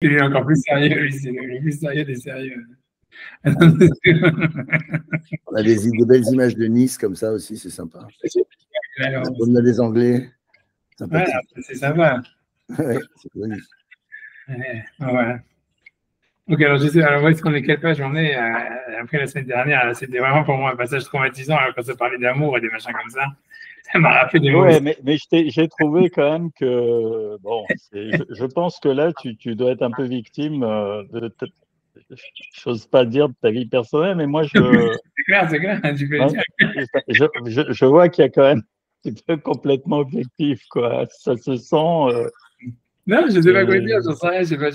Il est encore plus sérieux, lui, c'est le plus sérieux des sérieux. On a des belles images de Nice comme ça aussi, c'est sympa. On a des Anglais. Ouais, c'est sympa. Ouais, c'est connu. Ouais. Ok, alors je sais, alors où est-ce qu'on est, quelle page on est après la semaine dernière, c'était vraiment pour moi un passage traumatisant quand ça parlait d'amour et des machins comme ça. Ça m'a rappelé des Ouais, mots. mais j'ai trouvé quand même que, bon, je pense que là, tu dois être un peu victime j'ose pas dire de ta vie personnelle, mais moi, C'est clair, tu peux le dire. je vois qu'il y a quand même un petit peu complètement objectif, quoi. Ça se sent. Non, je ne sais pas quoi dire, j'en sais rien, je sais pas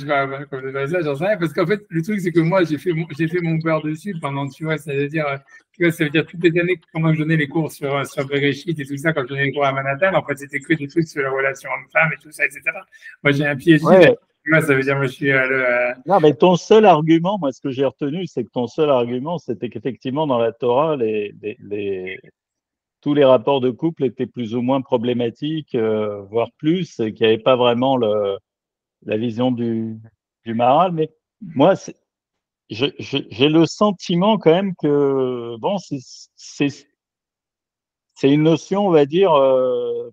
comment ça, j'en sais rien, parce qu'en fait, le truc, c'est que moi, j'ai fait mon beurre dessus pendant, tu vois, ça veut dire toutes les années, pendant que je donnais les cours sur Bereshit et tout ça, quand je donnais les cours à Manhattan, en fait, c'était que des trucs sur la relation homme-femme et tout ça, etc. Moi, j'ai un PhD, Ouais. tu vois, ça veut dire, moi, je suis Non, mais ton seul argument, moi, ce que j'ai retenu, c'est que ton seul argument, c'était qu'effectivement, dans la Torah, tous les rapports de couple étaient plus ou moins problématiques, voire plus, et qu'il n'y avait pas vraiment la vision du Maharal. Mais moi, j'ai le sentiment quand même que, bon, c'est une notion, on va dire,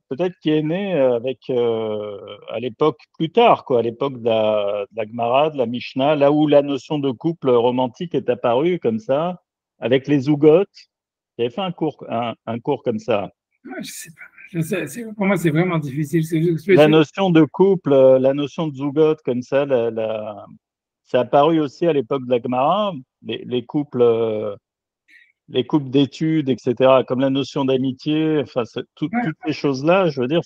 peut-être qui est née à l'époque plus tard, quoi, à l'époque de la Gemara, de la Mishnah, là où la notion de couple romantique est apparue comme ça, avec les zougotes. J'avais fait un cours comme ça. je sais pas. Pour moi, c'est vraiment difficile. La notion de couple, la notion de zougote comme ça, c'est apparu aussi à l'époque de la Gemara, les couples d'études, etc., comme la notion d'amitié, enfin, toutes ces choses-là, je veux dire,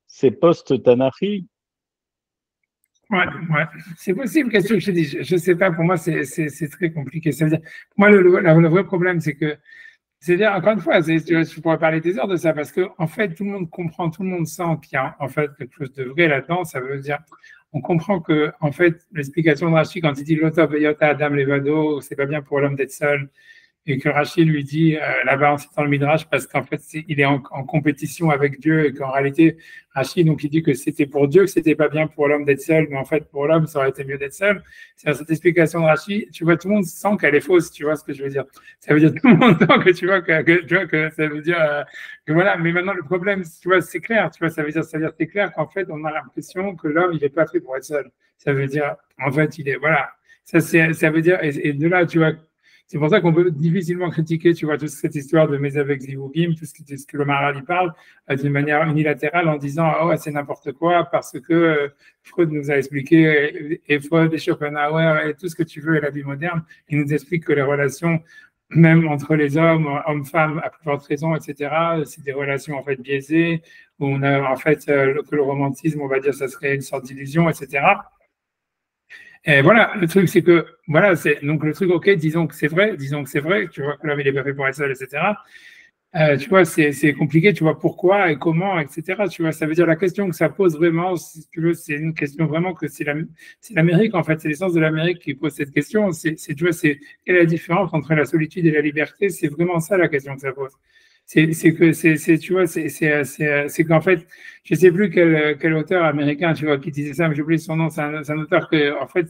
c'est post-Tanachi. Ouais, c'est possible, qu'est-ce que je te dis, je ne sais pas, pour moi, c'est très compliqué. Ça veut dire, pour moi, le vrai problème, c'est que, c'est-à-dire, encore une fois, je pourrais parler des heures de ça, parce que, en fait, tout le monde comprend, tout le monde sent qu'il y a, en fait, quelque chose de vrai là-dedans. Ça veut dire, on comprend que, en fait, l'explication de Rachid, quand il dit l'Ota Veyota Adam Levado, c'est pas bien pour l'homme d'être seul, et que Rachid lui dit là-bas dans le Midrash parce qu'en fait il est en compétition avec Dieu et qu'en réalité Rachid donc il dit que c'était pour Dieu que c'était pas bien pour l'homme d'être seul, mais en fait pour l'homme ça aurait été mieux d'être seul. C'est cette explication de Rachid, tu vois, tout le monde sent qu'elle est fausse, tu vois ce que je veux dire. Ça veut dire tout le monde sent que tu vois que ça veut dire que voilà, mais maintenant le problème tu vois c'est clair, tu vois, ça veut dire c'est clair qu'en fait on a l'impression que l'homme il est pas fait pour être seul. Ça veut dire en fait il est voilà. Ça veut dire et de là tu vois. C'est pour ça qu'on peut difficilement critiquer, tu vois, toute cette histoire de mes avec Zivugim, tout ce que le Maharal y parle, d'une manière unilatérale en disant oh c'est n'importe quoi parce que Freud nous a expliqué et Freud et Schopenhauer et tout ce que tu veux et la vie moderne, il nous explique que les relations même entre les hommes, hommes-femmes, à plus forte raison, etc., c'est des relations en fait biaisées où on a en fait que le romantisme, on va dire, ça serait une sorte d'illusion, etc. Et voilà, le truc, c'est que, voilà, c'est donc le truc, ok, disons que c'est vrai, tu vois, que l'homme, il est pas fait pour être seul, etc. Tu vois, c'est compliqué, tu vois, pourquoi et comment, etc. Tu vois, ça veut dire la question que ça pose vraiment, si tu veux, c'est une question vraiment que c'est l'Amérique, en fait, c'est l'essence de l'Amérique qui pose cette question. Tu vois, quelle est la différence entre la solitude et la liberté? C'est vraiment ça la question que ça pose. Tu vois, c'est qu'en fait, je sais plus quel auteur américain, tu vois, qui disait ça, mais j'ai oublié son nom, c'est un auteur que, en fait,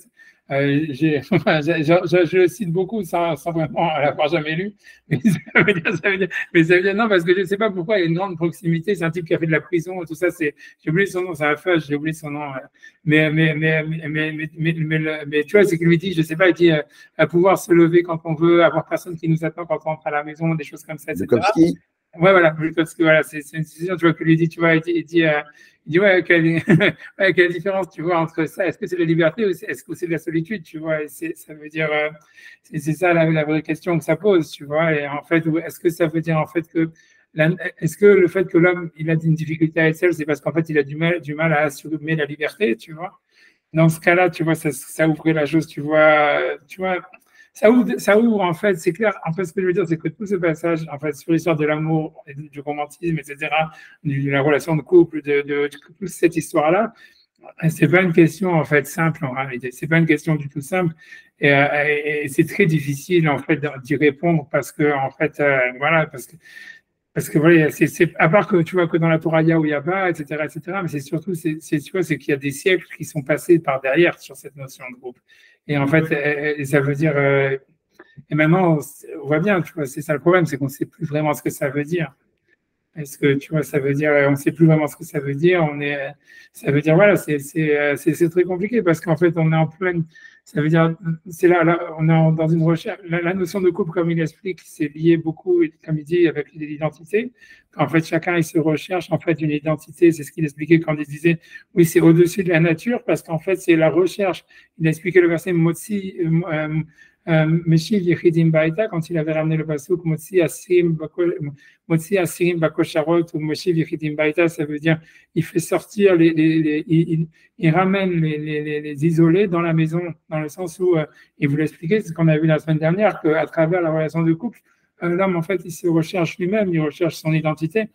je le cite beaucoup sans vraiment l'avoir jamais lu, mais ça veut dire, non, parce que je ne sais pas pourquoi il y a une grande proximité, c'est un type qui a fait de la prison, tout ça, j'ai oublié son nom, c'est un fudge, j'ai oublié son nom, mais tu vois, c'est qu'il lui dit, je sais pas, il dit, à pouvoir se lever quand on veut, avoir personne qui nous attend quand on rentre à la maison, des choses comme ça, etc. Bukowski. Ouais, voilà, Bukowski, voilà, c'est une décision, tu vois, que lui dit, tu vois, il dit ouais, quelle différence, tu vois, entre ça, est-ce que c'est la liberté ou est-ce que c'est de la solitude, tu vois, et ça veut dire, c'est ça la vraie question que ça pose, tu vois, et en fait, est-ce que ça veut dire en fait que, est-ce que le fait que l'homme, il a une difficulté à être seul, c'est parce qu'en fait, il a du mal à assumer la liberté, tu vois? Dans ce cas-là, tu vois, ça ouvrait la chose, tu vois, ça ouvre, en fait, c'est clair. En fait, ce que je veux dire, c'est que tout ce passage, en fait, sur l'histoire de l'amour, du romantisme, etc., de la relation de couple, de toute cette histoire-là, c'est pas une question, en fait, simple, en réalité. C'est pas une question du tout simple. Et c'est très difficile, en fait, d'y répondre parce que, en fait, voilà, parce que Parce que voilà, à part que tu vois que dans la Torah, il y a ou il n'y a pas, etc., mais c'est surtout, tu vois, c'est qu'il y a des siècles qui sont passés par derrière sur cette notion de groupe. Et en fait, ça veut dire, et maintenant, on voit bien, tu vois, c'est ça le problème, c'est qu'on ne sait plus vraiment ce que ça veut dire. Est-ce que, tu vois, ça veut dire, on ne sait plus vraiment ce que ça veut dire, ça veut dire, voilà, c'est très compliqué parce qu'en fait, on est en pleine, ça veut dire, c'est là, on est dans une recherche, la notion de couple, comme il explique, c'est lié beaucoup, comme il dit, avec l'identité. En fait, chacun, il se recherche, en fait, une identité, c'est ce qu'il expliquait quand il disait, oui, c'est au-dessus de la nature parce qu'en fait, c'est la recherche. Il a expliqué le verset Motsi, Meshiv Yechidim Baïta, quand il avait ramené le pasuk Motsi Asirim Bakosharot ou Meshiv Yechidim Baïta, ça veut dire il fait sortir il ramène les isolés dans la maison, dans le sens où il voulait expliquer ce qu'on a vu la semaine dernière, qu'à travers la relation de couple, l'homme en fait il se recherche lui-même, il recherche son identité.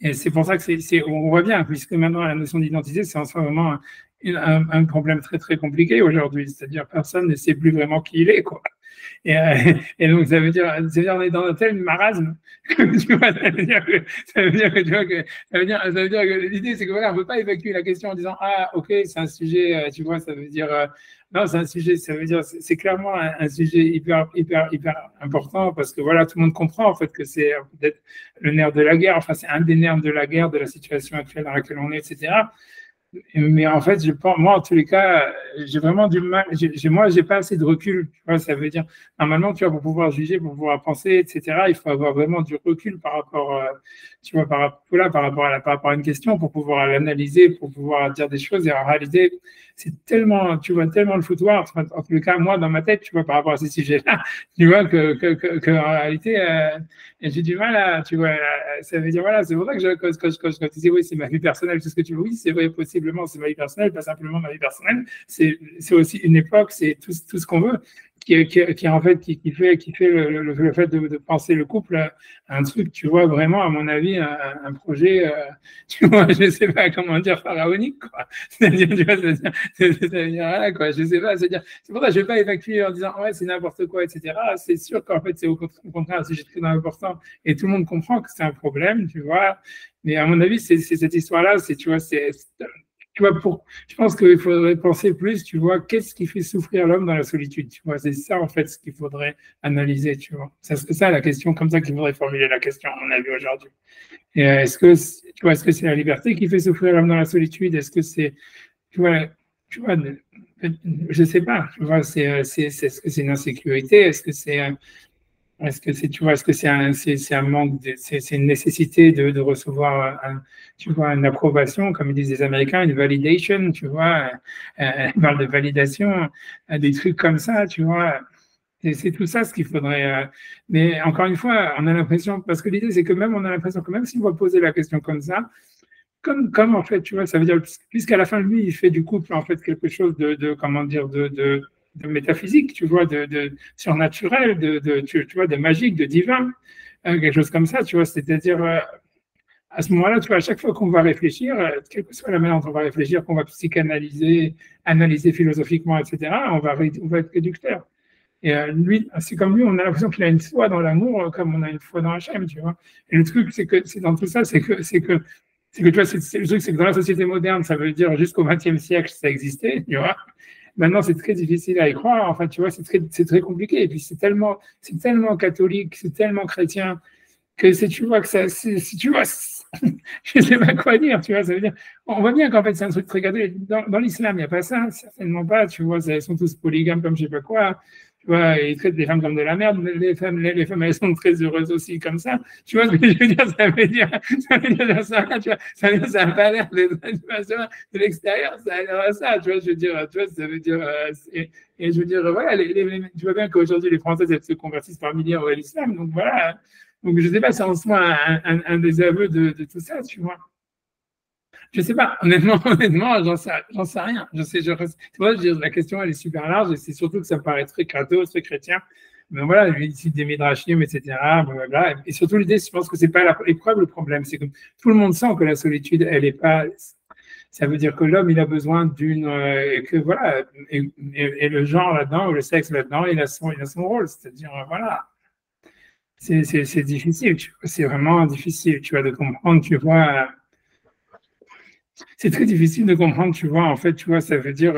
Et c'est pour ça que on voit bien, puisque maintenant la notion d'identité, c'est en soi vraiment un problème très très compliqué aujourd'hui. C'est-à-dire personne ne sait plus vraiment qui il est, quoi. Et donc ça veut dire on est dans un tel marasme que tu vois, ça veut dire que l'idée c'est que voilà, on ne peut pas évacuer la question en disant ah ok c'est un sujet, tu vois, ça veut dire non c'est un sujet, ça veut dire c'est clairement un sujet hyper important parce que voilà tout le monde comprend en fait que c'est peut-être le nerf de la guerre, enfin c'est un des nerfs de la guerre, de la situation actuelle dans laquelle on est, etc. Mais en fait, moi, en tous les cas, j'ai vraiment du mal. Moi, j'ai pas assez de recul. Tu vois, ça veut dire, normalement, tu vois, pour pouvoir juger, pour pouvoir penser, etc., il faut avoir vraiment du recul par rapport, tu vois, par rapport à une question, pour pouvoir l'analyser, pour pouvoir dire des choses. Et en réalité, c'est tellement, tu vois, tellement le foutoir. En tous les cas, moi, dans ma tête, tu vois, par rapport à ces sujets-là, tu vois, que en réalité, j'ai du mal à, tu vois, ça veut dire, voilà, c'est pour ça que quand je disais, oui, c'est ma vie personnelle, tout ce que tu veux, oui, c'est vrai, possiblement, c'est ma vie personnelle, pas simplement ma vie personnelle, c'est aussi une époque, c'est tout ce qu'on veut, qui en fait, qui fait le fait de penser le couple un truc, tu vois, vraiment, à mon avis, un projet, tu vois, je sais pas comment dire, pharaonique, quoi. C'est-à-dire, tu vois, c'est-à-dire, voilà, quoi, je sais pas, c'est-à-dire, c'est pour ça que je vais pas évacuer en disant, ouais, c'est n'importe quoi, etc. C'est sûr qu'en fait, c'est au contraire un sujet très important et tout le monde comprend que c'est un problème, tu vois. Mais à mon avis, c'est cette histoire-là, tu vois, tu vois, je pense qu'il faudrait penser plus, tu vois, qu'est-ce qui fait souffrir l'homme dans la solitude, tu vois, c'est ça, en fait, ce qu'il faudrait analyser, tu vois. C'est ça, la question, comme ça qu'il faudrait formuler la question, à mon avis, aujourd'hui. Et est-ce que c'est la liberté qui fait souffrir l'homme dans la solitude? Est-ce que c'est, tu vois, je sais pas, tu vois, est-ce que c'est une insécurité? Tu vois, est-ce que c'est un manque, c'est une nécessité de recevoir, tu vois, une approbation, comme ils disent les Américains, une validation, tu vois, ils parlent de validation, des trucs comme ça, tu vois. C'est tout ça ce qu'il faudrait. Mais encore une fois, on a l'impression, parce que l'idée, c'est que même, on a l'impression que même si on va poser la question comme ça, comme en fait, tu vois, ça veut dire, puisqu'à la fin, lui, il fait du couple, en fait, quelque chose comment dire, de métaphysique, tu vois, de surnaturel, tu vois, de magique, de divin, quelque chose comme ça, tu vois, c'est-à-dire, à ce moment-là, tu vois, à chaque fois qu'on va réfléchir, quelle que soit la manière dont on va réfléchir, qu'on va psychanalyser, analyser philosophiquement, etc., on va être réducteur. Et lui, c'est comme lui, on a l'impression qu'il a une foi dans l'amour, comme on a une foi dans Hachem, tu vois. Et le truc, c'est dans tout ça, c'est que tu vois, le truc, c'est que dans la société moderne, ça veut dire jusqu'au XXe siècle, ça existait, tu vois. Maintenant, c'est très difficile à y croire. Enfin, tu vois, c'est très compliqué. Et puis, c'est tellement catholique, c'est tellement chrétien que tu vois que ça, si tu vois, je sais pas quoi dire, tu vois, ça veut dire, on voit bien qu'en fait, c'est un truc très catholique. Dans l'islam, il n'y a pas ça, certainement pas, tu vois, elles sont tous polygames comme je sais pas quoi. Tu vois, ils traitent les femmes comme de la merde. Les femmes, elles sont très heureuses aussi comme ça. Tu vois ce que je veux dire? Ça veut dire ça, tu vois. Ça veut dire, ça n'a pas l'air de l'extérieur, ça a l'air à ça, tu vois. Je veux dire, tu vois, ça veut dire, et je veux dire, voilà, tu vois bien qu'aujourd'hui, les Françaises, elles se convertissent par milliers à l'islam. Donc voilà. Donc je sais pas, c'est en soi un des aveux de tout ça, tu vois. Je sais pas, honnêtement, j'en sais rien. C'est pour ça que je dis, la question, elle est super large et c'est surtout que ça me paraît très gratos, très chrétien. Mais voilà, lui, il cite des midrashim, etc. Blablabla. Et surtout, l'idée, je pense que c'est pas l'épreuve, le problème. C'est que tout le monde sent que la solitude, elle est pas. Ça veut dire que l'homme, il a besoin d'une. Que voilà. Et le genre là-dedans, ou le sexe là-dedans, il a son rôle. C'est-à-dire, voilà. c'est difficile, c'est vraiment difficile, tu vois, de comprendre, tu vois. C'est très difficile de comprendre, tu vois, en fait, tu vois, ça veut dire,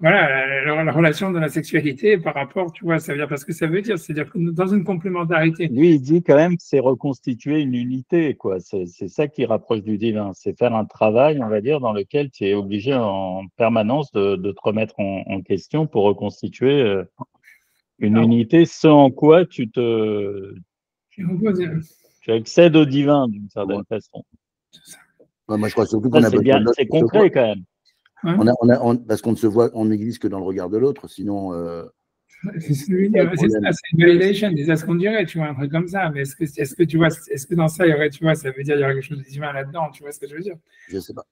voilà, la relation de la sexualité par rapport, tu vois, ça veut dire, parce que ça veut dire, c'est-à-dire que dans une complémentarité. Lui, il dit quand même que c'est reconstituer une unité, quoi. C'est ça qui rapproche du divin. C'est faire un travail, on va dire, dans lequel tu es obligé en permanence de te remettre en question pour reconstituer une unité, ce en quoi tu accèdes au divin d'une certaine façon. Moi, je crois surtout qu'on a besoin de... C'est concret quand même. Parce qu'on ne se voit, on n'existe que dans le regard de l'autre, sinon. C'est une validation, c'est ce qu'on dirait, tu vois, un truc comme ça. Mais est-ce que tu vois, est-ce que dans ça, il y aurait, tu vois, ça veut dire il y aurait quelque chose de divin là-dedans, tu vois ce que je veux dire? Je sais pas.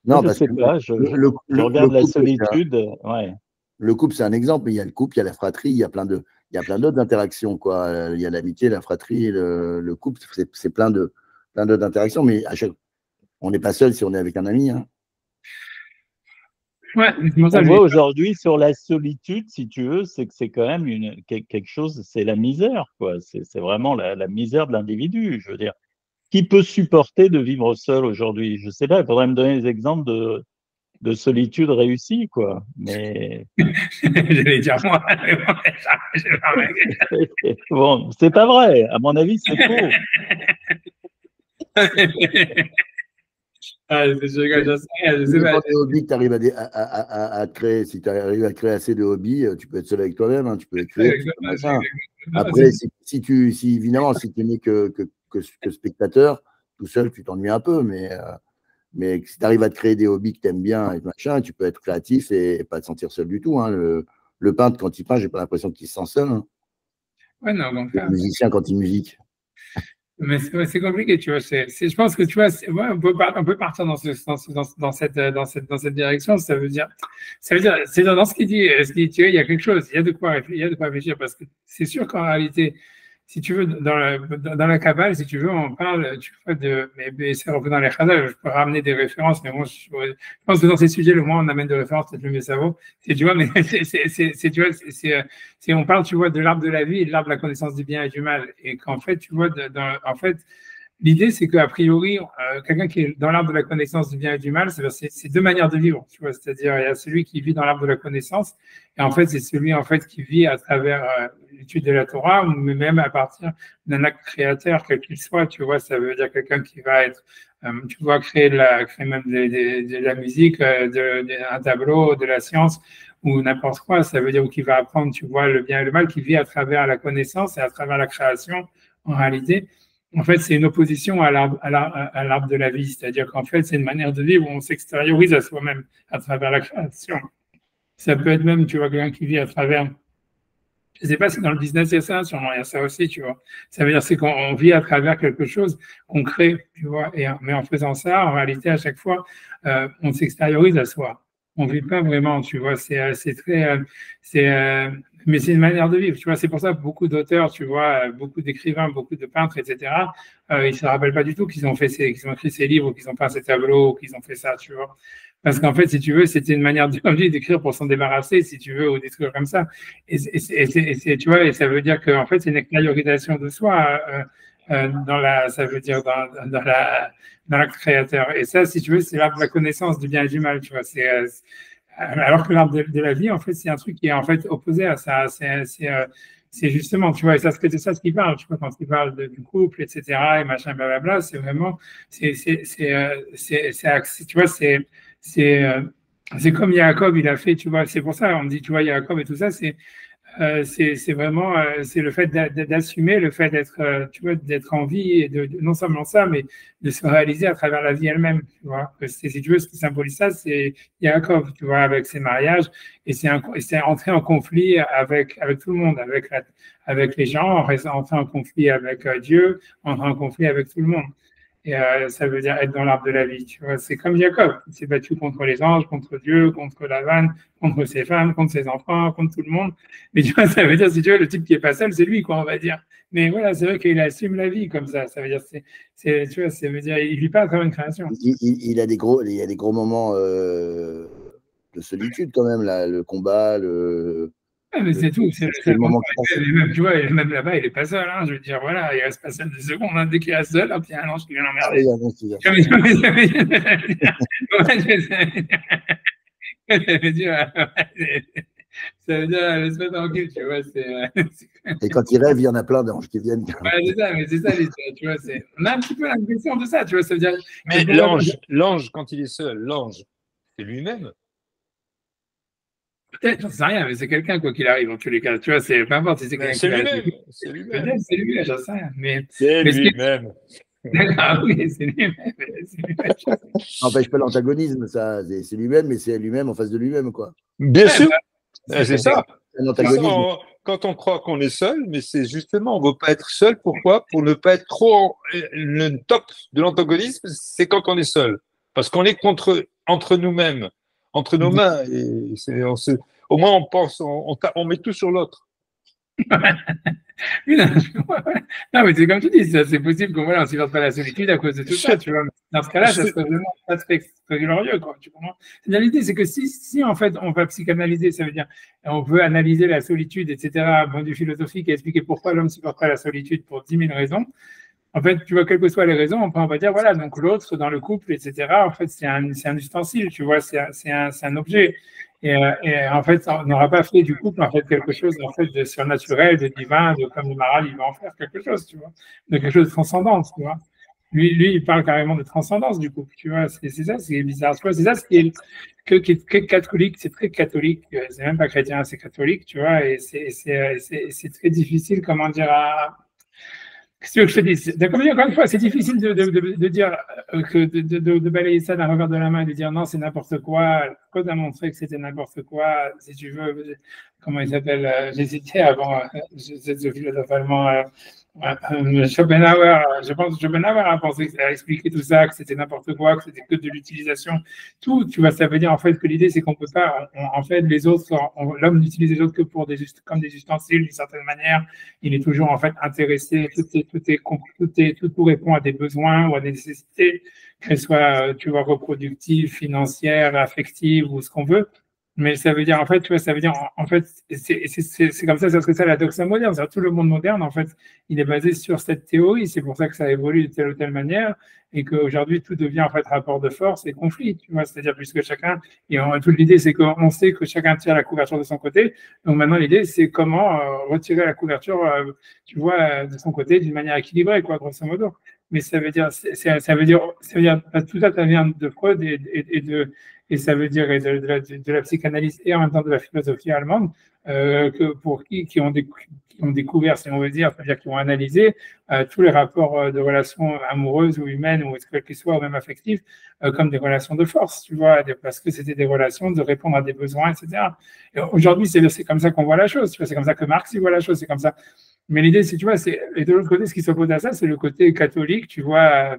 Non, parce que je regarde la solitude. Ouais. Le couple, c'est un exemple, mais il y a le couple, il y a la fratrie, il y a plein d'autres interactions, quoi. Il y a l'amitié, la fratrie, le couple, c'est plein d'autres interactions, mais on n'est pas seul si on est avec un ami. Hein. Ouais, on voit aujourd'hui sur la solitude, si tu veux, c'est que c'est quand même quelque chose, c'est la misère, quoi. C'est vraiment la misère de l'individu. Je veux dire, qui peut supporter de vivre seul aujourd'hui? Je sais pas, il faudrait me donner des exemples de solitude réussie, quoi. Mais j'allais dire moi. Bon, c'est pas vrai. À mon avis, c'est faux. Je sais pas. Des hobbies que tu arrives à créer, si tu arrives à créer assez de hobbies, tu peux être seul avec toi-même, hein, tu peux écrire. Après, si évidemment, si tu n'es que spectateur, tout seul, tu t'ennuies un peu, mais si tu arrives à te créer des hobbies que tu aimes bien et machin, tu peux être créatif et pas te sentir seul du tout. Hein. Le peintre, quand il peint, j'ai pas l'impression qu'il se sent seul. Hein. Ouais, non, donc, le musicien, quand il musique. Mais c'est compliqué, tu vois. Je pense que tu vois, on peut partir dans cette direction. Ça veut dire, c'est dans ce qu'il dit, tu vois, il y a quelque chose, il y a de quoi réfléchir parce que c'est sûr qu'en réalité, si tu veux, dans la Kabbale, si tu veux, on parle, tu vois, mais c'est repris dans les Chazal, je peux ramener des références, mais moi, je pense que dans ces sujets, le moins on amène de références, peut-être le mieux ça vaut. Tu vois, mais tu vois, on parle, tu vois, de l'arbre de la vie et de l'arbre de la connaissance du bien et du mal. Et qu'en fait, tu vois, en fait, l'idée, c'est qu'a priori, quelqu'un qui est dans l'arbre de la connaissance du bien et du mal, c'est deux manières de vivre, tu vois. C'est-à-dire, il y a celui qui vit dans l'arbre de la connaissance, et en fait, c'est celui en fait qui vit à travers l'étude de la Torah, mais même à partir d'un acte créateur, quel qu'il soit, tu vois. Ça veut dire quelqu'un qui va être, tu vois, créer même de la musique, un tableau, de la science ou n'importe quoi. Ça veut dire qui va apprendre, tu vois, le bien et le mal, qui vit à travers la connaissance et à travers la création, en réalité. En fait, c'est une opposition à l'arbre de la vie, c'est-à-dire qu'en fait, c'est une manière de vivre où on s'extériorise à soi-même à travers la création. Ça peut être même, tu vois, quelqu'un qui vit à travers. Je ne sais pas si dans le business il y a ça, sûrement il y a ça aussi, tu vois. Ça veut dire c'est qu'on vit à travers quelque chose qu'on crée, tu vois. Mais en faisant ça, en réalité, à chaque fois, on s'extériorise à soi. On ne vit pas vraiment, tu vois. C'est très, mais c'est une manière de vivre, tu vois. C'est pour ça que beaucoup d'auteurs, tu vois, beaucoup d'écrivains, beaucoup de peintres, etc. Ils ne se rappellent pas du tout qu'ils ont écrit ces livres, qu'ils ont peint ces tableaux, qu'ils ont fait ça, tu vois. Parce qu'en fait, si tu veux, c'était une manière d'écrire pour s'en débarrasser, si tu veux, ou des trucs comme ça. Et tu vois, et ça veut dire qu'en fait, c'est une extériorisation de soi ça veut dire dans l'acte créateur. Et ça, si tu veux, c'est l'arbre de la connaissance du bien et du mal, tu vois. Alors que l'arbre de la vie, en fait, c'est un truc qui est en fait opposé à ça. C'est justement, tu vois, et ça, c'est ça ce qu'il parle, tu vois, quand il parle du couple, etc., et machin, blablabla, c'est vraiment, tu vois, c'est comme Jacob, il a fait, tu vois, c'est pour ça, on dit, tu vois, Jacob et tout ça, c'est vraiment, c'est le fait d'assumer, le fait d'être, tu vois, d'être en vie et non seulement ça, mais de se réaliser à travers la vie elle-même, tu vois. Si tu veux, ce qui symbolise ça, c'est Jacob, tu vois, avec ses mariages, et c'est entrer en conflit avec tout le monde, avec les gens, entrer en conflit avec Dieu, entrer en conflit avec tout le monde. Et ça veut dire être dans l'arbre de la vie. Tu vois, c'est comme Jacob, il s'est battu contre les anges, contre Dieu, contre Lavan, contre ses femmes, contre ses enfants, contre tout le monde. Mais tu vois, ça veut dire, si tu veux, le type qui est pas seul, c'est lui, quoi, on va dire. Mais voilà, c'est vrai qu'il assume la vie comme ça. Ça veut dire, tu vois, ça veut dire, il vit pas à travers une création. Il y a des gros moments de solitude quand même, là, le combat, Ouais, mais c'est tout, c'est le moment qui même, tu vois, même là-bas, il n'est pas seul, hein, je veux dire, voilà, il reste pas seul 2 secondes, hein, dès qu'il reste seul, hop, il y a un ange qui vient l'emmerder. Ça veut dire, laisse-moi tranquille, tu vois, Et quand il rêve, il y en a plein d'anges qui viennent. Ouais, c'est ça, mais c'est ça l'histoire, tu vois, on a un petit peu l'impression de ça, tu vois, ça veut dire… Mais l'ange, quand il est seul, l'ange, c'est lui-même. Peut-être, j'en sais rien, mais c'est quelqu'un, quoi qu'il arrive, en tous les cas. Tu vois, peu importe si c'est quelqu'un qui lui-même. C'est lui-même. Peut-être, c'est lui-même, j'en sais rien. C'est lui-même. Ah oui, c'est lui-même. N'empêche pas l'antagonisme, ça. C'est lui-même, mais c'est lui-même en face de lui-même, quoi. Bien sûr. C'est ça. Un antagonisme. Quand on croit qu'on est seul, mais c'est justement, on ne veut pas être seul. Pourquoi? Pour ne pas être trop… Le top de l'antagonisme, c'est quand on est seul. Parce qu'on est entre nous-mêmes, entre nos mains. Et au moins, on pense, on met tout sur l'autre. Non, mais c'est comme tu dis, c'est possible qu'on ne supporte pas la solitude à cause de tout ça, tu vois. Dans ce cas-là, ça serait vraiment pas très glorieux, quoi. Tu comprends? L'idée, c'est que si, en fait, on va psychanalyser, ça veut dire, on veut analyser la solitude, etc., point de vue philosophique, et expliquer pourquoi l'homme ne supporte pas la solitude pour 10 000 raisons. En fait, tu vois, quelles que soient les raisons, on va dire, voilà, donc l'autre dans le couple, etc., en fait, c'est un ustensile, tu vois, c'est un objet. Et en fait, on n'aura pas fait du couple, en fait, quelque chose, en fait, de surnaturel, de divin, comme le Maral, il va en faire quelque chose, tu vois, de quelque chose de transcendant, tu vois. Lui, il parle carrément de transcendance du couple, tu vois, c'est ça, c'est bizarre, tu vois, c'est ça ce qui est catholique, c'est très catholique, c'est même pas chrétien, c'est catholique, tu vois, et c'est très difficile, comment dire, qu'est-ce que je te dis? Encore une fois, c'est difficile de dire de balayer ça d'un revers de la main et de dire non, c'est n'importe quoi. Code a montré que c'était n'importe quoi. Si tu veux, comment il s'appelle? J'hésitais avant, ce philosophe allemand. Schopenhauer, je pense que Schopenhauer a expliqué tout ça, que c'était n'importe quoi, que c'était que de l'utilisation. Tout, tu vois, ça veut dire en fait que l'idée, c'est qu'on peut pas, en fait, les autres, l'homme n'utilise les autres que pour comme des ustensiles d'une certaine manière. Il est toujours en fait intéressé, tout répond à des besoins ou à des nécessités, qu'elles soient, tu vois, reproductives, financières, affectives ou ce qu'on veut. Mais ça veut dire, en fait, tu vois, ça veut dire, en fait, c'est comme ça serait ça la doxa moderne. C'est-à-dire, tout le monde moderne, en fait, il est basé sur cette théorie. C'est pour ça que ça évolue de telle ou telle manière et qu'aujourd'hui, tout devient, en fait, rapport de force et conflit, tu vois. C'est-à-dire, puisque chacun, et toute l'idée, c'est qu'on sait que chacun tire la couverture de son côté. Donc maintenant, l'idée, c'est comment retirer la couverture, tu vois, de son côté d'une manière équilibrée, quoi, grosso modo. Mais ça veut dire, tout ça, ça vient de Freud et ça veut dire de la psychanalyse et en même temps de la philosophie allemande, qui ont découvert, si on veut dire, c'est-à-dire qui ont analysé tous les rapports de relations amoureuses ou humaines ou quelles qu'elles soient, ou même affectives, comme des relations de force, tu vois, parce que c'était des relations de répondre à des besoins, etc. Et aujourd'hui, c'est comme ça qu'on voit la chose, tu vois, c'est comme ça que Marx voit la chose, c'est comme ça. Mais l'idée, c'est, tu vois, et de l'autre côté, ce qui s'oppose à ça, c'est le côté catholique, tu vois,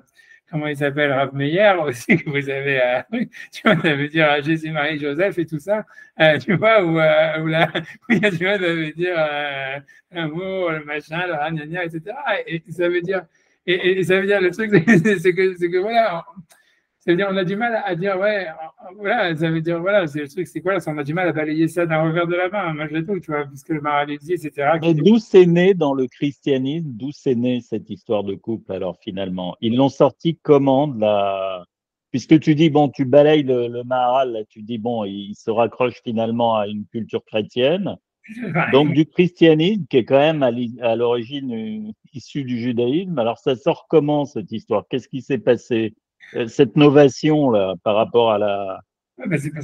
comment il s'appelle, Rav Meyer aussi, que vous avez, tu vois, ça veut dire Jésus, Marie, Joseph et tout ça, tu vois, ou là, tu vois, ça veut dire l'amour, le machin, le ragnagna, etc. Et ça veut dire, et ça veut dire, le truc, c'est que voilà, ça veut dire, on a du mal à dire, ouais, voilà, ça veut dire, voilà, c'est le truc, c'est quoi, on a du mal à balayer ça d'un revers de la main, malgré tout, tu vois, puisque le Maral dit, etc. Mais d'où c'est né dans le christianisme, d'où c'est né cette histoire de couple, alors finalement? Ils l'ont sorti comment de la… Puisque tu dis, bon, tu balayes le Maharal, là, tu dis, bon, il se raccroche finalement à une culture chrétienne. Donc du christianisme, qui est quand même à l'origine issu du judaïsme. Alors ça sort comment cette histoire? Qu'est-ce qui s'est passé? Cette novation là, par rapport à la,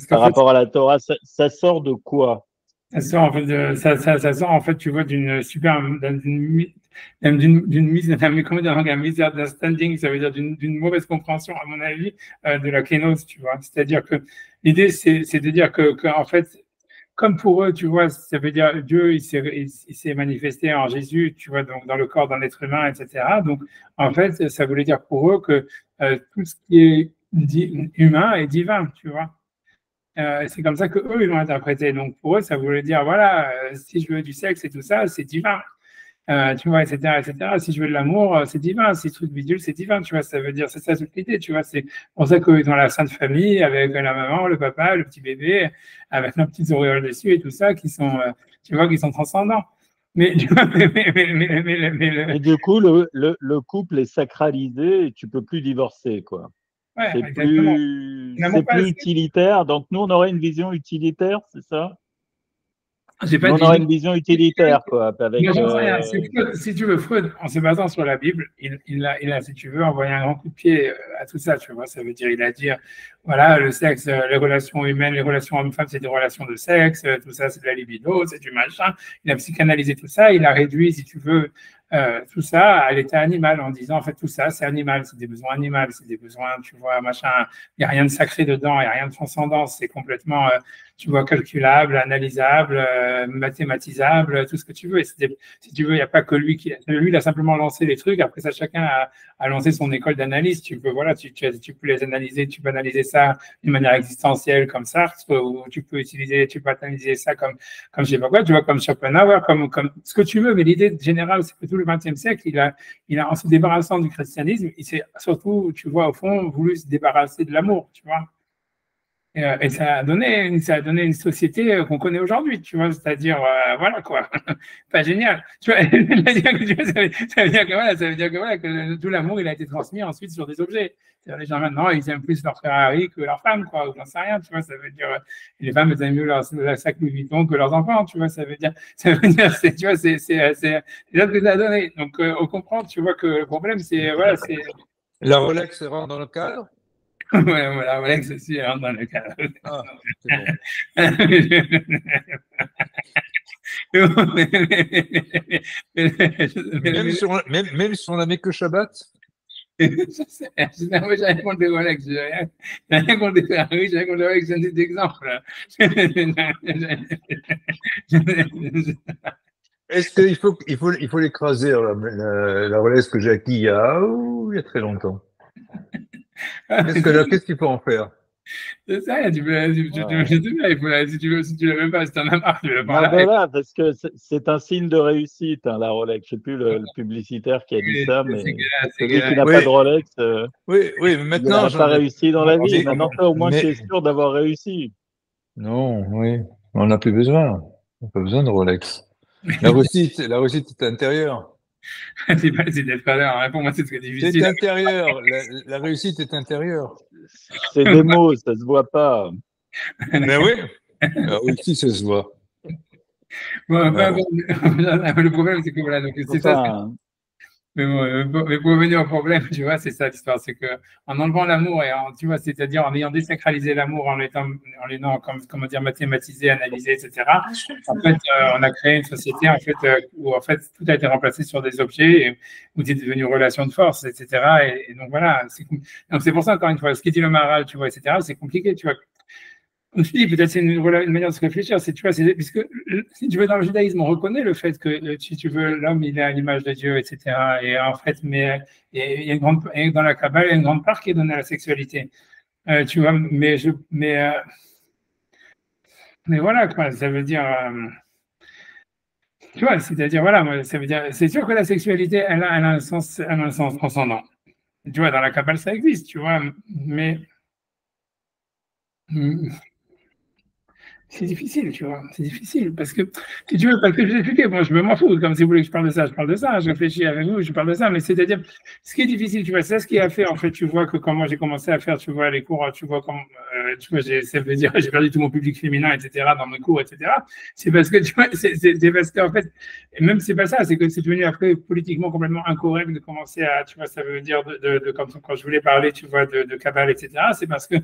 rapport à la Torah, ça sort de quoi? Ça sort en fait, ça sort en fait, tu vois, d'une misunderstanding, ça veut dire d'une mauvaise compréhension, à mon avis, de la kénose, tu vois. C'est-à-dire que l'idée, c'est de dire que en fait, comme pour eux, tu vois, ça veut dire Dieu, il s'est manifesté en Jésus, tu vois, donc dans le corps d'un être humain, etc. Donc, en fait, ça voulait dire pour eux que tout ce qui est humain est divin, tu vois. C'est comme ça qu'eux, ils l'ont interprété. Donc, pour eux, ça voulait dire, voilà, si je veux du sexe et tout ça, c'est divin. tu vois, etc., etc. Si je veux de l'amour, c'est divin. Si truc bidule, c'est divin, tu vois. Ça veut dire, c'est ça toute l'idée, tu vois. C'est pour ça que dans la sainte famille, avec la maman, le papa, le petit bébé, avec nos petites auréoles dessus et tout ça, qui sont, tu vois, qui sont transcendants. Mais, tu vois, Et du coup, le couple est sacralisé et tu peux plus divorcer, quoi. ouais, C'est exactement. plus utilitaire. Donc, nous, on aurait une vision utilitaire, c'est ça? J'ai pas On dit. aurait une vision utilitaire, quoi. Avec, J'en sais rien. Si tu veux, Freud, en se basant sur la Bible, il a, si tu veux, envoyé un grand coup de pied à tout ça, tu vois. Ça veut dire, il a dit, voilà, le sexe, les relations humaines, les relations hommes-femmes, c'est des relations de sexe, tout ça, c'est de la libido, c'est du machin. Il a psychanalysé tout ça, il a réduit, si tu veux, tout ça à l'état animal en disant, en fait, tout ça, c'est animal, c'est des besoins animaux, c'est des besoins, tu vois, machin. Il n'y a rien de sacré dedans, il n'y a rien de transcendance, c'est complètement, tu vois, calculable, analysable, mathématisable, tout ce que tu veux. Et si tu veux, il n'y a pas que lui lui, il a simplement lancé les trucs. Après ça, chacun a lancé son école d'analyse. Tu peux, voilà, tu peux les analyser, tu peux analyser ça d'une manière existentielle comme Sartre, ou tu peux analyser ça comme je sais pas quoi, tu vois, comme Schopenhauer, comme ce que tu veux. Mais l'idée générale, c'est que tout le XXe siècle, il a, en se débarrassant du christianisme, il s'est surtout, tu vois, au fond, voulu se débarrasser de l'amour, tu vois. Et ça a donné une société qu'on connaît aujourd'hui, tu vois, c'est-à-dire, voilà quoi, pas génial. Tu vois, ça veut dire que voilà, que tout l'amour, il a été transmis ensuite sur des objets. C'est-à-dire, les gens maintenant, ils aiment plus leur Ferrari que leurs femmes, quoi, ou j'en sais rien, tu vois, ça veut dire, les femmes, elles aiment mieux leur sac Louis Vuitton que leurs enfants, tu vois, tu vois, c'est ça que ça a donné. Donc, on comprend, tu vois, que le problème, c'est, voilà, c'est. La Rolex rentre dans le cadre? Voilà, Alex aussi rentre dans le cadre. Ah, c'est bon. Même si on n'a mis que Shabbat? Moi, j'ai rien contre les Rolex, j'ai rien contre les Ferrari, j'ai rien contre les Rolex, c'est un petit exemple. Est-ce qu'il faut l'écraser, la Rolex que j'ai acquis il y a très longtemps? Qu'est-ce qu'il faut en faire? C'est ça, tu peux, si tu ne l'avais pas, si tu en as marre, tu ne l'as pas. Voilà, parce que c'est un signe de réussite, hein, la Rolex. Je ne sais plus le publicitaire qui a dit ça, mais celui qui n'a pas de Rolex, oui, mais maintenant, il n'a pas réussi dans la vie. Maintenant, au moins, tu es sûr d'avoir réussi. Non, oui, on n'a plus besoin. On n'a pas besoin de Rolex. La réussite est intérieure. C'est d'être à l'heure. Pour moi, c'est très difficile. C'est intérieur. La réussite est intérieure. C'est des mots, ça ne se voit pas. Mais oui. Aussi, ça se voit. Bon, le problème, c'est que voilà, donc c'est ça. Mais pour revenir au problème, tu vois, c'est ça l'histoire, c'est que en enlevant l'amour et tu vois, c'est-à-dire en ayant désacralisé l'amour, en l'ayant comment dire, mathématisé, analysé, etc. En fait, on a créé une société en fait où en fait tout a été remplacé sur des objets où c'est devenu une relation de force, etc. Et donc voilà, donc c'est pour ça encore une fois, ce qui dit le Maharal, tu vois, etc. C'est compliqué, tu vois. Je me suis dit, peut-être c'est une manière de se réfléchir, tu vois, puisque si tu veux, dans le judaïsme, on reconnaît le fait que, si tu veux, l'homme, il est à l'image de Dieu, etc. Et en fait, mais il y a dans la Kabbale, il y a une grande part qui est donnée à la sexualité. Tu vois, mais voilà, quoi, ça veut dire, tu vois, c'est-à-dire, voilà, ça veut dire, c'est sûr que la sexualité, elle a un sens transcendant. Tu vois, dans la Kabbale, ça existe, tu vois, mais c'est difficile, tu vois, c'est difficile parce que, si tu veux, parce que je vais expliquer, moi je m'en fous, comme si vous voulez que je parle de ça, je réfléchis avec vous, je parle de ça, mais c'est-à-dire, ce qui est difficile, tu vois, c'est ce qui a fait, en fait, tu vois, que quand moi j'ai commencé à faire, tu vois, les cours, tu vois, tu vois, ça veut dire, j'ai perdu tout mon public féminin, etc., dans mes cours, etc., c'est parce que, tu vois, c'est parce qu'en fait, même c'est pas ça, c'est que c'est devenu après politiquement complètement incorrect de commencer à, tu vois, ça veut dire, quand je voulais parler, tu vois, de Kabbale, etc., c'est parce que,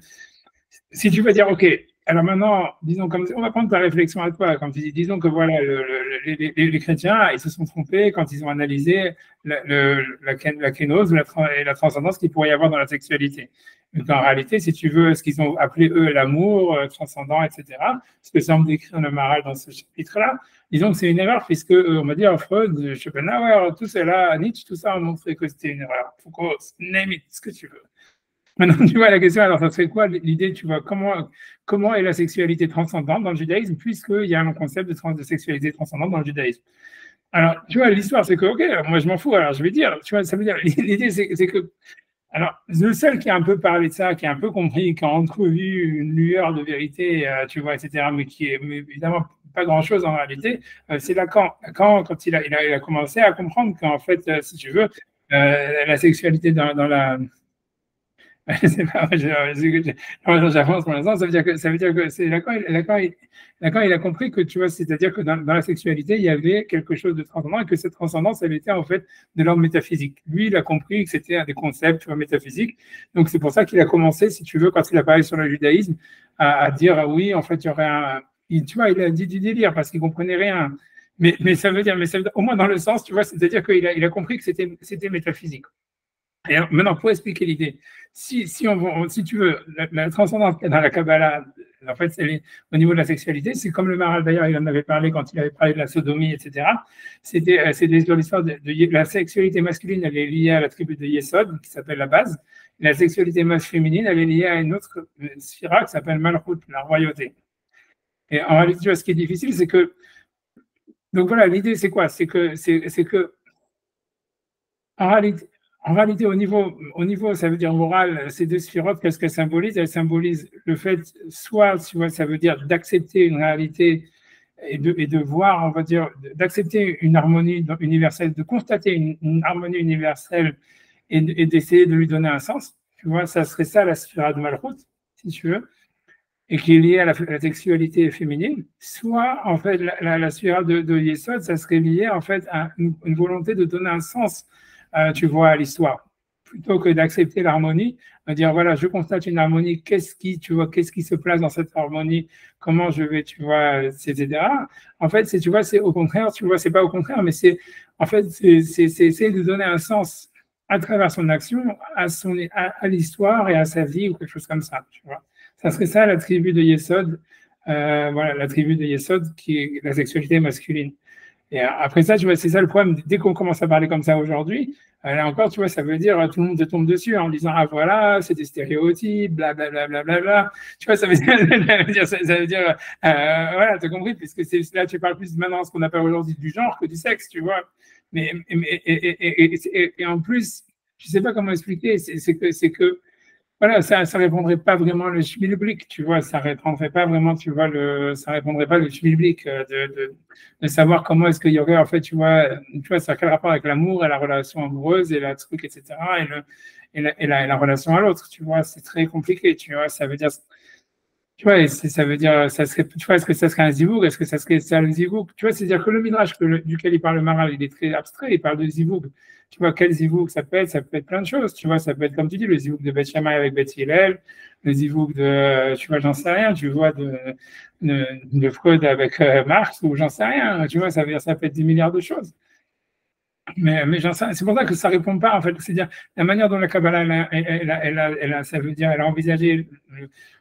si tu veux dire, OK, alors maintenant, disons, on va prendre ta réflexion à toi, quand tu dis, disons que voilà, les chrétiens, ils se sont trompés quand ils ont analysé la kénose et la transcendance qu'il pourrait y avoir dans la sexualité. Donc en réalité, si tu veux, ce qu'ils ont appelé eux l'amour transcendant, etc., ce que semble décrire le Maharal dans ce chapitre-là, disons que c'est une erreur, puisque on va dire Freud, Schopenhauer, tout cela, Nietzsche, tout ça ont montré que c'était une erreur. Foucault, name it, ce que tu veux. Maintenant, tu vois la question, alors ça serait quoi l'idée, tu vois, comment est la sexualité transcendante dans le judaïsme, puisqu'il y a un concept de sexualité transcendante dans le judaïsme. Alors, tu vois, l'histoire, c'est que, ok, moi je m'en fous, alors je vais dire, tu vois, ça veut dire, l'idée, c'est que, alors, le seul qui a un peu parlé de ça, qui a un peu compris, qui a entrevu une lueur de vérité, tu vois, etc., mais évidemment pas grand-chose en réalité, c'est Lacan. Lacan, quand il a commencé à comprendre qu'en fait, si tu veux, la sexualité dans la je sais pas, j'avance pour l'instant, ça veut dire que c'est Lacan, il a compris que, tu vois, c'est-à-dire que dans la sexualité, il y avait quelque chose de transcendant et que cette transcendance, elle était en fait de l'ordre métaphysique. Lui, il a compris que c'était un des concepts, tu vois, métaphysiques. Donc, c'est pour ça qu'il a commencé, si tu veux, quand il a parlé sur le judaïsme, à dire, oui, en fait, il y aurait tu vois, il a dit du délire parce qu'il comprenait rien. Mais ça veut dire, au moins dans le sens, tu vois, c'est-à-dire qu'il a compris que c'était métaphysique. Et alors, maintenant, pour expliquer l'idée, si tu veux, la transcendance dans la Kabbalah, en fait, au niveau de la sexualité, c'est comme le Maharal, d'ailleurs, il en avait parlé quand il avait parlé de la sodomie, etc. C'était l'histoire de la sexualité masculine, elle est liée à la tribu de Yesod, qui s'appelle la base. Et la sexualité féminine, elle est liée à une autre sphira qui s'appelle Malchut, la royauté. Et en réalité, tu vois, ce qui est difficile, c'est que. Donc voilà, l'idée, c'est quoi? C'est que en réalité, au niveau, ça veut dire moral, ces deux sphirotes, qu'est-ce qu'elles symbolisent? Elles symbolisent le fait, soit, tu vois, ça veut dire d'accepter une réalité et de voir, on va dire, d'accepter une harmonie universelle, de constater une harmonie universelle et d'essayer de lui donner un sens. Tu vois, ça serait ça la sphira de Malchut, si tu veux, et qui est liée à la sexualité féminine. Soit, en fait, la sphira de Yesod, ça serait lié, en fait, à une volonté de donner un sens, tu vois, à l'histoire. Plutôt que d'accepter l'harmonie, de dire, voilà, je constate une harmonie, qu'est-ce qui se place dans cette harmonie, comment je vais, tu vois, etc. En fait, tu vois, c'est au contraire, tu vois, c'est pas au contraire, mais en fait, c'est essayer de donner un sens à travers son action, à l'histoire et à sa vie, ou quelque chose comme ça, tu vois. Ça serait ça la tribu de Yesod, voilà, la tribu de Yesod qui est la sexualité masculine. Et après ça, tu vois, c'est ça le problème. Dès qu'on commence à parler comme ça aujourd'hui, là encore, tu vois, ça veut dire tout le monde te tombe dessus en disant ah voilà, c'est des stéréotypes, blablabla. Bla, bla, bla, bla. Tu vois, ça veut dire voilà, tu as compris, puisque là, tu parles plus maintenant de ce qu'on appelle aujourd'hui du genre que du sexe, tu vois. Et en plus, je sais pas comment expliquer, c'est que voilà, ça répondrait pas vraiment le schmilblick, tu vois, ça répondrait pas vraiment, tu vois, ça répondrait pas le schmilblick de savoir comment est-ce qu'il y aurait, en fait, tu vois, ça a quel rapport avec l'amour et la relation amoureuse et la truc, etc., et la relation à l'autre, tu vois, c'est très compliqué, tu vois, ça veut dire, tu vois, ça veut dire, ça serait, tu vois, est-ce que ça serait un zivoug, est-ce que ça serait ça le zivoug, tu vois, c'est-à-dire que le midrash duquel il parle le Maharal, il est très abstrait, il parle de zivoug. Tu vois, quel zivoug ça peut être plein de choses, tu vois, ça peut être, comme tu dis, le zivoug de Beth Shammai avec Beth Hillel, le zivoug de, tu vois, j'en sais rien, tu vois, de Freud avec Marx, ou j'en sais rien, tu vois, ça veut dire, ça peut être des milliards de choses. Mais j'en sais, c'est pour ça que ça répond pas, en fait, c'est-à-dire, la manière dont la Kabbalah, ça veut dire, elle a envisagé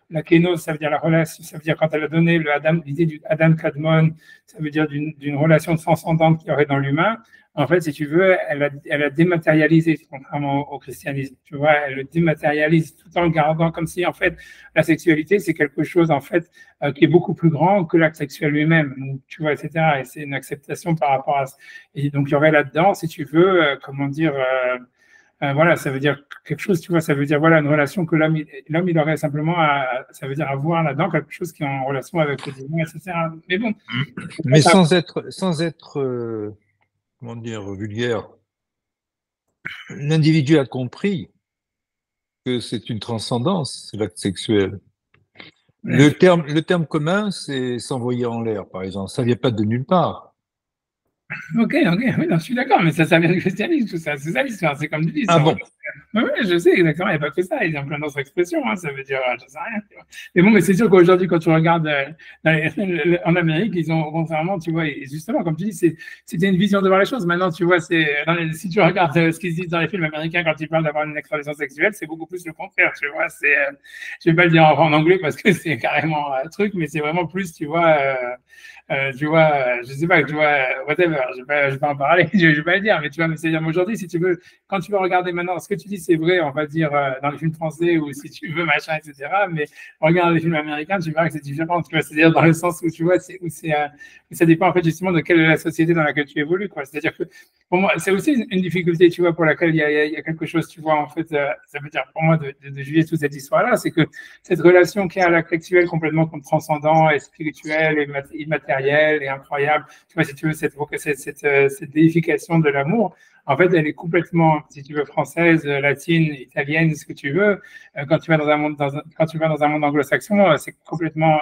la kénos, ça veut dire la relation, ça veut dire quand elle a donné l'idée du Adam Kadmon, ça veut dire d'une relation transcendante qu'il y aurait dans l'humain. En fait, si tu veux, elle a dématérialisé, contrairement au christianisme. Tu vois, elle le dématérialise tout en le gardant comme si, en fait, la sexualité, c'est quelque chose, en fait, qui est beaucoup plus grand que l'acte sexuel lui-même. Tu vois, etc. Et c'est une acceptation par rapport à ça. Et donc, il y aurait là-dedans, si tu veux, comment dire, voilà, ça veut dire quelque chose, tu vois, ça veut dire, voilà, une relation que l'homme, il aurait simplement ça veut dire avoir là-dedans quelque chose qui est en relation avec le divin, etc. Mais bon. Mais sans être comment dire, vulgaire, l'individu a compris que c'est une transcendance, l'acte sexuel. Le terme commun, c'est s'envoyer en l'air, par exemple. Ça ne vient pas de nulle part. Ok, oui, non, je suis d'accord, mais ça vient du christianisme, tout ça. C'est ça l'histoire, c'est comme tu dis. Ah bon? Oui, je sais exactement, il n'y a pas que ça, il y a plein d'autres expressions, hein, ça veut dire, je ne sais rien. Tu vois. Mais bon, mais c'est sûr qu'aujourd'hui, quand tu regardes en Amérique, ils ont, contrairement, tu vois, et justement, comme tu dis, c'était une vision de voir les choses. Maintenant, tu vois, si tu regardes ce qu'ils disent dans les films américains quand ils parlent d'avoir une exploration sexuelle, c'est beaucoup plus le contraire, tu vois. Je ne vais pas le dire en anglais parce que c'est carrément un truc, mais c'est vraiment plus, tu vois, tu vois, je sais pas, tu vois, whatever, je vais pas en parler, je vais pas le dire, mais tu vois, mais c'est-à-dire aujourd'hui, si tu veux, quand tu vas regarder maintenant, ce que tu dis, c'est vrai, on va dire, dans les films français ou si tu veux, machin, etc., mais regarde les films américains, tu verras que c'est différent, tu vois, c'est-à-dire dans le sens où tu vois, où ça dépend en fait justement de quelle est la société dans laquelle tu évolues, quoi. C'est-à-dire que pour moi, c'est aussi une difficulté, tu vois, pour laquelle il y a quelque chose, tu vois, en fait, ça veut dire pour moi de juger toute cette histoire-là, c'est que cette relation qui est à l'acte actuel complètement comme transcendant et spirituel et immatériel et incroyable, tu vois, si tu veux, cette déification de l'amour, en fait, elle est complètement, si tu veux, française, latine, italienne, ce que tu veux. Quand tu vas dans un monde, quand tu vas dans un monde anglo-saxon, c'est complètement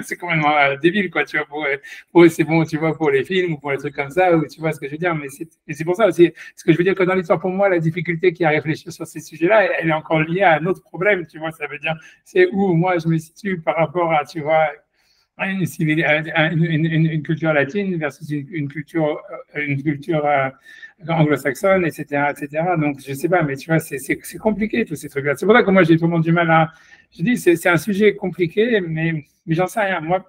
c'est complètement débile, quoi. Tu vois, pour eux, c'est bon, tu vois, pour les films ou pour les trucs comme ça, ou tu vois ce que je veux dire. Mais c'est pour ça aussi, ce que je veux dire que dans l'histoire, pour moi, la difficulté qui a à réfléchir sur ces sujets-là, elle est encore liée à un autre problème, tu vois. Ça veut dire, c'est où moi je me situe par rapport à, tu vois, une culture latine versus une culture anglo-saxonne, etc., etc. Donc, je sais pas, mais tu vois, c'est compliqué, tous ces trucs-là. C'est pour ça que moi, j'ai vraiment du mal à... Je dis, c'est un sujet compliqué, mais j'en sais rien. Moi,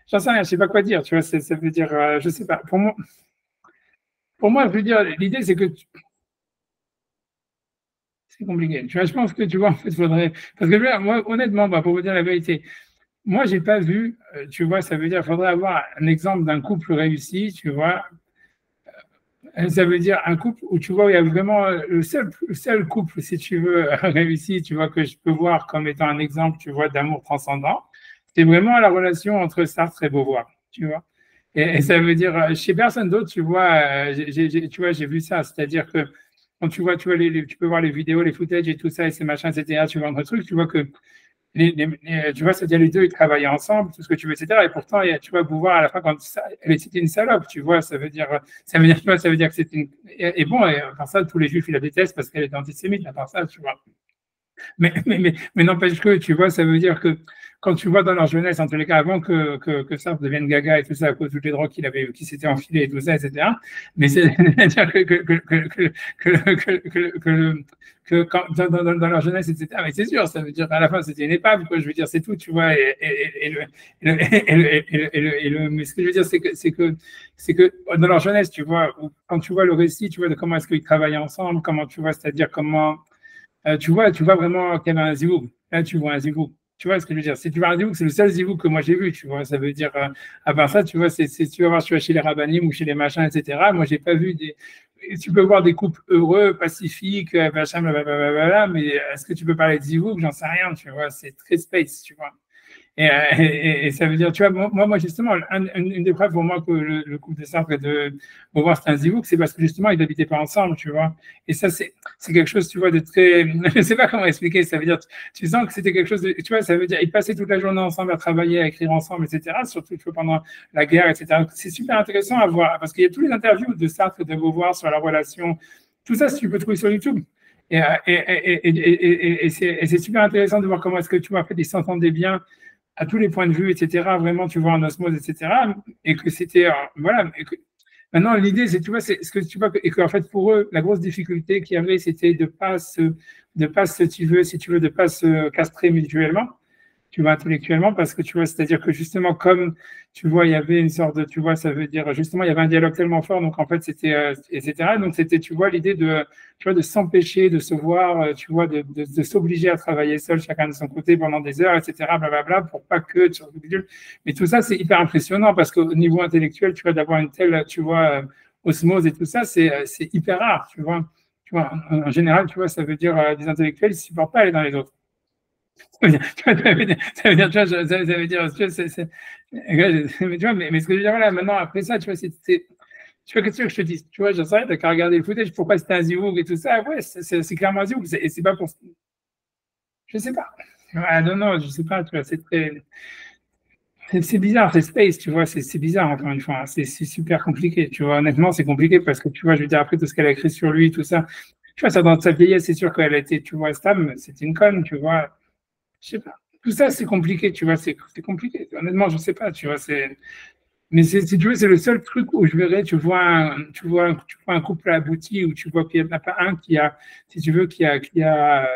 j'en sais rien, je sais pas quoi dire, tu vois, ça veut dire, je sais pas. Pour moi, je veux dire, l'idée, c'est que... C'est compliqué. Tu vois, je pense que, tu vois, en fait, il faudrait... Parce que moi, honnêtement, bah, pour vous dire la vérité, moi, j'ai pas vu, tu vois, ça veut dire, il faudrait avoir un exemple d'un couple réussi, tu vois. Ça veut dire un couple où tu vois, il y a vraiment le seul couple, si tu veux, réussi, tu vois, que je peux voir comme étant un exemple, tu vois, d'amour transcendant. C'est vraiment la relation entre Sartre et Beauvoir, tu vois. Et ça veut dire, chez personne d'autre, tu vois, tu vois, j'ai vu ça. C'est-à-dire que quand tu vois, tu peux voir les vidéos, les footages et tout ça, et ces machins, etc., tu vois un truc, tu vois que tu vois, c'est-à-dire les deux, ils travaillaient ensemble, tout ce que tu veux, etc. Et pourtant, tu vois, Beauvoir, à la fin, quand c'était une salope, tu vois, ça veut dire, tu vois, ça veut dire que c'était une. Et bon, et à part ça, tous les juifs, ils la détestent parce qu'elle est antisémite, à part ça, tu vois. Mais n'empêche que, tu vois, ça veut dire que quand tu vois dans leur jeunesse, en tous les cas, avant que Sartre devienne gaga et tout ça, à cause de toutes les drogues qu'il s'était enfilé et tout ça, etc. Mais c'est-à-dire que dans leur jeunesse, etc. Mais c'est sûr, ça veut dire à la fin, c'était une épave, quoi. Je veux dire, c'est tout, tu vois. Mais ce que je veux dire, c'est que dans leur jeunesse, tu vois, quand tu vois le récit, tu vois, de comment est-ce qu'ils travaillaient ensemble, comment tu vois, c'est-à-dire comment tu vois vraiment qu'il y avait un zivouk. Là, tu vois un zivouk. Tu vois ce que je veux dire? Si tu vois un zivouk, c'est le seul zivouk que moi j'ai vu, tu vois. Ça veut dire, à part ça, tu vois, tu vas voir, tu vas chez les rabbinim ou chez les machins, etc. Moi, j'ai pas vu des. Tu peux voir des couples heureux, pacifiques, machin, blablabla, mais est-ce que tu peux parler de zivouk? J'en sais rien, tu vois. C'est très space, tu vois. Et ça veut dire, tu vois, moi justement, une des preuves pour moi que le couple de Sartre et de Beauvoir, c'était un zivouk, c'est parce que justement, ils n'habitaient pas ensemble, tu vois. Et ça, c'est quelque chose, tu vois, de très. Je ne sais pas comment expliquer, ça veut dire, tu sens que c'était quelque chose de. Tu vois, ça veut dire, ils passaient toute la journée ensemble à travailler, à écrire ensemble, etc., surtout tu vois, pendant la guerre, etc. C'est super intéressant à voir, parce qu'il y a tous les interviews de Sartre et de Beauvoir sur la relation. Tout ça, tu peux trouver sur YouTube. Et c'est super intéressant de voir comment est-ce que, tu vois, en fait, ils s'entendaient bien à tous les points de vue, etc., vraiment, tu vois, en osmose, etc., et que c'était, voilà, maintenant, l'idée, c'est, tu vois, c'est ce que tu vois, et qu'en fait, pour eux, la grosse difficulté qu'il y avait, c'était de pas si tu veux, de pas se castrer mutuellement, tu vois, intellectuellement, parce que tu vois, c'est-à-dire que justement, comme tu vois, il y avait une sorte de, tu vois, ça veut dire, justement, il y avait un dialogue tellement fort, donc en fait, c'était, etc. Donc, c'était, tu vois, l'idée de, tu vois, de s'empêcher, de se voir, tu vois, de s'obliger à travailler seul, chacun de son côté pendant des heures, etc., blablabla, pour pas que, mais tout ça, c'est hyper impressionnant parce qu'au niveau intellectuel, tu vois, d'avoir une telle, tu vois, osmose et tout ça, c'est hyper rare, tu vois. Tu vois, en général, tu vois, ça veut dire, des intellectuels, ils ne supportent pas aller dans les autres. Ça veut dire, tu vois, mais ce que je veux dire, voilà, maintenant, après ça, tu vois, tu vois, qu'est-ce que je te dis? Tu vois, j'en sais rien, t'as qu'à regarder le footage, pourquoi c'était un zivouk et tout ça, ouais, c'est clairement un zivouk, et c'est pas pour. Je sais pas. Ah, non, je sais pas, tu vois, c'est très. C'est bizarre, c'est space, tu vois, c'est bizarre, encore une fois, hein, c'est super compliqué, tu vois, honnêtement, c'est compliqué parce que, tu vois, je veux dire, après tout ce qu'elle a écrit sur lui, tout ça, tu vois, ça, dans sa vieillesse, c'est sûr qu'elle a été, tu vois, stable, c'était une conne, tu vois. Je sais pas. Tout ça, c'est compliqué, tu vois, c'est compliqué. Honnêtement, je sais pas, tu vois, mais si tu veux, c'est le seul truc où je verrais, tu vois un couple abouti où tu vois qu'il n'y en a pas un qui a, si tu veux, qui a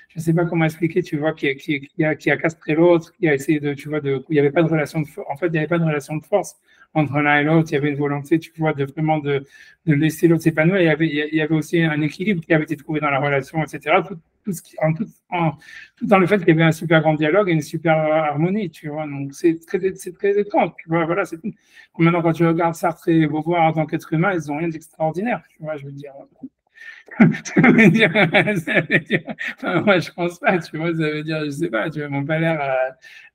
je sais pas comment expliquer, tu vois, qui a castré l'autre, qui a essayé de, tu vois, il n'y avait pas de relation de force. En fait, il n'y avait pas de relation de force entre l'un et l'autre. Il y avait une volonté, tu vois, de vraiment de laisser l'autre s'épanouir. Il y avait aussi un équilibre qui avait été trouvé dans la relation, etc. Tout dans le fait qu'il y avait un super grand dialogue et une super harmonie, tu vois. Donc, c'est très étrange, tu vois. Voilà, c'est tout. Maintenant, quand tu regardes Sartre et Beauvoir en tant qu'être humain, ils n'ont rien d'extraordinaire, tu vois, je veux dire. Enfin, moi, je pense pas, tu vois, ça veut dire, je sais pas, tu vois, mon pas l'air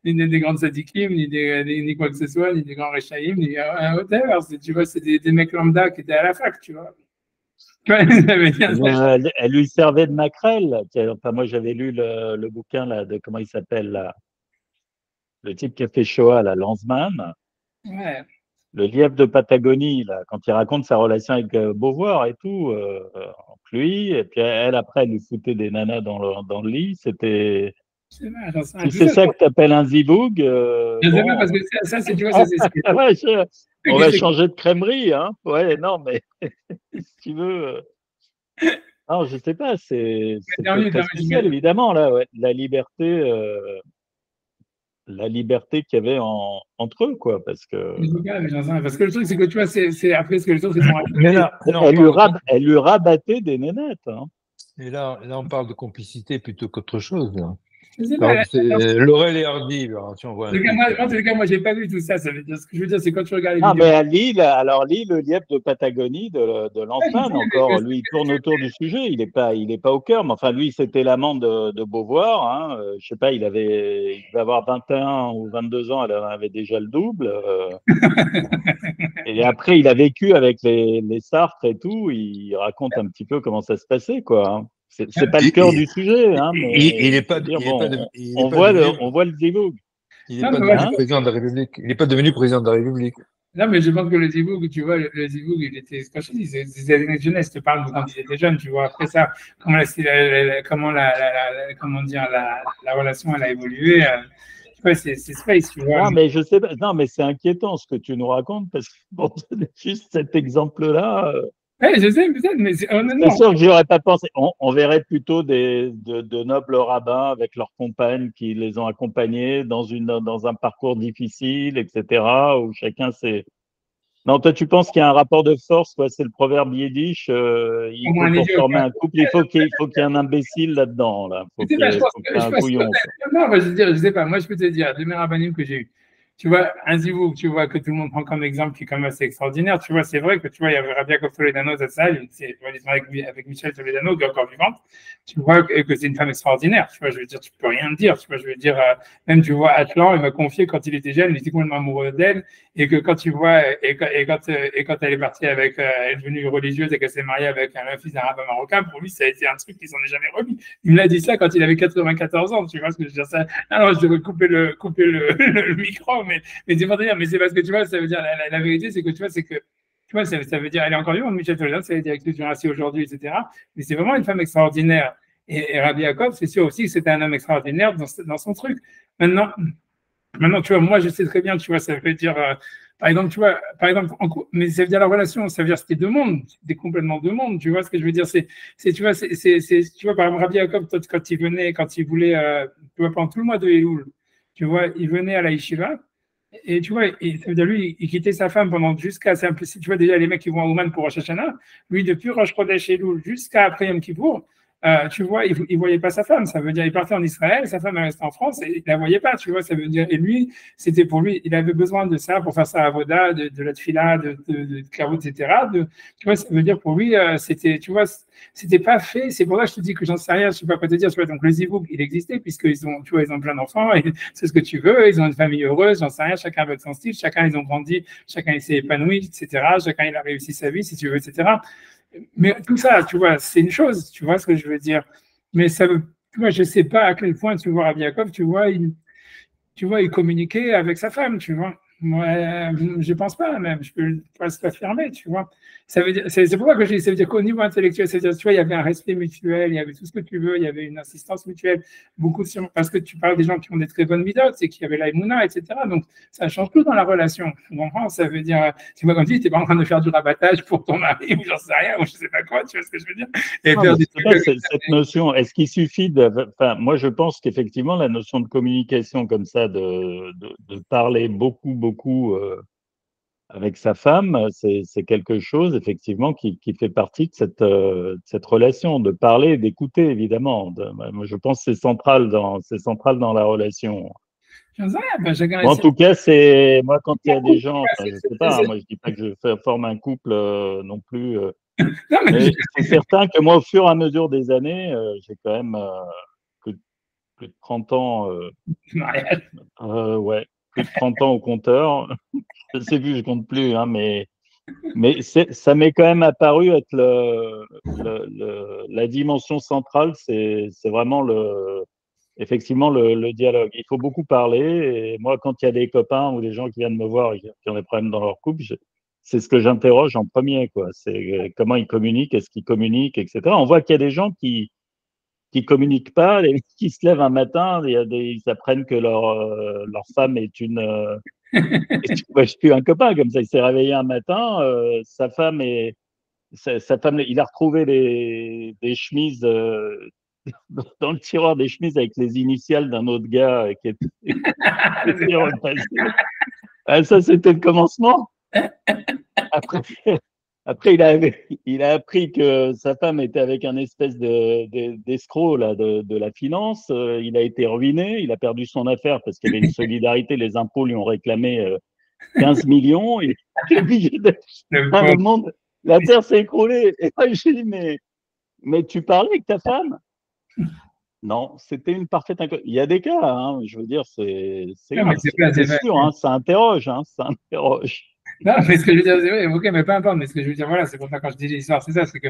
ni des grandes sadikim, ni quoi que ce soit, ni des grands rechaïm, ni whatever. Tu vois, c'est des mecs lambda qui étaient à la fac, tu vois. Ça veut dire, elle lui servait de maquerelle. Enfin, moi, j'avais lu le bouquin là, de comment il s'appelle là, le type qui a fait Shoah, là, Lanzmann. ouais. Le lièvre de Patagonie, là, quand il raconte sa relation avec Beauvoir et tout, lui, et puis elle, après, elle lui foutait des nanas dans le lit. C'était. C'est vrai, j'en sais rien. Si c'est ça que tu appelles un ziboug, Je sais pas, bon. parce que ça, c'est, tu vois, c'est Ouais, on va changer de crèmerie, hein. Ouais, non, mais si tu veux. Non, je sais pas, c'est très spécial, évidemment, là, ouais. La liberté qu'il y avait entre eux, quoi, parce que. Parce que le truc, c'est que tu vois, c'est après ce que les autres ils ont raconté. Elle lui rabattait des nénettes. Hein. Et là, on parle de complicité plutôt qu'autre chose. Laurel et Hardy, tu en vois. Moi, j'ai pas vu tout ça. Ça veut dire, ce que je veux dire, c'est quand tu regardes les vidéos. Mais à Lille, le lièvre de Patagonie de Lanzmann, encore, lui, il tourne autour du sujet. Il est pas au cœur, mais enfin, lui, c'était l'amant de Beauvoir. Hein. Je sais pas, il devait avoir 21 ou 22 ans, elle en avait déjà le double. Et après, il a vécu avec les Sartres et tout. Il raconte un petit peu comment ça se passait, quoi. Hein. C'est pas le cœur du sujet, hein, mais on voit le ziboug. Il n'est pas devenu président de la République. Il n'est pas devenu président de la République. Non, mais je pense que le ziboug, tu vois, le ziboug, il était, quand je dis, c'est des années de jeunesse, je te parle de quand il était jeune, tu vois. Après ça, comment dire, la relation, elle a évolué. Tu vois, c'est space, tu vois. Non, mais je sais pas. Non, mais c'est inquiétant ce que tu nous racontes parce que bon, juste cet exemple-là. Oui, je sais, peut-être, mais c'est sûr que j'y aurais pas pensé. On verrait plutôt de nobles rabbins avec leurs compagnes qui les ont accompagnés dans un parcours difficile, etc., où chacun s'est. Non, toi, tu penses qu'il y a un rapport de force, quoi. C'est le proverbe yiddish. Pour former un couple, il faut qu'il y ait un imbécile là-dedans. Là. Faut qu'il y ait un couillon. Non, je sais pas. Moi, je peux te dire, deux meilleurs rabbinim que j'ai eu. Tu vois, un ziboug, tu vois, que tout le monde prend comme exemple, qui est quand même assez extraordinaire. Tu vois, c'est vrai que, tu vois, il y avait Rabbi Yaakov Toledano, avec Michel Toledano, qui est encore vivante. Tu vois que c'est une femme extraordinaire. Tu vois, je veux dire, tu peux rien dire. Tu vois, je veux dire, même, tu vois, Atlan, il m'a confié quand il était jeune, il était complètement amoureux d'elle. Et que quand tu vois, et quand elle est partie avec, elle est devenue religieuse et qu'elle s'est mariée avec un fils d'un rabbin marocain, pour lui, ça a été un truc qui s'en est jamais remis. Il me l'a dit ça quand il avait 94 ans. Tu vois ce que je veux dire? Ça, alors, je devrais couper le micro. Mais c'est pas dire, mais c'est parce que tu vois, ça veut dire, la vérité, c'est que tu vois, ça veut dire, elle est encore vivante, Michel Toledano, ça veut dire que tu es assis aujourd'hui, etc. Mais c'est vraiment une femme extraordinaire. Et Rabbi Yaakov, c'est sûr aussi que c'était un homme extraordinaire dans son truc. Maintenant, tu vois, moi, je sais très bien, tu vois, ça veut dire, par exemple, mais ça veut dire la relation, ça veut dire c'était deux mondes, c'était complètement deux mondes, tu vois ce que je veux dire, tu vois, par exemple, Rabbi Yaakov, quand il voulait, tu vois, pendant tout le mois de Elul, tu vois, il venait à la yeshiva, et tu vois, ça veut dire, lui, il quittait sa femme jusqu'à, tu vois, déjà, les mecs qui vont à Ouman pour Rosh Hashanah, lui, depuis Rosh Chodesh Elul jusqu'à après Yom Kippour, tu vois, il voyait pas sa femme. Ça veut dire, il partait en Israël, sa femme elle restait en France et il la voyait pas. Tu vois, ça veut dire, et lui, c'était pour lui, il avait besoin de ça pour faire sa avoda, de la tefila, de Klarut, etc. Tu vois, ça veut dire pour lui, c'était, tu vois, c'était pas fait. C'est pour ça que je te dis que j'en sais rien. Je sais pas quoi te dire. Tu vois, donc le zibouk, il existait puisqu'ils ont, tu vois, ils ont plein d'enfants et c'est ce que tu veux. Ils ont une famille heureuse. J'en sais rien. Chacun avec son style. Chacun ils ont grandi. Chacun il s'est épanoui, etc. Chacun il a réussi sa vie, si tu veux, etc. Mais tout ça, tu vois, c'est une chose, tu vois ce que je veux dire. Mais ça veut, tu vois, je ne sais pas à quel point, tu vois, Rabbi Yaakov, tu vois, il communiquait avec sa femme, tu vois. Ouais, je pense pas même, je peux pas l'affirmer, tu vois. Ça veut dire, c'est pour ça que ça veut dire qu'au niveau intellectuel, c'est-à-dire, tu vois, il y avait un respect mutuel, il y avait tout ce que tu veux, il y avait une assistance mutuelle, parce que tu parles des gens qui ont des très bonnes midotes, c'est qu'il y avait l'aïmouna, etc. Donc, ça change tout dans la relation. Tu comprends? Ça veut dire, tu vois, comme tu dis, t'es pas en train de faire du rabattage pour ton mari, ou j'en sais rien, ou je sais pas quoi, tu vois ce que je veux dire? Et faire des trucs cette notion, est-ce qu'il suffit enfin, moi, je pense qu'effectivement, la notion de communication comme ça, de parler beaucoup avec sa femme, c'est quelque chose, effectivement, qui fait partie de cette relation, de parler et d'écouter, évidemment. Moi, je pense que c'est central dans la relation. j'en sais rien, ben, chacun En tout cas, c'est moi quand il y a des gens, enfin, je sais pas, hein, c'est- moi je dis pas que je forme un couple non plus, non, mais mais c'est certain que moi, au fur et à mesure des années, j'ai quand même plus de 30 ans, mariage. ouais, plus de 30 ans au compteur. Je sais plus, je compte plus, hein, mais ça m'est quand même apparu être la dimension centrale, c'est vraiment effectivement le dialogue. Il faut beaucoup parler. Et moi, quand il y a des copains ou des gens qui viennent me voir et qui ont des problèmes dans leur couple, c'est ce que j'interroge en premier, quoi. C'est comment ils communiquent, est-ce qu'ils communiquent, etc. On voit qu'il y a des gens qui communiquent pas, qui se lèvent un matin, ils apprennent que leur femme est ouais, je suis un copain comme ça. Il s'est réveillé un matin, sa femme, il a retrouvé des chemises dans le tiroir des chemises avec les initiales d'un autre gars qui était repassé. Ah, ça, c'était le commencement. Après, après il a appris que sa femme était avec un espèce d'escroc là, de la finance. Il a été ruiné. Il a perdu son affaire parce qu'il y avait une solidarité. Les impôts lui ont réclamé 15 millions. Il est obligé le monde, la terre s'est écroulée. Et moi, j'ai dit, mais tu parlais avec ta femme? Non, c'était une parfaite inconnue. Il y a des cas, hein, je veux dire, c'est Non, mais grave, c'est c'est sûr, hein, ça interroge, hein, ça interroge. non, mais ce que je veux dire, c'est vrai, ok, mais peu importe, mais ce que je veux dire, voilà, c'est pour ça quand je dis l'histoire, c'est ça, c'est que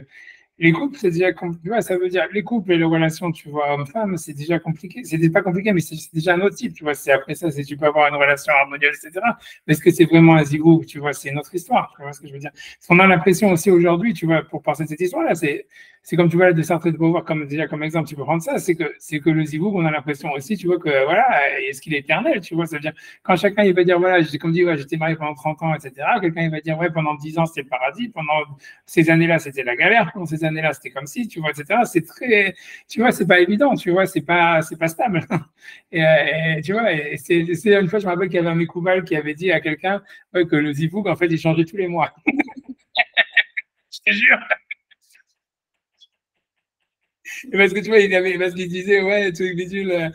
les couples, c'est déjà compliqué. Tu vois, ça veut dire, les couples et les relations, tu vois, homme-femme, c'est déjà compliqué. C'est pas compliqué, mais c'est déjà un autre type, tu vois. C'est après ça, c'est tu peux avoir une relation harmonieuse, etc. Mais est-ce que c'est vraiment un zigou, tu vois, c'est une autre histoire, tu vois ce que je veux dire. Parce qu'on a l'impression aussi aujourd'hui, tu vois, pour penser de cette histoire-là, c'est comme tu vois, de Sartre et de Beauvoir, comme exemple, tu peux prendre ça, c'est que le zigou, on a l'impression aussi, tu vois, que voilà, est-ce qu'il est éternel, tu vois, ça veut dire, quand chacun, il va dire, voilà, j'ai comme dit, ouais, j'étais marié pendant 30 ans, etc. Quelqu'un, il va dire, ouais, pendant 10 ans, c'était le paradis, pendant ces années-là, c'était la galère, pendant ces années-là, c'était comme si, tu vois, etc. C'est très, tu vois, c'est pas évident, tu vois, c'est pas stable. Et tu vois, c'est une fois, je me rappelle qu'il y avait un Mekoubal qui avait dit à quelqu'un ouais, que le zivouk, en fait, il changeait tous les mois. Je te jure. Parce que tu vois, parce qu'il disait, ouais, truc bidule.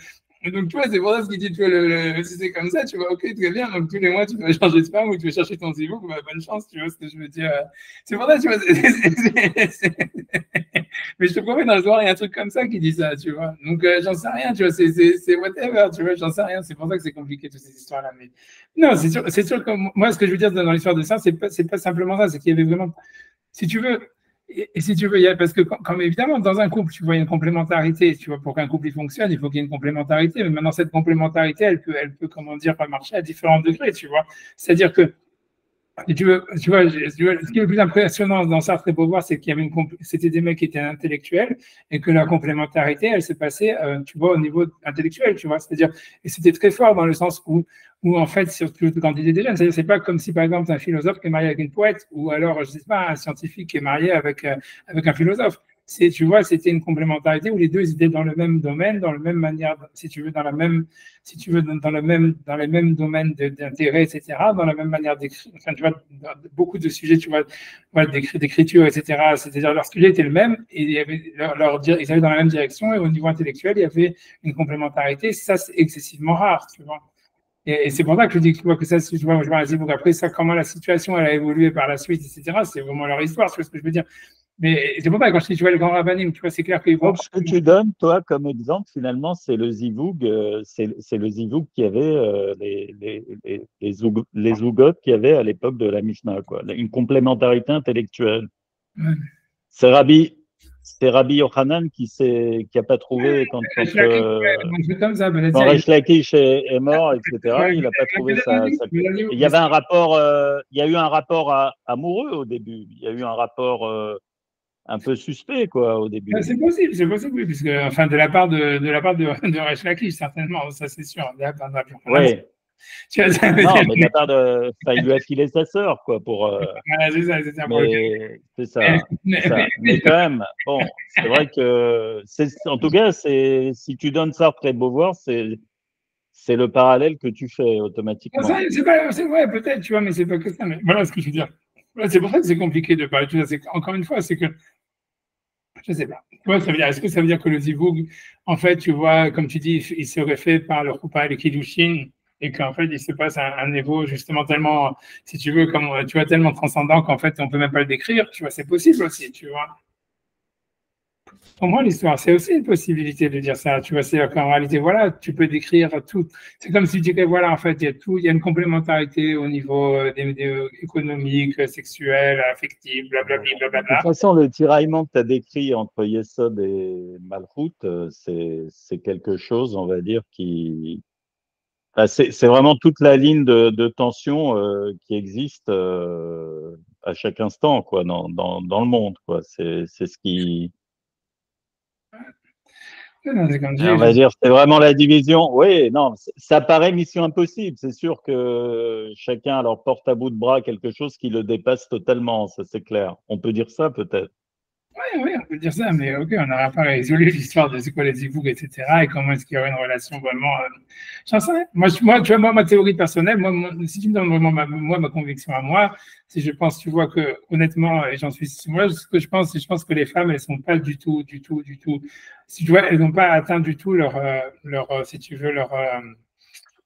Donc, tu vois, c'est pour ça ce qu'il dit, tu vois, si c'est comme ça, tu vois, ok, très bien. Donc, tous les mois, tu vas changer de femme ou tu vas chercher ton zivouk, bah, bonne chance, tu vois ce que je veux dire. C'est pour ça, tu vois, mais je te promets, dans le soir, il y a un truc comme ça qui dit ça, tu vois. Donc, j'en sais rien, tu vois, c'est whatever, tu vois, j'en sais rien. C'est pour ça que c'est compliqué, toutes ces histoires-là. Mais non, c'est sûr que moi, ce que je veux dire dans l'histoire de ça, c'est pas simplement ça, c'est qu'il y avait vraiment, si tu veux, et si tu veux, parce que comme évidemment, dans un couple, tu vois, il y a une complémentarité. Tu vois, pour qu'un couple il fonctionne, il faut qu'il y ait une complémentarité. Mais maintenant, cette complémentarité, elle peut, comment dire, marcher à différents degrés, tu vois. C'est-à-dire que et tu vois, ce qui est le plus impressionnant dans Sartre et Beauvoir, c'est qu'il y avait c'était des mecs qui étaient intellectuels et que la complémentarité, elle s'est passée, tu vois, au niveau intellectuel, tu vois. C'est-à-dire, et c'était très fort dans le sens où en fait, surtout quand il était jeune, c'est-à-dire, c'est pas comme si, par exemple, un philosophe qui est marié avec une poète ou alors, je sais pas, un scientifique qui est marié avec un philosophe. Tu vois, c'était une complémentarité où les deux ils étaient dans le même domaine, dans la même manière, si tu veux, si tu veux, dans les mêmes domaines d'intérêt, etc., dans la même manière d'écrire, enfin, tu vois, beaucoup de sujets, tu vois, d'écriture, etc., c'est-à-dire leur sujet était le même, et ils allaient dans la même direction, et au niveau intellectuel, il y avait une complémentarité, ça, c'est excessivement rare, tu vois. Et c'est pour ça que je dis que tu vois que ça, je vois, après ça, comment la situation, elle a évolué par la suite, etc., c'est vraiment leur histoire, tu vois ce que je veux dire. Mais c'est pour ça que quand je dis, tu vois, le grand rabbinim, tu vois, c'est clair qu'ils vont. Donc, ce que tu donnes, toi, comme exemple, finalement, c'est le zivoug, c'est le zivoug qui avait les zougotes qu'il y avait à l'époque de la Mishnah, quoi. Une complémentarité intellectuelle. Ouais. C'est Rabbi Yochanan qui a pas trouvé quand Resh Resh Lakish est mort, etc. Il n'a pas trouvé ça. Il y avait un rapport, il y a eu un rapport amoureux au début. Il y a eu un rapport un peu suspect, quoi, au début. C'est possible, oui, puisque, enfin, de la part de Resh Lakish, certainement, ça c'est sûr. Oui. Non, mais de la part de. Enfin, il lui a filé sa sœur, quoi, pour. C'est ça. C'est ça. Mais quand même, bon, c'est vrai que. En tout cas, si tu donnes ça après Beauvoir, c'est le parallèle que tu fais automatiquement. C'est vrai, peut-être, tu vois, mais c'est pas que ça. Mais voilà ce que je veux dire. C'est pour ça que c'est compliqué de parler de tout ça. Encore une fois, c'est que. Je sais pas. Ouais, est-ce que ça veut dire que le Zivug, en fait, tu vois, comme tu dis, il serait fait par le Choupa et le Kiddushin, et qu'en fait, il se passe un niveau justement tellement, si tu veux, comme tu vois, tellement transcendant qu'en fait, on peut même pas le décrire. Tu vois, c'est possible aussi, tu vois. Pour moi, l'histoire, c'est aussi une possibilité de dire ça. Tu vois, c'est qu'en réalité, voilà, tu peux décrire tout. C'est comme si tu disais, voilà, en fait, il y a tout, il y a une complémentarité au niveau économique, sexuel, affectif, blablabla. De toute façon, le tiraillement que tu as décrit entre Yesod et Malchut, c'est quelque chose, on va dire, qui. Enfin, c'est vraiment toute la ligne de tension qui existe à chaque instant, quoi, dans le monde, quoi. C'est ce qui. On va dire, c'est vraiment la division. Oui, non, ça paraît mission impossible. C'est sûr que chacun leur porte à bout de bras quelque chose qui le dépasse totalement, ça c'est clair. On peut dire ça peut-être. Oui, on peut dire ça, mais ok, on n'aura pas résolu l'histoire de c'est quoi les zivougs, etc. Et comment est-ce qu'il y aurait une relation vraiment. J'en sais rien. Moi, tu vois, ma théorie personnelle, si tu me donnes vraiment ma conviction à moi, si je pense, tu vois que honnêtement, et j'en suis, moi, ce que je pense, c'est je pense que les femmes, elles sont pas du tout, si tu vois, elles n'ont pas atteint du tout si tu veux,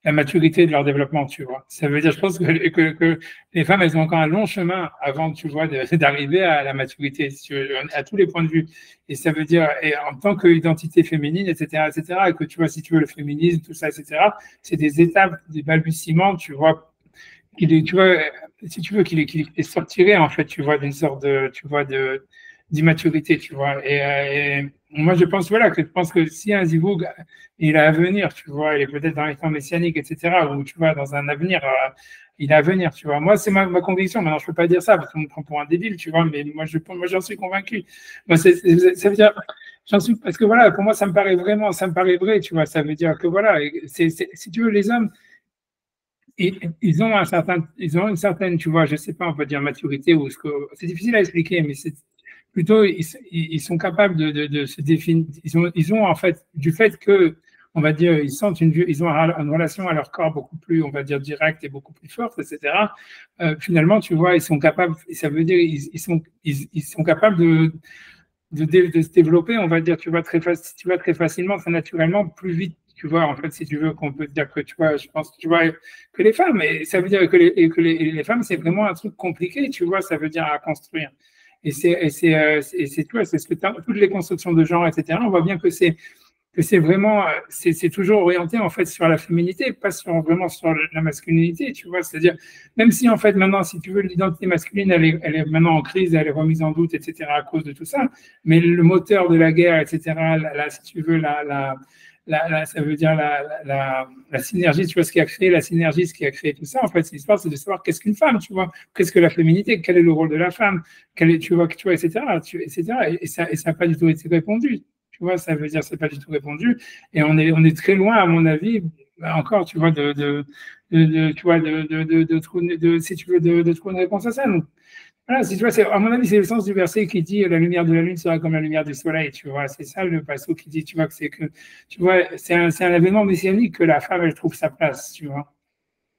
la maturité de leur développement, tu vois. Ça veut dire, je pense que les femmes, elles ont encore un long chemin avant, tu vois, d'arriver à la maturité, si tu veux, à tous les points de vue. Et ça veut dire, et en tant qu'identité féminine, etc., et que tu vois, si tu veux, le féminisme, tout ça, etc., c'est des étapes, des balbutiements, tu vois, tu vois, si tu veux, qu'il est sortiré, en fait, tu vois, d'une sorte de, tu vois, d'immaturité, tu vois. Et moi, je pense, voilà, que je pense que si un Zivoug, il a à venir, tu vois, il est peut-être dans les temps messianiques, etc., ou tu vois, dans un avenir, il a à venir, tu vois. Moi, c'est ma conviction. Maintenant, je peux pas dire ça parce qu'on me prend pour un débile, tu vois, mais moi, j'en suis convaincu. Moi, ça veut dire, j'en suis, parce que voilà, pour moi, ça me paraît vrai, tu vois. Ça veut dire que voilà, si tu veux, les hommes, ils ont une certaine, tu vois, je sais pas, on peut dire maturité ou ce que, c'est difficile à expliquer, mais c'est plutôt, ils sont capables de se définir, ils ont en fait, du fait que, on va dire, ils ont une relation à leur corps beaucoup plus, on va dire, directe et beaucoup plus forte, etc. Finalement, tu vois, ils sont capables, ça veut dire, ils sont capables de se développer, on va dire, tu vois, très facilement, très naturellement, plus vite, tu vois, en fait, si tu veux, qu'on peut dire que, tu vois, je pense, tu vois, que les femmes, et ça veut dire que les femmes, c'est vraiment un truc compliqué, tu vois, ça veut dire à construire. Et tu vois, c'est ce que toutes les constructions de genre, etc., on voit bien que c'est vraiment, c'est toujours orienté en fait sur la féminité, pas vraiment sur la masculinité, tu vois. C'est-à-dire, même si en fait maintenant, si tu veux, l'identité masculine, elle est maintenant en crise, elle est remise en doute, etc. à cause de tout ça. Mais le moteur de la guerre, etc. Si tu veux, ça veut dire la synergie, tu vois, ce qui a créé la synergie, ce qui a créé tout ça. En fait, l'histoire, c'est de savoir qu'est-ce qu'une femme, tu vois, qu'est-ce que la féminité, quel est le rôle de la femme, tu vois, etc. Et ça n'a pas du tout été répondu. Tu vois, ça veut dire c'est pas du tout répondu. Et on est très loin, à mon avis, encore, tu vois, tu vois, si tu veux, de trouver une réponse à ça. Donc, voilà, si tu vois, à mon avis, c'est le sens du verset qui dit la lumière de la lune sera comme la lumière du soleil, tu vois. C'est ça le passage qui dit, tu vois, tu vois, c'est un événement messianique que la femme, elle trouve sa place, tu vois.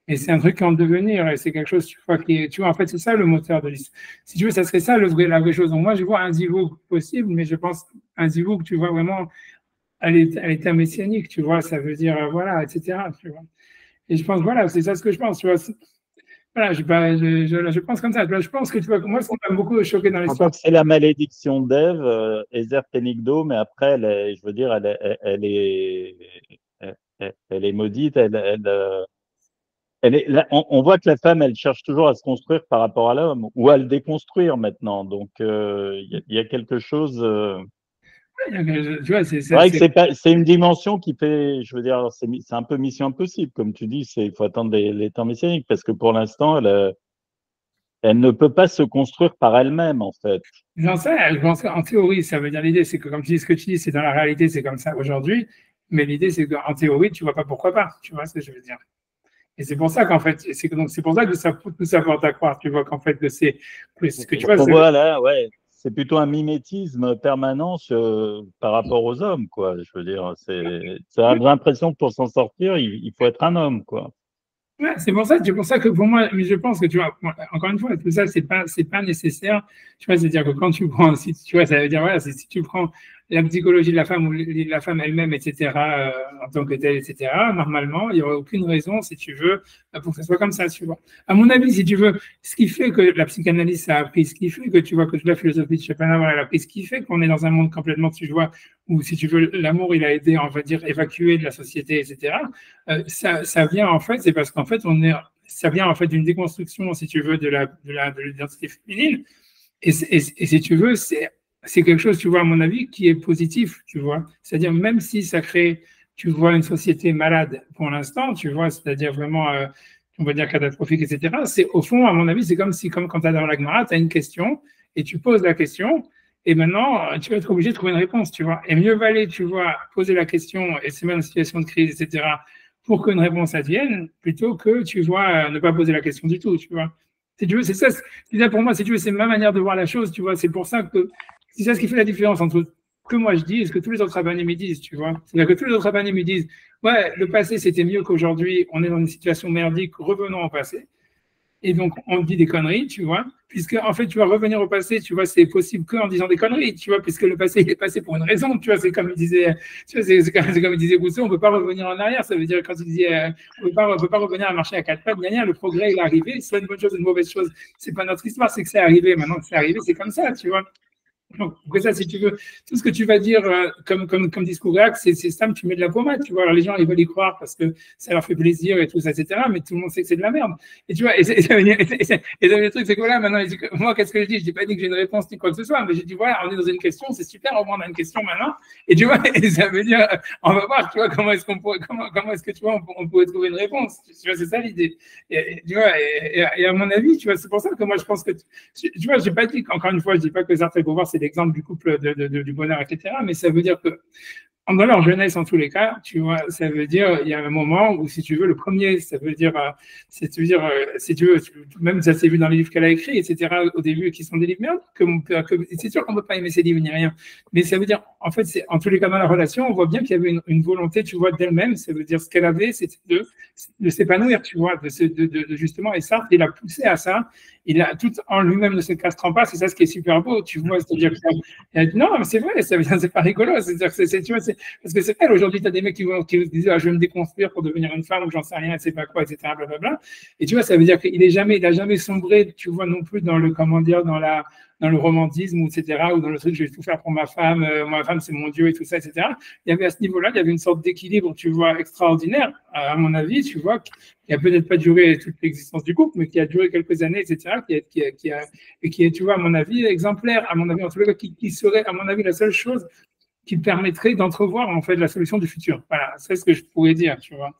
Et c'est un truc en devenir, et c'est quelque chose, tu vois, en fait, c'est ça le moteur de l'histoire. Si tu veux, ça serait ça la vraie chose. Donc, moi, je vois un Zivoug possible, mais je pense un Zivoug, tu vois, vraiment à l'état messianique, tu vois, ça veut dire, voilà, etc., tu vois. Et je pense, voilà, c'est ça ce que je pense, tu vois. Voilà, je pense comme ça. Je pense que, tu vois, moi, ce qui m'a beaucoup choqué dans l'histoire. C'est la malédiction d'Ève, Ezer Penigdo, mais après, je veux dire, elle est maudite, on voit que la femme, elle cherche toujours à se construire par rapport à l'homme ou à le déconstruire maintenant. Donc, il y a quelque chose. Tu vois, c'est vrai que c'est une dimension qui fait, je veux dire, c'est un peu mission impossible, comme tu dis. Il faut attendre les temps messianiques parce que pour l'instant, elle ne peut pas se construire par elle-même, en fait. J'en sais, je pense qu'en théorie, ça veut dire l'idée, c'est que comme tu dis, ce que tu dis, c'est dans la réalité, c'est comme ça aujourd'hui. Mais l'idée, c'est qu'en théorie, tu vois pas pourquoi pas. Tu vois ce que je veux dire. Et c'est pour ça qu'en fait, c'est pour ça que tout ça porte à croire. Tu vois qu'en fait, que c'est que tu vois. Voilà, ouais. C'est plutôt un mimétisme permanent par rapport aux hommes, quoi. Je veux dire, j'ai l'impression que pour s'en sortir, il faut être un homme, quoi. Ouais, c'est pour ça que pour moi, mais je pense que tu vois, encore une fois, tout ça, c'est pas nécessaire. Tu vois, c'est-à-dire que quand tu prends, si tu vois, ça veut dire, voilà, si tu prends la psychologie de la femme ou la femme elle-même, etc., en tant que telle, etc., normalement, il n'y aurait aucune raison, si tu veux, pour que ça soit comme ça, tu vois. À mon avis, si tu veux, ce qui fait que la psychanalyse, ça a appris, ce qui fait que tu vois que la philosophie de Schopenhauer, elle a appris, ce qui fait qu'on est dans un monde complètement, tu vois, où, si tu veux, l'amour, il a été, on va dire, évacué de la société, etc., ça vient, en fait, c'est parce qu'en fait, ça vient, en fait, d'une déconstruction, si tu veux, de l'identité féminine. Et si tu veux, c'est quelque chose, tu vois, à mon avis, qui est positif, tu vois. C'est-à-dire, même si ça crée, tu vois, une société malade pour l'instant, tu vois, c'est-à-dire vraiment, on va dire catastrophique, etc. C'est au fond, à mon avis, c'est comme quand tu as dans la Gemara, tu as une question et tu poses la question et maintenant, tu vas être obligé de trouver une réponse, tu vois. Et mieux valait, tu vois, poser la question et se mettre dans une situation de crise, etc., pour qu'une réponse advienne, plutôt que, tu vois, ne pas poser la question du tout, tu vois. Si tu veux, c'est ça pour moi, si tu veux, c'est ma manière de voir la chose, tu vois. C'est pour ça que c'est ça ce qui fait la différence entre ce que moi je dis et ce que tous les autres rabbinés me disent, tu vois. C'est-à-dire que tous les autres rabbinés me disent, ouais, le passé c'était mieux qu'aujourd'hui, on est dans une situation merdique, revenons au passé. Et donc, on dit des conneries, tu vois, puisque, en fait, tu vas revenir au passé, tu vois, c'est possible qu'en disant des conneries, tu vois, puisque le passé, il est passé pour une raison, tu vois, c'est comme il disait, tu vois, c'est comme il disait Rousseau, on ne peut pas revenir en arrière, ça veut dire, quand il disait, on ne peut pas revenir à marcher à quatre pattes, le progrès, il est arrivé, soit une bonne chose ou une mauvaise chose, c'est pas notre histoire, c'est que c'est arrivé, maintenant que c'est arrivé, c'est comme ça, tu vois. Donc, après ça, si tu veux, tout ce que tu vas dire comme discours réac, c'est ça, tu mets de la pommade, tu vois. Alors, les gens, ils veulent y croire parce que ça leur fait plaisir et tout ça, etc. Mais tout le monde sait que c'est de la merde. Et tu vois, et le truc, c'est que voilà, maintenant, moi, qu'est-ce que je dis? Je dis pas dit que j'ai une réponse ni quoi que ce soit, mais j'ai dit, voilà, on est dans une question, c'est super, au moins, on a une question maintenant. Et tu vois, et ça veut dire, on va voir, tu vois, comment est-ce que, tu vois, on pourrait trouver une réponse. Tu vois, c'est ça l'idée. Tu vois, et à mon avis, tu vois, c'est pour ça que moi, je pense que, tu vois, j'ai pas dit, encore une fois, je dis pas que Sartre et Beauvoir, c'est l'exemple du couple du bonheur, etc. Mais ça veut dire que dans leur jeunesse, en tous les cas, tu vois, ça veut dire, il y a un moment où, si tu veux, le premier, ça veut dire, si tu veux, même ça s'est vu dans les livres qu'elle a écrits, etc., au début, qui sont des livres merdes, c'est sûr qu'on ne peut pas aimer ces livres ni rien. Mais ça veut dire, en fait, c'est, en tous les cas, dans la relation, on voit bien qu'il y avait une volonté, tu vois, d'elle-même, ça veut dire, ce qu'elle avait, c'était de s'épanouir, tu vois, de justement, et ça, il a poussé à ça, il a tout en lui-même ne se castrant pas, c'est ça ce qui est super beau, tu vois, c'est-à-dire que, non, mais c'est vrai, c'est pas rigolo, c'est-à-dire que tu vois, parce que c'est vrai, aujourd'hui, tu as des mecs qui disent, je vais me déconstruire pour devenir une femme, ou j'en sais rien, c'est pas quoi, etc., blablabla. Et tu vois, ça veut dire qu'il il a jamais sombré, tu vois, non plus dans le, comment dire, dans le romantisme, etc., ou dans le truc, je vais tout faire pour ma femme c'est mon Dieu, et tout ça, etc. Il y avait à ce niveau-là, il y avait une sorte d'équilibre, tu vois, extraordinaire, à mon avis, tu vois, qui a peut-être pas duré toute l'existence du couple, mais qui a duré quelques années, etc., qui est, tu vois, à mon avis, exemplaire, à mon avis, en tout cas, qui serait, à mon avis, la seule chose qui permettrait d'entrevoir, en fait, la solution du futur. Voilà, c'est ce que je pourrais dire, tu vois.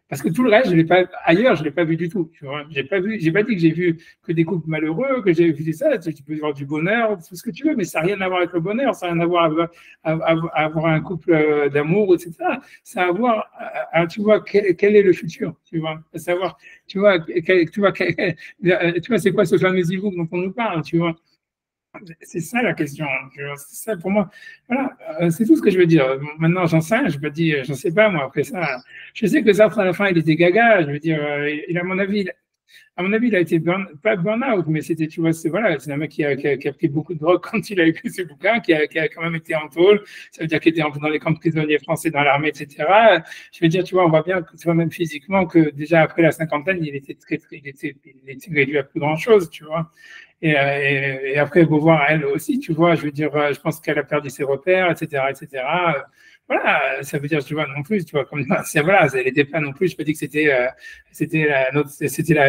Parce que tout le reste, je l'ai pas, ailleurs, je l'ai pas vu du tout, tu vois. J'ai pas dit que j'ai vu que des couples malheureux, que j'ai vu ça, tu peux voir du bonheur, tout ce que tu veux, mais ça n'a rien à voir avec le bonheur, ça n'a rien à voir avec avoir un couple d'amour, etc. Ça a à voir, tu vois, quel est le futur, tu vois. À savoir, tu vois, c'est quoi ce fameux zivouk dont on nous parle, tu vois. C'est ça la question. C'est ça pour moi. Voilà, c'est tout ce que je veux dire. Maintenant, j'en sais rien, je me dis, j'en sais pas moi. Après ça, je sais que Sartre à la fin, il était gaga. Je veux dire, à mon avis, il a été pas burn-out, mais c'était, tu vois, c'est un mec qui a pris beaucoup de drogue quand il a écrit ce bouquin, qui a quand même été en tôle. Ça veut dire qu'il était dans les camps de prisonniers français, dans l'armée, etc. Je veux dire, tu vois, on voit bien, tu vois, même physiquement, que déjà après la cinquantaine, il était réduit à plus grand-chose, tu vois. Et après, Beauvoir, elle aussi, tu vois, je veux dire, je pense qu'elle a perdu ses repères, etc., etc. voilà, ça veut dire, tu vois, non plus, tu vois, comme voilà, elle n'était pas non plus, je peux dire que c'était la,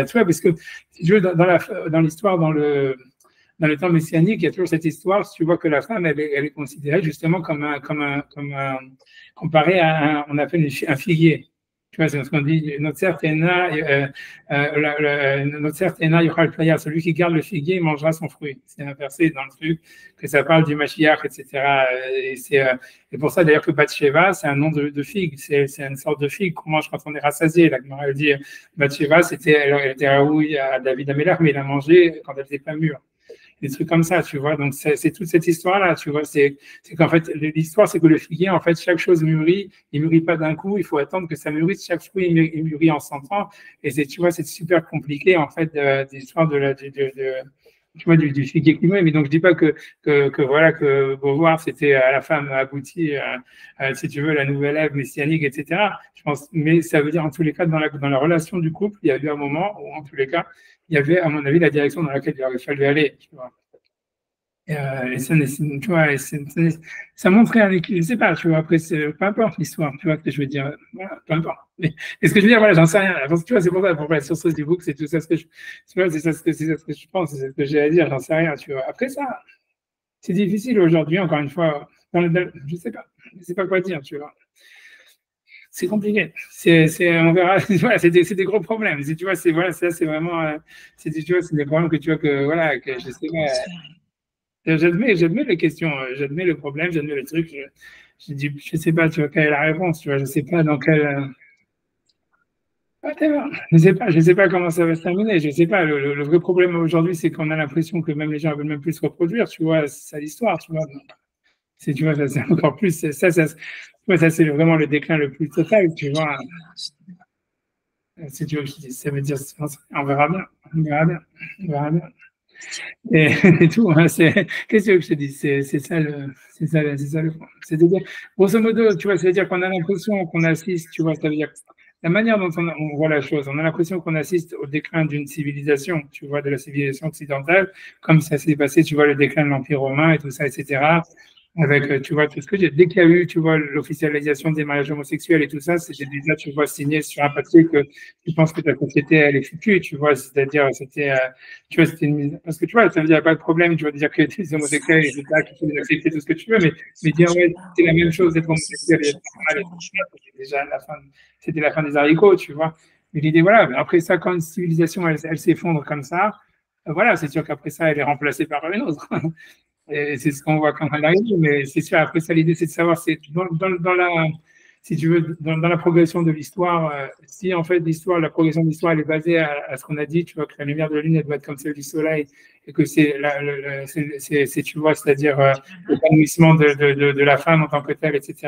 tu vois, parce que si tu veux, dans l'histoire, dans le temps messianique, il y a toujours cette histoire, tu vois que la femme, elle est considérée justement comparée à on appelle un figuier. Tu vois, c'est ce qu'on dit, notre certes celui qui garde le figuier, il mangera son fruit. C'est un verset dans le truc, que ça parle du Mashiach, etc. Et pour ça, d'ailleurs, que Bathsheba, c'est un nom de figue. C'est une sorte de figue qu'on mange quand on est rassasié. La Gemara dit, Bathsheba, elle était raouille à David Améler, mais il a mangé quand elle n'était pas mûre. Des trucs comme ça, tu vois. Donc, c'est toute cette histoire-là, tu vois. C'est qu'en fait, l'histoire, c'est que le figuier, en fait, chaque chose mûrit. Il mûrit pas d'un coup. Il faut attendre que ça mûrisse. Chaque fruit, il mûrit en 100 ans. Et tu vois, c'est super compliqué, en fait, l'histoire tu vois, du figuier qui mûrit. Mais donc, je dis pas que voilà, que Beauvoir, c'était à la femme aboutie, si tu veux, la nouvelle Ève messianique, etc. Je pense, mais ça veut dire, en tous les cas, dans la relation du couple, il y a eu un moment où, en tous les cas, il y avait, à mon avis, la direction dans laquelle il aurait fallu aller. Tu vois. Et ça, tu vois, ça montrait un équilibre. Je sais pas, tu vois, après, peu importe l'histoire, tu vois ce que je veux dire. Voilà, peu importe. Mais ce que je veux dire, voilà, j'en sais rien. Tu vois, c'est pour ça, pour la source du book, c'est tout ça ce que tu vois, c'est ça ce que je pense, c'est ce que j'ai à dire, j'en sais rien, tu vois. Après ça, c'est difficile aujourd'hui, encore une fois, je sais pas quoi dire, tu vois. C'est compliqué. On verra. Voilà, c'est des gros problèmes. Tu vois, voilà, ça, c'est vraiment, tu vois, c'est des problèmes que tu vois que, voilà, que je sais pas. J'admets les questions, j'admets le problème, j'admets le truc. Je sais pas, tu vois, quelle est la réponse, tu vois, je sais pas dans quel. Je sais pas comment ça va se terminer. Je sais pas. Le vrai problème aujourd'hui, c'est qu'on a l'impression que même les gens veulent même plus se reproduire. Tu vois, c'est ça l'histoire, tu vois. Tu vois, ça c'est encore plus. Ça c'est vraiment le déclin le plus total, tu vois. Si tu veux, ça veut dire, on verra bien, on verra bien, on verra bien. Et tout, hein, qu'est-ce que je te dis, c'est ça le point. C'est-à-dire, grosso modo, tu vois, c'est-à-dire qu'on a l'impression qu'on assiste, tu vois, ça veut dire la manière dont on voit la chose, on a l'impression qu'on assiste au déclin d'une civilisation, tu vois, de la civilisation occidentale, comme ça s'est passé, tu vois, le déclin de l'Empire romain et tout ça, etc. Avec, tu vois, tout ce que j'ai. Dès qu'il y a eu, tu vois, l'officialisation des mariages homosexuels et tout ça, c'était déjà, tu vois, signé sur un papier que tu penses que ta société, elle est foutue, tu vois, c'est-à-dire, tu vois, c'était une mise. Parce que, tu vois, ça veut dire, il n'y a pas de problème, tu vas dire que les homosexuels, etc., qu'il faut les accepter, tout ce que tu veux, mais dire, ouais, c'est la même chose d'être homosexuel et d'être normal, c'était déjà c'était la fin des haricots, tu vois. Mais l'idée, voilà, après ça, quand une civilisation, elle s'effondre comme ça, voilà, c'est sûr qu'après ça, elle est remplacée par une autre. Et c'est ce qu'on voit quand elle arrive, mais c'est sûr, après ça, l'idée, c'est de savoir, c'est dans la, si tu veux, dans la progression de l'histoire, si en fait la progression de l'histoire, elle est basée à ce qu'on a dit, tu vois, que la lumière de la Lune, elle doit être comme celle du Soleil, et que tu vois, c'est-à-dire l'épanouissement de la femme en tant que telle, etc.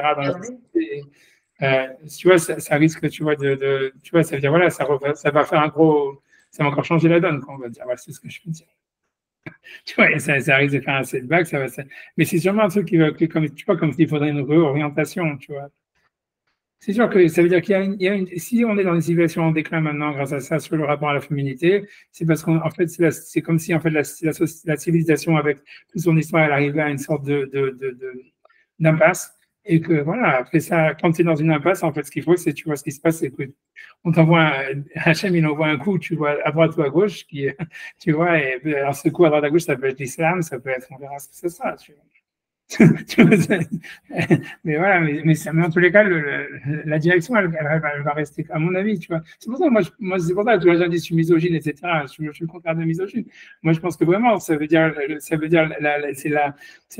Tu vois, ça risque, tu vois, tu vois, ça veut dire, voilà, ça va faire ça va encore changer la donne, quoi, on va dire. Voilà, c'est ce que je peux dire. Tu vois, ça risque de faire un setback, mais c'est sûrement un truc tu vois, comme s'il faudrait une réorientation, tu vois. C'est sûr que ça veut dire si on est dans une situation en déclin maintenant grâce à ça sur le rapport à la féminité, c'est parce qu'en fait, c'est comme si en fait la civilisation avec toute son histoire, elle arrivait à une sorte d'impasse. Et que voilà, après ça, quand tu es dans une impasse, en fait, ce qu'il faut, c'est, tu vois, ce qui se passe, c'est que on t'envoie Hachem, il envoie un coup, tu vois, à droite ou à gauche, tu vois, et alors ce coup à droite à gauche, ça peut être l'islam, ça peut être, on verra ce que c'est ça, tu vois. Mais voilà, mais en tous les cas, la direction, elle va rester, à mon avis, tu vois. C'est pour ça, moi c'est pour ça que les gens disent je suis misogyne, etc. Je suis le contraire de misogyne. Moi, je pense que vraiment, ça veut dire,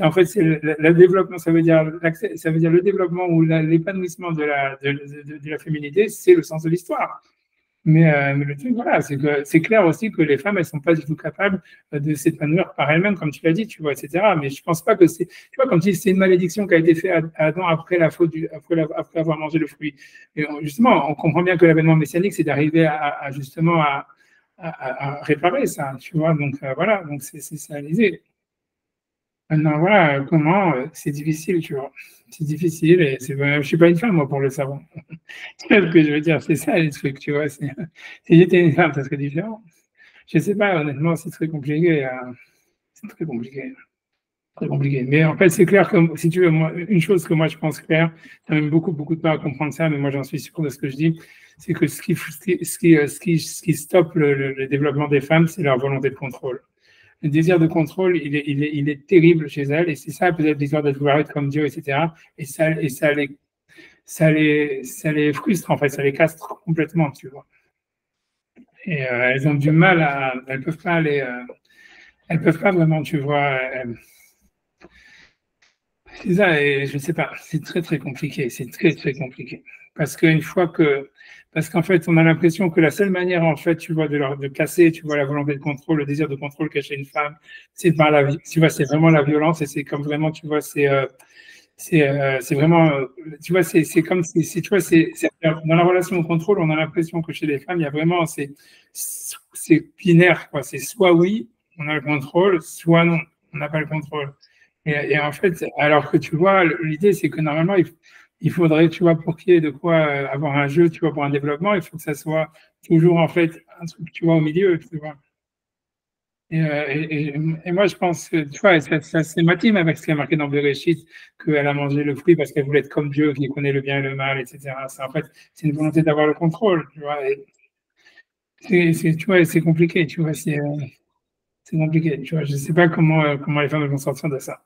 en fait, c'est le développement, ça veut dire le développement ou l'épanouissement de la féminité, c'est le sens de l'histoire. Mais le truc, voilà, c'est que c'est clair aussi que les femmes, elles sont pas du tout capables de s'épanouir par elles-mêmes, comme tu l'as dit, tu vois, etc. Mais je pense pas que tu vois, comme tu dis, c'est une malédiction qui a été faite à Adam après la faute après avoir mangé le fruit. Et justement, on comprend bien que l'avènement messianique, c'est d'arriver justement à réparer ça, tu vois. Donc voilà, donc c'est ça l'idée. Maintenant, voilà, comment, c'est difficile, tu vois. C'est difficile et je suis pas une femme, moi, pour le savoir. C'est ce que je veux dire, c'est ça les trucs, tu vois. Si j'étais une femme, ça serait différent. Je sais pas, honnêtement, c'est très compliqué. C'est très compliqué. Très compliqué. Mais en fait, c'est clair que, si tu veux, moi, une chose que moi je pense claire, tu as même beaucoup de temps à comprendre ça, mais moi j'en suis sûr de ce que je dis, c'est que ce qui stoppe le développement des femmes, c'est leur volonté de contrôle. Le désir de contrôle, il est terrible chez elles, et c'est ça peut-être l'histoire de vouloir être comme Dieu, etc. Et ça les frustre, en fait, ça les castre complètement, tu vois. Et elles ont du mal elles peuvent pas vraiment, tu vois. C'est ça, et je ne sais pas, c'est très très compliqué, c'est très très compliqué. Parce qu'en fait, on a l'impression que la seule manière, en fait, tu vois, de casser, tu vois, la volonté de contrôle, le désir de contrôle caché une femme, c'est par tu vois, c'est vraiment la violence, et c'est comme vraiment, tu vois, c'est vraiment, tu vois, c'est comme si, tu vois, dans la relation au contrôle, on a l'impression que chez les femmes, il y a vraiment, c'est binaire, quoi, c'est soit oui, on a le contrôle, soit non, on n'a pas le contrôle. Et en fait, alors que tu vois, l'idée, c'est que normalement, il faudrait, tu vois, pour qu'il y ait de quoi avoir un jeu, tu vois, pour un développement, il faut que ça soit toujours, en fait, un truc, tu vois, au milieu, tu vois. Et moi, je pense que, tu vois, ça c'est ma team avec ce qui est marqué dans Bereshit, qu'elle a mangé le fruit parce qu'elle voulait être comme Dieu, qui connaît le bien et le mal, etc. En fait, c'est une volonté d'avoir le contrôle, tu vois. Tu vois, c'est compliqué, tu vois, c'est compliqué, tu vois. Je ne sais pas comment les femmes vont sortir de ça.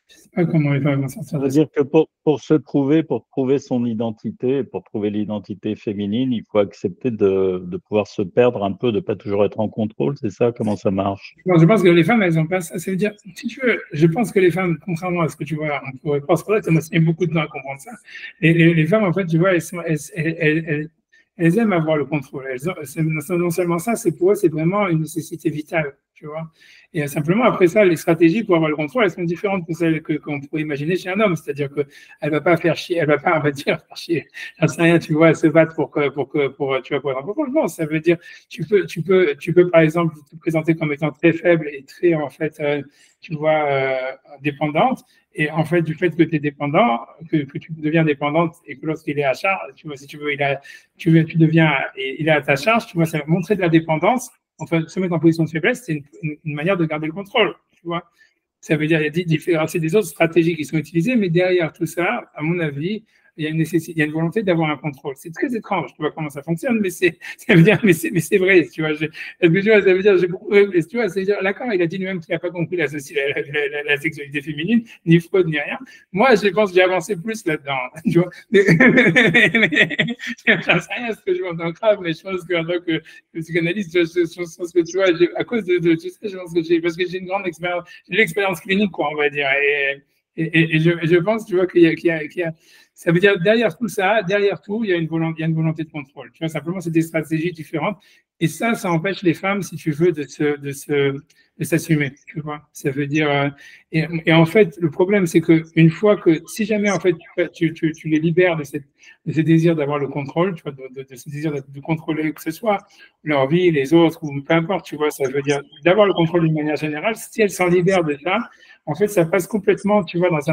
Je ne sais pas comment les femmes vont sortir de ça. C'est-à-dire que pour prouver son identité, pour prouver l'identité féminine, il faut accepter de pouvoir se perdre un peu, de ne pas toujours être en contrôle, c'est ça? Comment ça marche? Je pense que les femmes, elles n'ont pas ça. Ça veut dire, si tu veux, je pense que les femmes, contrairement à ce que tu vois, on pourrait penser, ça m'a mis beaucoup de temps à comprendre ça. Les femmes, en fait, tu vois, elles aiment avoir le contrôle. Non seulement ça, c'est pour eux, c'est vraiment une nécessité vitale, tu vois. Et simplement, après ça, les stratégies pour avoir le contrôle, elles sont différentes de celles qu'on pourrait imaginer chez un homme. C'est-à-dire qu'elle va pas faire chier, elle va pas, on va dire, faire chier, j'en sais rien, tu vois, se battre pour tu vois, pour être en contrôle. Non, ça veut dire, tu peux, par exemple, te présenter comme étant très faible et très, en fait, tu vois, dépendante. Et en fait, du fait que tu es dépendant, que tu deviens dépendante et que lorsqu'il est à charge, tu vois, si tu veux, il est à ta charge, tu vois, ça va montrer de la dépendance. Enfin, se mettre en position de faiblesse, c'est une manière de garder le contrôle, tu vois. Ça veut dire qu'il y a des autres stratégies qui sont utilisées, mais derrière tout ça, à mon avis, il y a une volonté d'avoir un contrôle. C'est très étrange, tu vois comment ça fonctionne, mais ça veut dire, mais c'est vrai, tu vois. Ça veut dire, j'ai beaucoup, tu vois, c'est-à-dire, Lacan, il a dit lui-même qu'il n'a pas compris la sexualité féminine, ni Freud, ni rien. Moi, je pense que j'ai avancé plus là-dedans, tu vois. J'en sais rien ce que je vois dans le grave, mais je pense qu'en tant que psychanalyste, je pense que, tu vois, à cause tu sais, je pense que parce que j'ai une grande expérience, j'ai l'expérience clinique, quoi, on va dire. Et je pense, tu vois, qu'il y a ça veut dire derrière tout ça, derrière tout, il y a une volonté de contrôle. Tu vois, simplement, c'est des stratégies différentes. Et ça empêche les femmes, si tu veux, de s'assumer. Tu vois, ça veut dire. Et en fait, le problème, c'est que une fois que, si jamais en fait tu les libères de ce désir d'avoir le contrôle, tu vois, de ce désir de contrôler que ce soit leur vie, les autres ou peu importe, tu vois, ça veut dire d'avoir le contrôle d'une manière générale. Si elles s'en libèrent de ça, en fait, ça passe complètement, tu vois, dans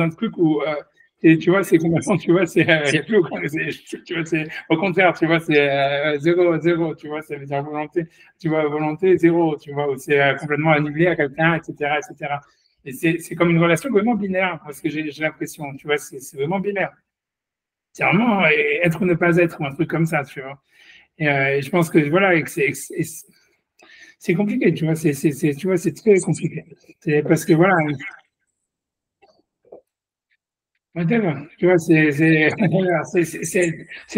un truc où et tu vois, c'est complètement, tu vois, il n'y a plus aucun, tu vois, c'est au contraire, tu vois, c'est 0, tu vois, ça veut dire volonté, tu vois, volonté 0, tu vois, où c'est complètement annulé à quelqu'un, etc., etc. Et c'est comme une relation vraiment binaire, parce que j'ai l'impression, tu vois, c'est vraiment binaire. C'est vraiment être ou ne pas être, ou un truc comme ça, tu vois. Et je pense que, voilà, c'est compliqué, tu vois, tu vois, c'est très compliqué. Parce que, voilà, tu vois, c'est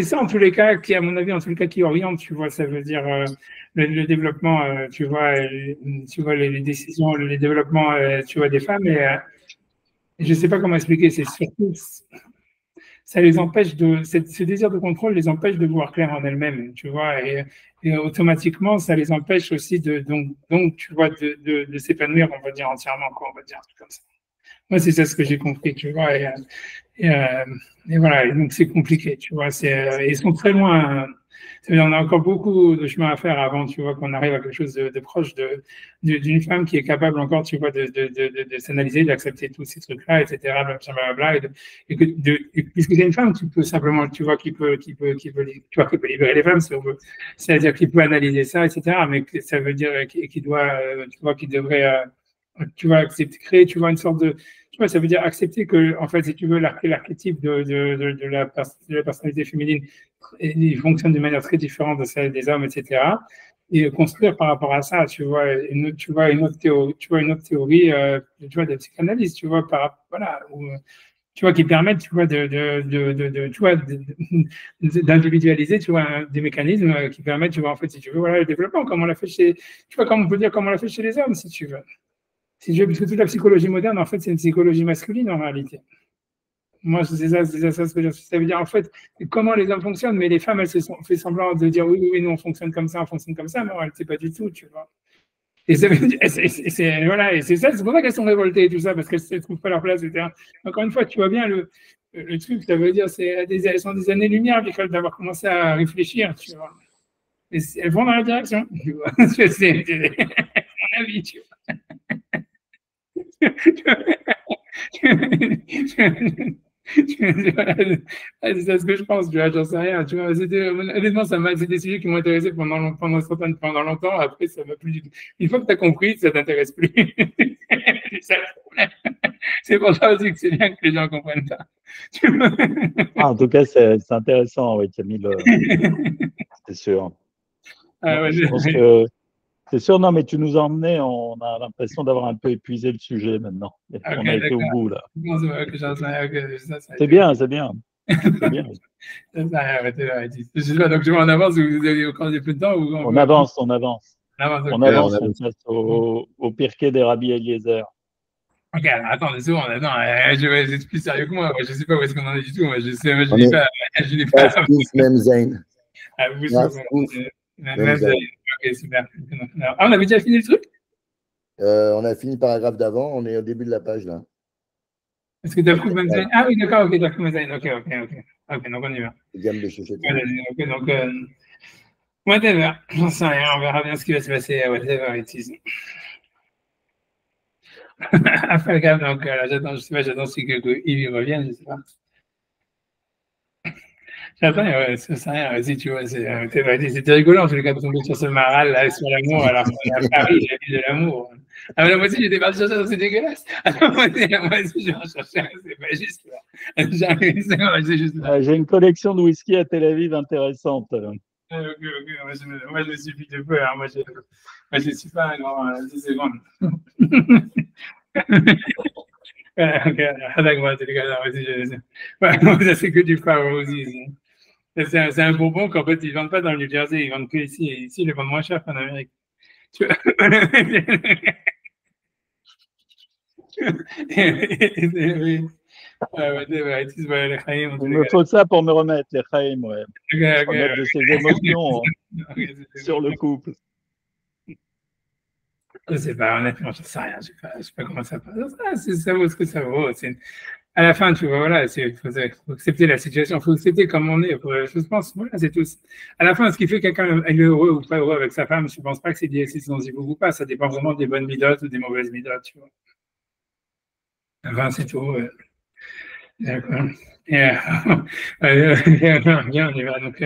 ça en tous les cas qui, à mon avis, en tous les cas, qui oriente, tu vois, ça veut dire le développement, tu vois, les décisions, les développements, tu vois, des femmes. Et je ne sais pas comment expliquer, c'est surtout, ça les empêche ce désir de contrôle les empêche de voir clair en elles-mêmes, tu vois, et automatiquement, ça les empêche aussi donc tu vois, de s'épanouir, on va dire, entièrement, quoi, on va dire, un truc comme ça. Moi, c'est ça ce que j'ai compris, tu vois. Et voilà, et donc c'est compliqué, tu vois. Ils sont très loin. On a encore beaucoup de chemin à faire avant, tu vois, qu'on arrive à quelque chose de proche d'une femme qui est capable encore, tu vois, de s'analyser, d'accepter tous ces trucs-là, etc. Blablabla, puisque c'est une femme qui peut simplement, tu vois, qui peut libérer les femmes, si on veut. C'est-à-dire qu'il peut analyser ça, etc. Mais ça veut dire qu'il doit, tu vois, qu'il devrait tu vas accepter, créer, tu vois, une sorte de, tu vois, ça veut dire accepter que, en fait, si tu veux, l'archétype de la personnalité féminine, il fonctionne de manière très différente de celle des hommes, etc. Et construire par rapport à ça, tu vois, une autre théorie, tu vois, de psychanalyse, tu vois, voilà, tu vois, qui permettent, tu vois, tu vois, d'individualiser, tu vois, des mécanismes qui permettent, tu vois, en fait, si tu veux, voilà, le développement, comme on l'a fait chez, tu vois, comme on peut dire, comme on l'a fait chez les hommes, si tu veux. Si tu veux, parce que toute la psychologie moderne, en fait, c'est une psychologie masculine, en réalité. Moi, c'est ça ce que ça veut dire, en fait, comment les hommes fonctionnent, mais les femmes, elles se sont fait semblant de dire, oui, nous, on fonctionne comme ça, mais en réalité, pas du tout, tu vois. Et ça veut dire, voilà, et c'est ça, c'est pour ça qu'elles sont révoltées et tout ça, parce qu'elles ne trouvent pas leur place, etc. Encore une fois, tu vois bien le truc, ça veut dire, elles sont des années-lumière, l'école d'avoir commencé à réfléchir, tu vois. Et elles vont dans la direction, tu vois. C'est mon avis, tu vois. C'est ça ce que je pense, tu vois, j'en sais rien, tu vois, honnêtement, c'est des sujets qui m'ont intéressé pendant longtemps, après, ça m'a plus du tout. Une fois que tu as compris, ça t'intéresse plus. C'est ça le problème. C'est pour ça aussi que c'est bien que les gens comprennent ça. En tout cas, c'est intéressant, oui, Camille, c'est sûr. Je pense que c'est sûr, non, mais tu nous as emmenés, on a l'impression d'avoir un peu épuisé le sujet maintenant. On a été au bout, là. C'est bien, c'est bien. C'est bien. Je sais pas, donc je vais en avance, vous avez encore peu de temps ou on avance. On passe au Pirkei des Rabbi Eliezer. Ok, alors, attends, c'est bon, je vais être plus sérieux que moi. Je ne sais pas où est-ce qu'on en est du tout. Moi, je n'ai pas. Même Zayn. Même Zayn. Ok, super. On avait déjà fini le truc? On a fini le paragraphe d'avant, on est au début de la page là. Est-ce que tu as pris même Zayn? Ah oui, d'accord, ok, tu as pris même Zayn. Ok, donc on y va. Ok, donc, whatever, j'en sais rien, on verra bien ce qui va se passer, whatever it is. Après, donc, j'attends si il revient, je ne sais pas. J'attends, ça sert à rien, si tu vois, c'était rigolo en tout cas de tomber sur ce maral là, sur l'amour, alors qu'à Paris, j'ai vu de l'amour. Ah, mais moi aussi, j'étais parti chercher, c'est dégueulasse. Alors, moi aussi, je vais en chercher, c'est pas juste là. J'ai une collection de whisky à Tel Aviv intéressante. Ok, moi je me suis fait de peu, hein. Moi je suis pas un grand 10 secondes. Ça c'est que du power aussi. C'est un bonbon qu'en fait ils ne vendent pas dans le New Jersey, ils vendent que ici, et ici ils les vendent moins cher qu'en Amérique. Tu vois. Il me faut ça pour me remettre, les Chaim, ouais. Remettre de ces émotions sur le couple. Je ne sais pas, honnêtement, je ne sais rien. Je ne sais pas comment ça passe. Ça vaut ce que ça vaut. À la fin, tu vois, voilà, il faut accepter la situation, il faut accepter comme on est. Je pense, voilà, c'est tout. À la fin, ce qui fait quelqu'un est heureux ou pas heureux avec sa femme, je ne pense pas que c'est lié à si son zivou ou pas. Ça dépend vraiment des bonnes midotes ou des mauvaises midotes, tu vois. Enfin, c'est tout. D'accord. Bien, on y va. Donc,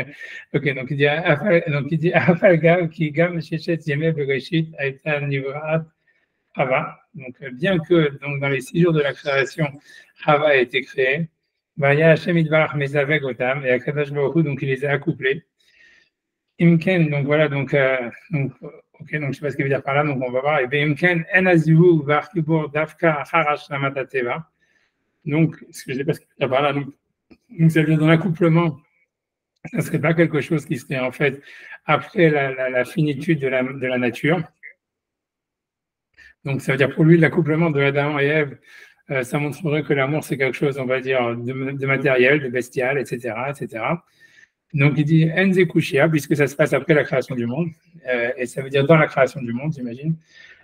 donc il dit Afalgav qui gam shechet yemeh bereshit aïta nivrat Hava. Donc, bien que donc, dans les 6 jours de la création, Hava a été créée, Vaya Hashem Idbarach Mezaveg Otam, et Akadosh Baruch Hu, donc il les a accouplés. Imken, donc voilà, donc je ne sais pas ce qu'il veut dire par là, donc on va voir. Et bien, Imken, En Azivu, Varkibur, Dafka, Harash, Lamatateva. Donc, ce que je ne sais pas ce qu'il veut dire par là, donc ça veut dire dans l'accouplement, ça ne serait pas quelque chose qui serait en fait après la finitude de la nature. Donc, ça veut dire pour lui, l'accouplement de Adam et Ève, ça montrerait que l'amour, c'est quelque chose, on va dire, de matériel, de bestial, etc., etc. Donc, il dit Enze Kushia, puisque ça se passe après la création du monde, et ça veut dire dans la création du monde, j'imagine.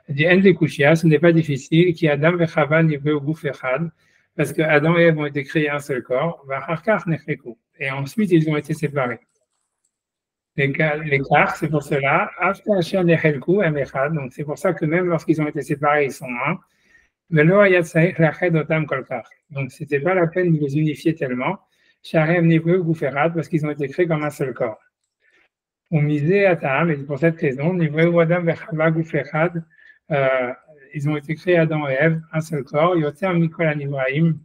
Il dit Enze Kushia, ce n'est pas difficile, qui Adam et Chava niveu guf echad, parce que Adam et Ève ont été créés un seul corps, et ensuite ils ont été séparés. L'écart, c'est pour cela, donc c'est pour ça que même lorsqu'ils ont été séparés, ils sont un. Donc c'était pas la peine de les unifier tellement, parce qu'ils ont été créés comme un seul corps. On misait à Tam, et pour cette raison, ils ont été créés Adam et Ève, un seul corps, Yoter Mikol Ibrahim,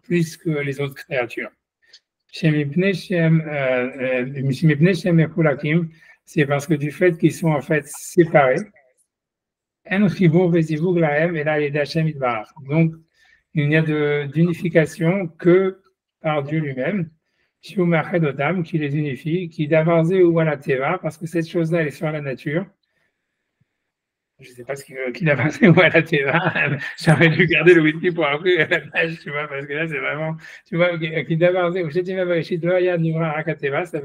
plus que les autres créatures. C'est parce que du fait qu'ils sont en fait séparés, donc il n'y a d'unification que par Dieu lui-même, qui les unifie, qui d'avancé ou à la teva, parce que cette chose-là elle est sur la nature. Je ne sais pas ce qu'il a avancé ou à la teva. J'aurais dû garder le wiki pour après la page, tu vois, parce que là c'est vraiment, tu vois, qui d'avancé ou ça veut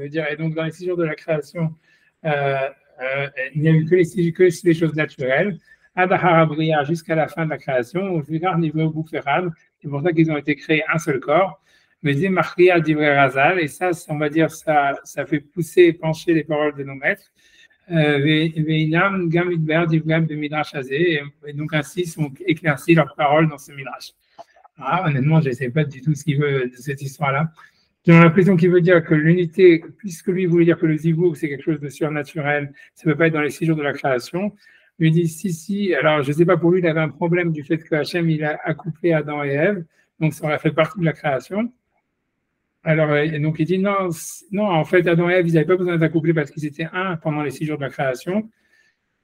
dire, et donc dans les 6 jours de la création, il n'y a eu que les choses naturelles. Jusqu'à la fin de la création, c'est pour ça qu'ils ont été créés un seul corps. Mais et ça, on va dire, ça fait pousser et pencher les paroles de nos maîtres. Et donc ainsi sont éclaircies leurs paroles dans ce midrash. Honnêtement, je ne sais pas du tout ce qu'il veut de cette histoire-là. J'ai l'impression qu'il veut dire que l'unité, puisque lui voulait dire que le zivug c'est quelque chose de surnaturel, ça ne peut pas être dans les 6 jours de la création. Il dit si, alors je ne sais pas, pour lui, il avait un problème du fait que Hachem, il a accouplé Adam et Ève, donc ça aurait fait partie de la création. Alors, donc il dit non, en fait, Adam et Ève, ils n'avaient pas besoin d'être accouplés parce qu'ils étaient un pendant les 6 jours de la création,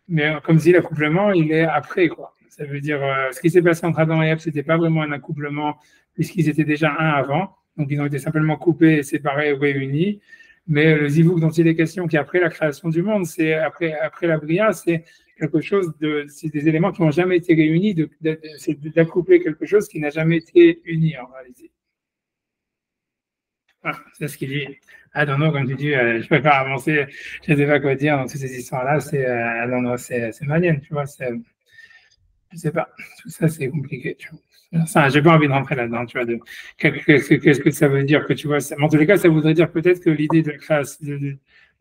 mais comme si l'accouplement, il est après, quoi. Ça veut dire, ce qui s'est passé entre Adam et Ève, ce n'était pas vraiment un accouplement, puisqu'ils étaient déjà un avant, donc ils ont été simplement coupés, séparés, réunis. Mais le zivug dont il est question, qui est après la création du monde, c'est après la bria, c'est quelque chose c'est des éléments qui n'ont jamais été réunis, c'est d'accoupler quelque chose qui n'a jamais été uni en réalité. C'est ce qu'il dit. Non, comme tu dis, je peux pas avancer, je ne sais pas quoi dire dans toutes ces histoires-là, c'est malien, tu vois, je sais pas, tout ça c'est compliqué, tu vois. Ça, j'ai pas envie de rentrer là-dedans, tu vois, qu'est-ce que ça veut dire que tu vois, en tous les cas, ça voudrait dire peut-être que l'idée de la création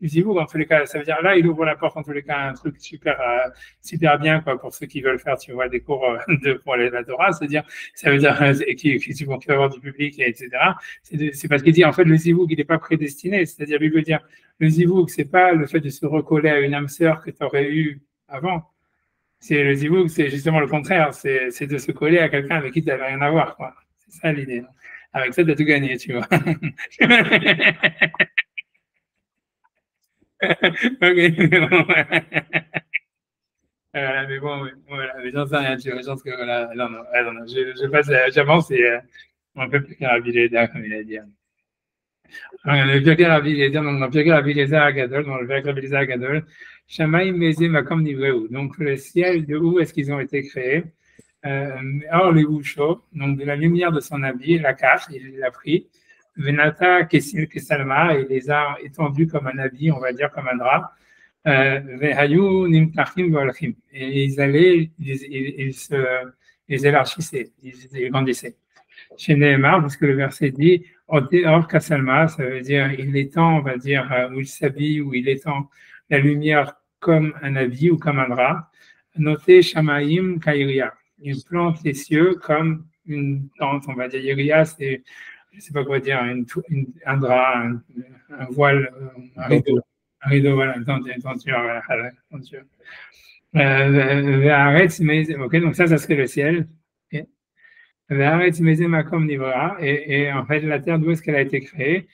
du zivug, en tous les cas, ça veut dire là, il ouvre la porte, en tous les cas, un truc super bien, quoi, pour ceux qui veulent faire, tu vois, des cours pour la Torah, c'est-à-dire, ça veut dire, qui va avoir du public, etc. C'est parce qu'il dit, en fait, le zivug, il n'est pas prédestiné, c'est-à-dire, il veut dire, le zivug, c'est pas le fait de se recoller à une âme sœur que tu aurais eue avant. C'est le zivug, c'est justement le contraire, c'est de se coller à quelqu'un avec qui tu n'avais rien à voir, quoi. C'est ça l'idée. Avec ça, tu as tout gagné, tu vois. Mais bon, voilà, mais j'en sais rien, tu vois, je pense que voilà, non, je passe, j'avance et on peut plus qu'un Rabbi Eliezer, comme il a dit. Le Pirkei Rabbi Eliezer, donc dans le Pirkei Rabbi Eliezer Agadol, dans le Pirkei Rabbi Eliezer Agadol, Shamaim Mezé Makom Nivreu. Donc le ciel, de où est-ce qu'ils ont été créés? Or les bouchons, donc de la lumière de son habit, la cache, il l'a pris. Venata Kessil Kesalma, il les a étendus comme un habit, on va dire comme un drap. Vehayu Nimtachim Volchim. Et ils allaient, ils élargissaient, ils grandissaient. Chez Nehemar, parce que le verset dit Or Kasalma, ça veut dire il étend, on va dire, où il s'habille, où il étend la lumière comme un habit ou comme un drap. Notez Shamaim Kairia. Il plante les cieux comme une tente, on va dire. Iria, c'est, je ne sais pas quoi dire, un drap, un voile, un rideau, voilà, une tenture, voilà, tenture. Ok, donc ça serait le ciel. Et en fait, la terre, d'où est-ce qu'elle a été créée?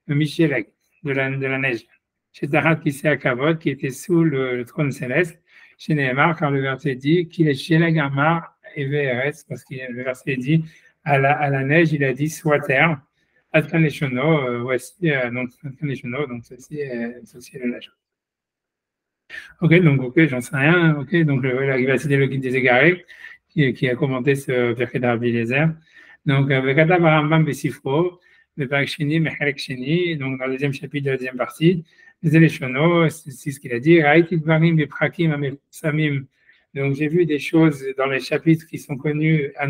Michelek, de la neige. Chez Tarat qui s'est à Kavod, qui était sous le trône céleste. Chez Nehemar, quand le verset dit qu'il est Sheleg Amar et VRS, parce que le verset dit à la neige, il a dit soit terre. Atkan Leshono, voici, donc Atkan Leshono, donc ceci est la neige. Ok, j'en sais rien. Ok, donc il va citer le guide des égarés qui a commenté ce Pirkei Rabbi Eliezer. Donc, Vekatav Rambam Besifro, le Perek Sheni, Mechalek Sheni, donc dans le deuxième chapitre de la deuxième partie, les Leshono, c'est ce qu'il a dit. Raïti Dvarim Beprakim Amesamim. Donc, j'ai vu des choses dans les chapitres qui sont connus à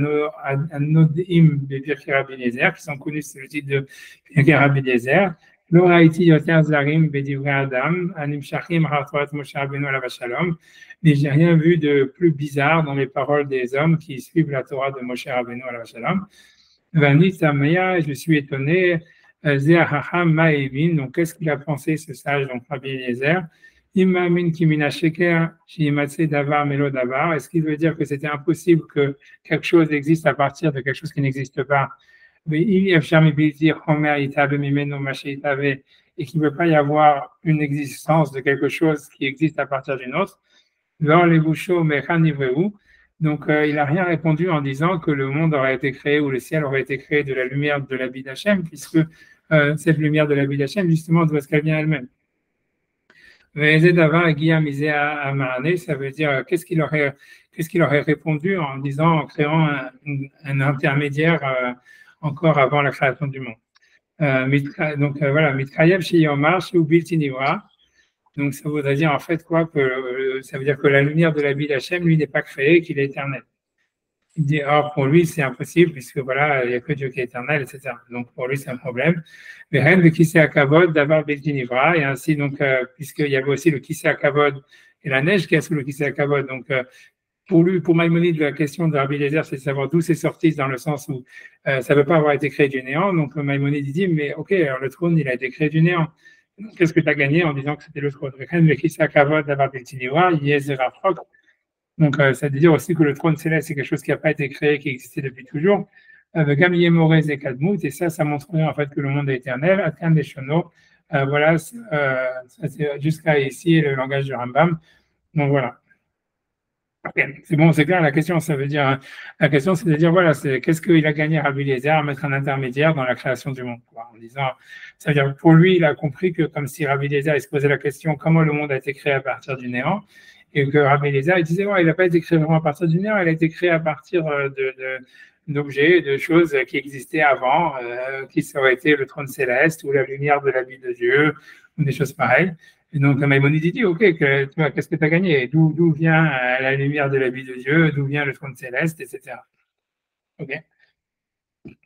Nodim de Pirkei Rabbi Eliezer, qui sont connus sous le titre de Pirkei Rabbi Eliezer. L'oraïti yoter zarim bedivre Adam, anim shachim hartorat Moshe Rabbeinu alav shalom. Mais j'ai rien vu de plus bizarre dans les paroles des hommes qui suivent la Torah de Moshe Rabbeinu alav shalom. Vani samaya, je suis étonné. Zeh hacham ma'evin. Donc qu'est-ce qu'il a pensé ce sage, donc Rabbi Eliezer? Imamin Kimina Sheker, Shimatse Davar Melo Davar. Est-ce qu'il veut dire que c'était impossible que quelque chose existe à partir de quelque chose qui n'existe pas? Mais il y a jamais pu dire Homer Itabe Mimeno Maché Itabe et qu'il ne peut pas y avoir une existence de quelque chose qui existe à partir d'une autre. Dans les bouchons, mais donc, il n'a rien répondu en disant que le monde aurait été créé ou le ciel aurait été créé de la lumière de la vie d'Hachem, puisque cette lumière de la vie d'Hachem, justement, d'où est-ce qu'elle vient elle-même. Ça veut dire qu'est-ce qu'il aurait répondu en disant, en créant un intermédiaire encore avant la création du monde. Donc voilà, Mitrayev Shiyomar Shiubilti Nivra. Donc ça voudrait dire en fait quoi que ça veut dire que la lumière de la vie d'Hachem, lui, n'est pas créée, qu'il est éternel. Il dit, or pour lui, c'est impossible, puisque voilà, il n'y a que Dieu qui est éternel, etc. Donc pour lui, c'est un problème. Mais rien de Kisei Akavod, d'avoir Belti Nivra, et ainsi, donc, puisqu'il y avait aussi le Kisei Akavod et la neige qui est sous le Kisei Akavod. Donc, pour lui, pour Maïmonide, la question de Rabbi Eliezer, c'est de savoir d'où c'est sorti, dans le sens où ça ne peut pas avoir été créé du néant. Donc Maïmonide dit, mais ok, alors le trône, il a été créé du néant. Qu'est-ce que tu as gagné en disant que c'était le trône? Le Kisei Akavod, d'avoir Belti Nivra, Yezer Afrok. Donc, ça veut dire aussi que le trône céleste, c'est quelque chose qui n'a pas été créé, qui existait depuis toujours. Gamie Morez et Kadmout, et ça montrerait en fait que le monde est éternel. Atkan des Shono, voilà, jusqu'à ici le langage du Rambam. Donc voilà. Okay. C'est bon, c'est clair. La question, c'est de dire, voilà, c'est qu'est-ce qu'il a gagné Rabbi Eliezer à mettre un intermédiaire dans la création du monde, quoi, en disant, ça veut dire pour lui, il a compris que comme si Rabbi Eliezer se posait la question comment le monde a été créé à partir du néant. Et que Rabbi Eliezer, il disait, ouais, il n'a pas été créé vraiment à partir du néant, il a été créé à partir d'objets, de choses qui existaient avant, qui auraient été le trône céleste ou la lumière de la vie de Dieu, ou des choses pareilles. Et donc, Maïmonide dit, ok, qu'est-ce que tu as gagné? D'où vient la lumière de la vie de Dieu? D'où vient le trône céleste, etc. Ok.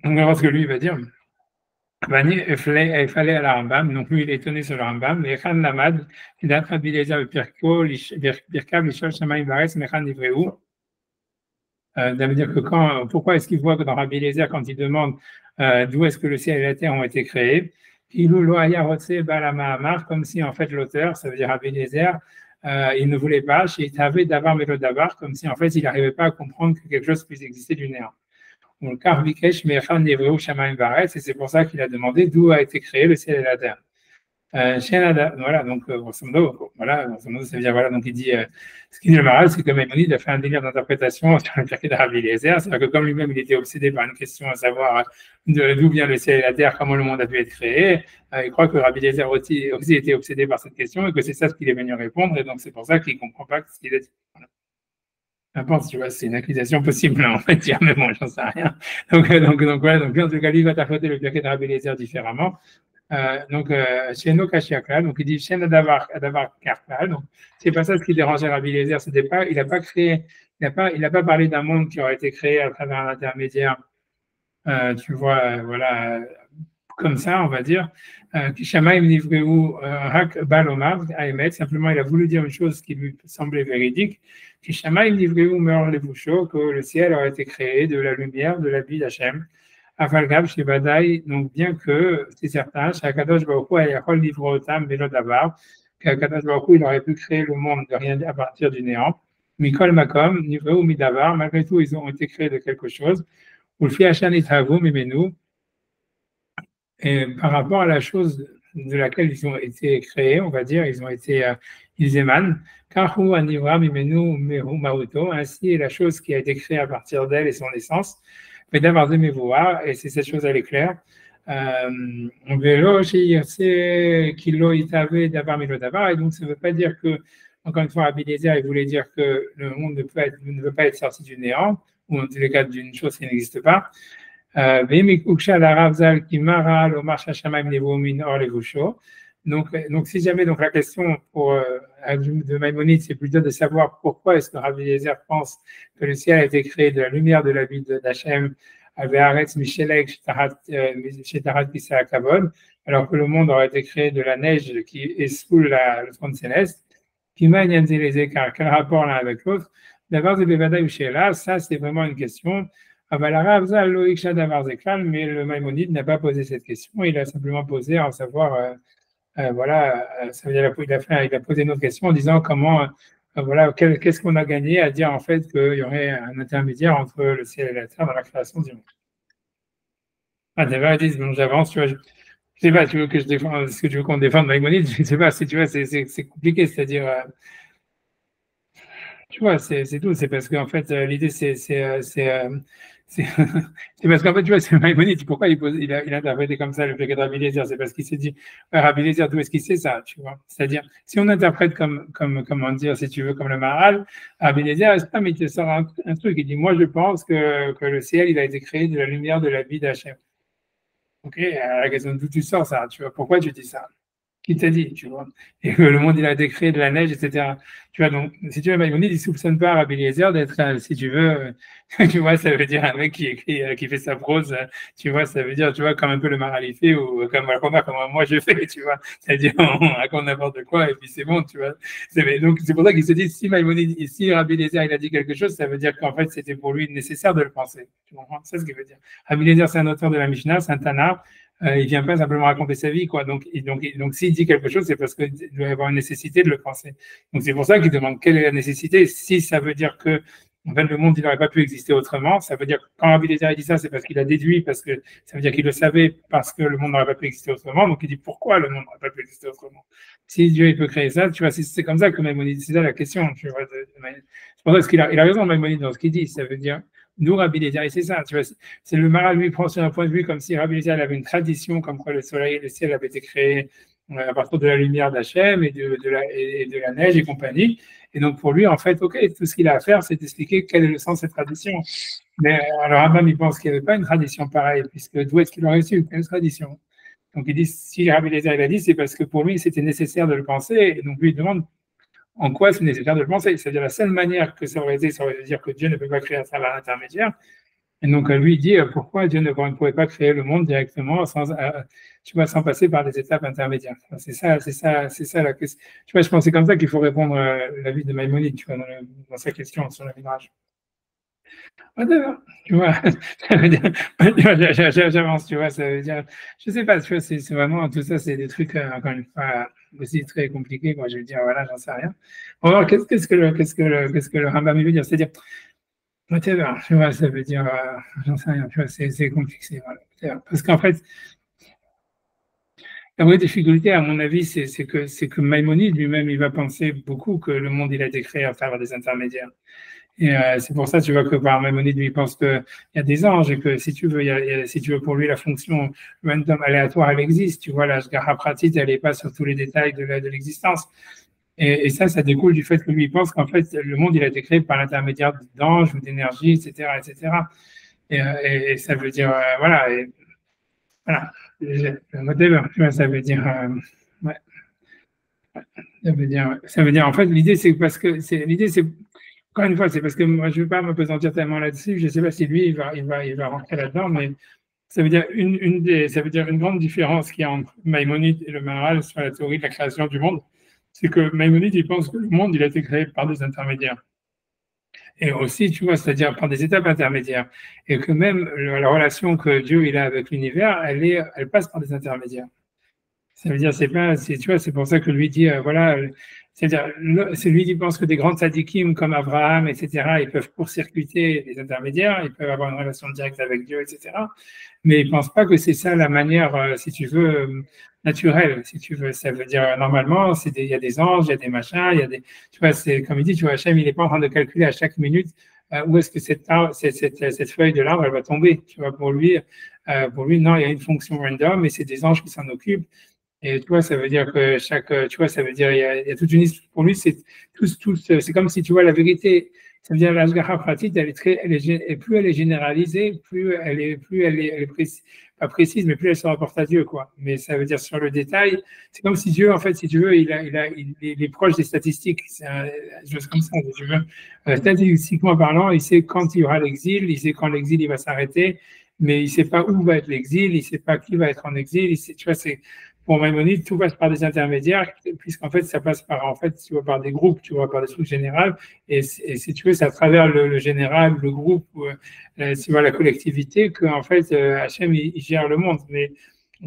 On verra ce que lui va dire. Il fallait à la Rambam, donc lui il est étonné sur le Rambam, mais Khan Lamad, il a Rabbi Eliezer Birkav, Lishol Shamayim Varetz, Mechan Ivrehu. Ça veut dire que pourquoi est-ce qu'il voit que dans Rabbi Eliezer, quand il demande d'où est-ce que le ciel et la terre ont été créés, Ilou Lo Haya Rotse Balama Amar, comme si en fait l'auteur, ça veut dire Rabbi Eliezer, il ne voulait pas, chez Tavé Davar Melo Davar, comme si en fait il n'arrivait pas à comprendre que quelque chose puisse exister du néant. Et c'est pour ça qu'il a demandé d'où a été créé le ciel et la terre. Voilà, donc grosso modo, ça veut dire, voilà, donc il dit, ce qui dit le Maral, c'est que Maïmonide a fait un délire d'interprétation sur le Pirkei de Rabbi Eliezer, c'est-à-dire que comme lui-même il était obsédé par une question à savoir d'où vient le ciel et la terre, comment le monde a pu être créé, il croit que Rabbi Eliezer aussi était obsédé par cette question et que c'est ça ce qu'il est venu répondre, et donc c'est pour ça qu'il ne comprend pas ce qu'il a dit. Voilà. N'importe, tu vois, c'est une accusation possible, hein, on va dire, mais bon, j'en sais rien. Donc voilà, donc en tout cas, lui va t'affronter le Pirkei de Rabbi Eliezer différemment. Chez nos Kashiakla, donc il dit Shen Adavar Karkla, donc c'est pas ça ce qui dérangeait Rabbi Eliezer, c'était pas, il n'a pas parlé d'un monde qui aurait été créé à travers un intermédiaire, tu vois, voilà, comme ça, on va dire. Shamaim Nivreu Hak Balomar, Aemet, simplement il a voulu dire une chose qui lui semblait véridique. Shamaim Nivreu Meor Levusho, que le ciel aurait été créé de la lumière, de la vie d'Hachem. Avalgab chez Badaï, donc bien que c'est certain, Shakadosh Baruch Hu Ayachol Livrotam Velo Davar, qu'Akadosh Baruch Hu il aurait pu créer le monde de rien à partir du néant. Mikol Makom, Nivreu Midavar, malgré tout, ils ont été créés de quelque chose. Ulfi Hachan Ithavu Mimenu, et par rapport à la chose de laquelle ils ont été créés, on va dire, ils émanent. Kahu Anivra Mimenu Mehu Mauto, ainsi la chose qui a été créée à partir d'elle et son essence. Mais d'avoir de mes voir, et c'est cette chose, elle est claire. On verra chez Kilo Itave d'avoir Milo d'avoir, et donc ça ne veut pas dire que, encore une fois, Rabbi Eliezer, il voulait dire que le monde ne peut pas être sorti du néant, ou en tous les cas d'une chose qui n'existe pas. Donc, si jamais la question de Maïmonide, c'est plutôt de savoir pourquoi est-ce que Rabbi Eliezer pense que le ciel a été créé de la lumière de la vie d'Hachem, alors que le monde aurait été créé de la neige qui est sous le trône céleste, quel rapport l'un avec l'autre. D'abord, ça c'est vraiment une question. Mais le Maïmonide n'a pas posé cette question, il a simplement posé en savoir voilà, ça veut dire il a posé une autre question en disant comment, voilà, qu'est-ce qu'on a gagné à dire en fait qu'il y aurait un intermédiaire entre le ciel et la terre dans la création du monde. Ah, d'abord, ils disent, bon, j'avance, tu vois, je sais pas, tu veux que je défende, est-ce que tu veux qu'on défende Maïmonide? Je sais pas, si tu vois, c'est compliqué, c'est-à-dire, tu vois, c'est tout, c'est parce qu'en fait, l'idée, c'est parce qu'en fait, tu vois, c'est Maïmonide, pourquoi il a interprété comme ça le fait de Rabbi Eliezer, c'est parce qu'il s'est dit, Rabbi Eliezer, d'où est-ce qu'il sait ça, tu vois? C'est-à-dire, si on interprète comment dire, si tu veux, comme le Maharal, Rabbi Eliezer, mais il te sort un truc, il dit, moi, je pense que le ciel, il a été créé de la lumière de la vie d'Hachem. Ok, la question d'où tu sors ça, tu vois, pourquoi tu dis ça? Qui t'a dit, tu vois? Et que le monde, il a été créé de la neige, etc. Tu vois, donc, si tu veux, Maïmonide, il ne soupçonne pas Rabbi Eliezer d'être, si tu veux, tu vois, ça veut dire un mec qui écrit, qui fait sa prose, tu vois, ça veut dire, tu vois, comme un peu le Maharal fait, ou comme moi je fais, tu vois. C'est-à-dire, on raconte n'importe quoi, et puis c'est bon, tu vois. Donc, c'est pour ça qu'il se dit, si Maïmonide, si Rabbi Eliezer, il a dit quelque chose, ça veut dire qu'en fait, c'était pour lui nécessaire de le penser. Tu comprends? C'est ce qu'il veut dire. Rabbi Eliezer, c'est un auteur de la Mishnah, c'est un Tana. Il vient pas simplement raconter sa vie, quoi. Donc s'il dit quelque chose, c'est parce qu'il doit y avoir une nécessité de le penser. Donc, c'est pour ça qu'il demande quelle est la nécessité. Si ça veut dire que, en fait, le monde, il n'aurait pas pu exister autrement, ça veut dire que quand Rabbi Eliezer dit ça, c'est parce qu'il a déduit, parce que ça veut dire qu'il le savait, parce que le monde n'aurait pas pu exister autrement. Donc, il dit pourquoi le monde n'aurait pas pu exister autrement. Si Dieu, il peut créer ça, tu vois, c'est comme ça que Maïmonide, c'est ça la question, tu vois. C'est pour ça qu'il a raison, Maïmonide, dans ce qu'il dit. Ça veut dire, nous, Rabbi Eliezer, et c'est ça, tu vois, c'est le Maharal, lui, prend sur un point de vue comme si Rabbi Eliezer avait une tradition, comme quoi le soleil et le ciel avaient été créés à partir de la lumière d'Hachem et de la neige et compagnie. Et donc, pour lui, en fait, OK, tout ce qu'il a à faire, c'est d'expliquer quel est le sens de cette tradition. Mais alors, Rambam, il pense qu'il n'y avait pas une tradition pareille, puisque d'où est-ce qu'il aurait su une tradition? Donc, il dit, si Rabbi Eliezer il a dit, c'est parce que pour lui, c'était nécessaire de le penser. Et donc, lui, il demande en quoi c'est nécessaire de le penser. C'est-à-dire, la seule manière que ça aurait été, ça aurait été de dire que Dieu ne peut pas créer à travers l'intermédiaire. Et donc, lui, il dit pourquoi Dieu ne pouvait pas créer le monde directement sans, tu vois, sans passer par des étapes intermédiaires. C'est ça la question. Tu vois, je pense que c'est comme ça qu'il faut répondre à l'avis de Maïmonide, tu vois, dans sa question sur le Midrash. Tu vois, ça veut dire, j'avance, tu vois, ça veut dire, je sais pas, tu vois, c'est vraiment, tout ça, c'est des trucs, encore une fois, aussi très compliqués, quoi, je veux dire, voilà, j'en sais rien. On va voir qu'est-ce que le Rambam veut dire, c'est-à-dire, whatever, tu vois, ça veut dire, j'en sais rien, tu vois, c'est compliqué, voilà. Parce qu'en fait, la vraie difficulté, à mon avis, c'est que Maïmonide lui-même, il va penser beaucoup que le monde, il a été créé à travers des intermédiaires. Et c'est pour ça, tu vois, que par Maïmonide, lui, il pense qu'il y a des anges et que si tu veux, si tu veux, pour lui, la fonction random aléatoire, elle existe. Tu vois, la Shgacha Pratit, elle n'est pas sur tous les détails de l'existence. Et ça découle du fait que lui, il pense qu'en fait, le monde, il a été créé par l'intermédiaire d'anges ou d'énergie, etc., etc. Et ça veut dire, voilà, voilà, whatever, tu vois, ça veut dire, ouais. Ça veut dire, en fait, l'idée, c'est parce que, l'idée, c'est, encore une fois, c'est parce que moi, je ne veux pas me pesantir tellement là-dessus, je ne sais pas si lui, il va rentrer là-dedans, mais ça veut dire ça veut dire une grande différence qu'il y a entre Maïmonide et le Maharal sur la théorie de la création du monde, c'est que Maïmonide, il pense que le monde, il a été créé par des intermédiaires. Et aussi, tu vois, c'est-à-dire par des étapes intermédiaires. Et que même la relation que Dieu il a avec l'univers, elle passe par des intermédiaires. Ça veut dire, tu vois, c'est pour ça que lui dit, voilà, c'est-à-dire, c'est lui qui pense que des grands tzadikim comme Abraham, etc., ils peuvent court-circuiter les intermédiaires, ils peuvent avoir une relation directe avec Dieu, etc. Mais il ne pense pas que c'est ça la manière, si tu veux, naturelle, si tu veux. Ça veut dire, normalement, il y a des anges, il y a des machins, il y a des, tu vois, c'est comme il dit, tu vois, Hachem, il n'est pas en train de calculer à chaque minute où est-ce que cette feuille de l'arbre, elle va tomber. Tu vois, pour lui, non, il y a une fonction random et c'est des anges qui s'en occupent. Et tu vois, ça veut dire que tu vois, ça veut dire, il y a toute une histoire. Pour lui, c'est c'est comme si, tu vois, la vérité, ça veut dire, la Shgacha Pratit, plus elle est généralisée, plus elle est précise, pas précise, mais plus elle se rapporte à Dieu, quoi. Mais ça veut dire, sur le détail, c'est comme si Dieu, en fait, si tu veux, il est proche des statistiques. C'est chose comme ça, si tu veux. Statistiquement parlant, il sait quand il y aura l'exil, il sait quand l'exil, il va s'arrêter, mais il sait pas où va être l'exil, il sait pas qui va être en exil, tu vois, pour Maïmonide, tout passe par des intermédiaires, puisqu'en fait, ça passe tu vois, par des groupes, tu vois, par des trucs généraux. Et si tu veux, c'est à travers le général, le groupe, tu vois, la collectivité, qu'en fait, Hachem, il gère le monde. Mais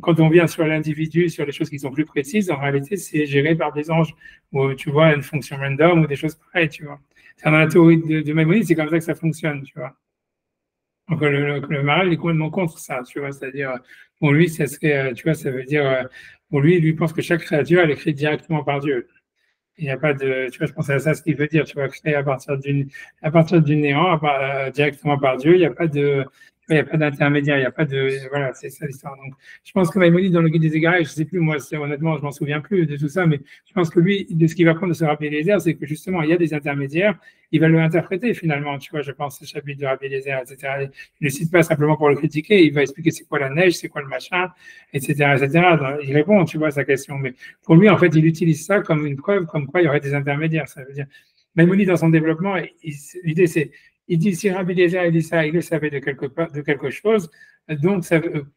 quand on vient sur l'individu, sur les choses qui sont plus précises, en réalité, c'est géré par des anges, ou tu vois, une fonction random ou des choses pareilles, tu vois. Dans la théorie de Maïmonide, c'est comme ça que ça fonctionne, tu vois. Donc le Maral est complètement contre ça, tu vois, c'est-à-dire, pour lui, ça serait, tu vois, ça veut dire, pour lui, lui pense que chaque créature, elle est créée directement par Dieu. Il n'y a pas de, tu vois, je pense à ça, ce qu'il veut dire, tu vois, créer à partir du néant, directement par Dieu, il n'y a pas d'intermédiaire, il n'y a pas de, voilà, c'est ça l'histoire. Donc, je pense que Maïmonide, dans le Guide des égarés, je ne sais plus, moi, honnêtement, je m'en souviens plus de tout ça, mais je pense que lui, de ce qu'il va prendre de ce Rabbi Eliezer, c'est que justement, il y a des intermédiaires, il va le interpréter finalement, tu vois, je pense, ce chapitre de Rabbi Eliezer, etc. Il ne le cite pas simplement pour le critiquer, il va expliquer c'est quoi la neige, c'est quoi le machin, etc., etc. Donc, il répond, tu vois, à sa question. Mais pour lui, en fait, il utilise ça comme une preuve, comme quoi il y aurait des intermédiaires. Ça veut dire, Maïmonide, dans son développement, l'idée, c'est, il dit, si Rabbi Eliezer dit ça, il le savait de quelque chose, donc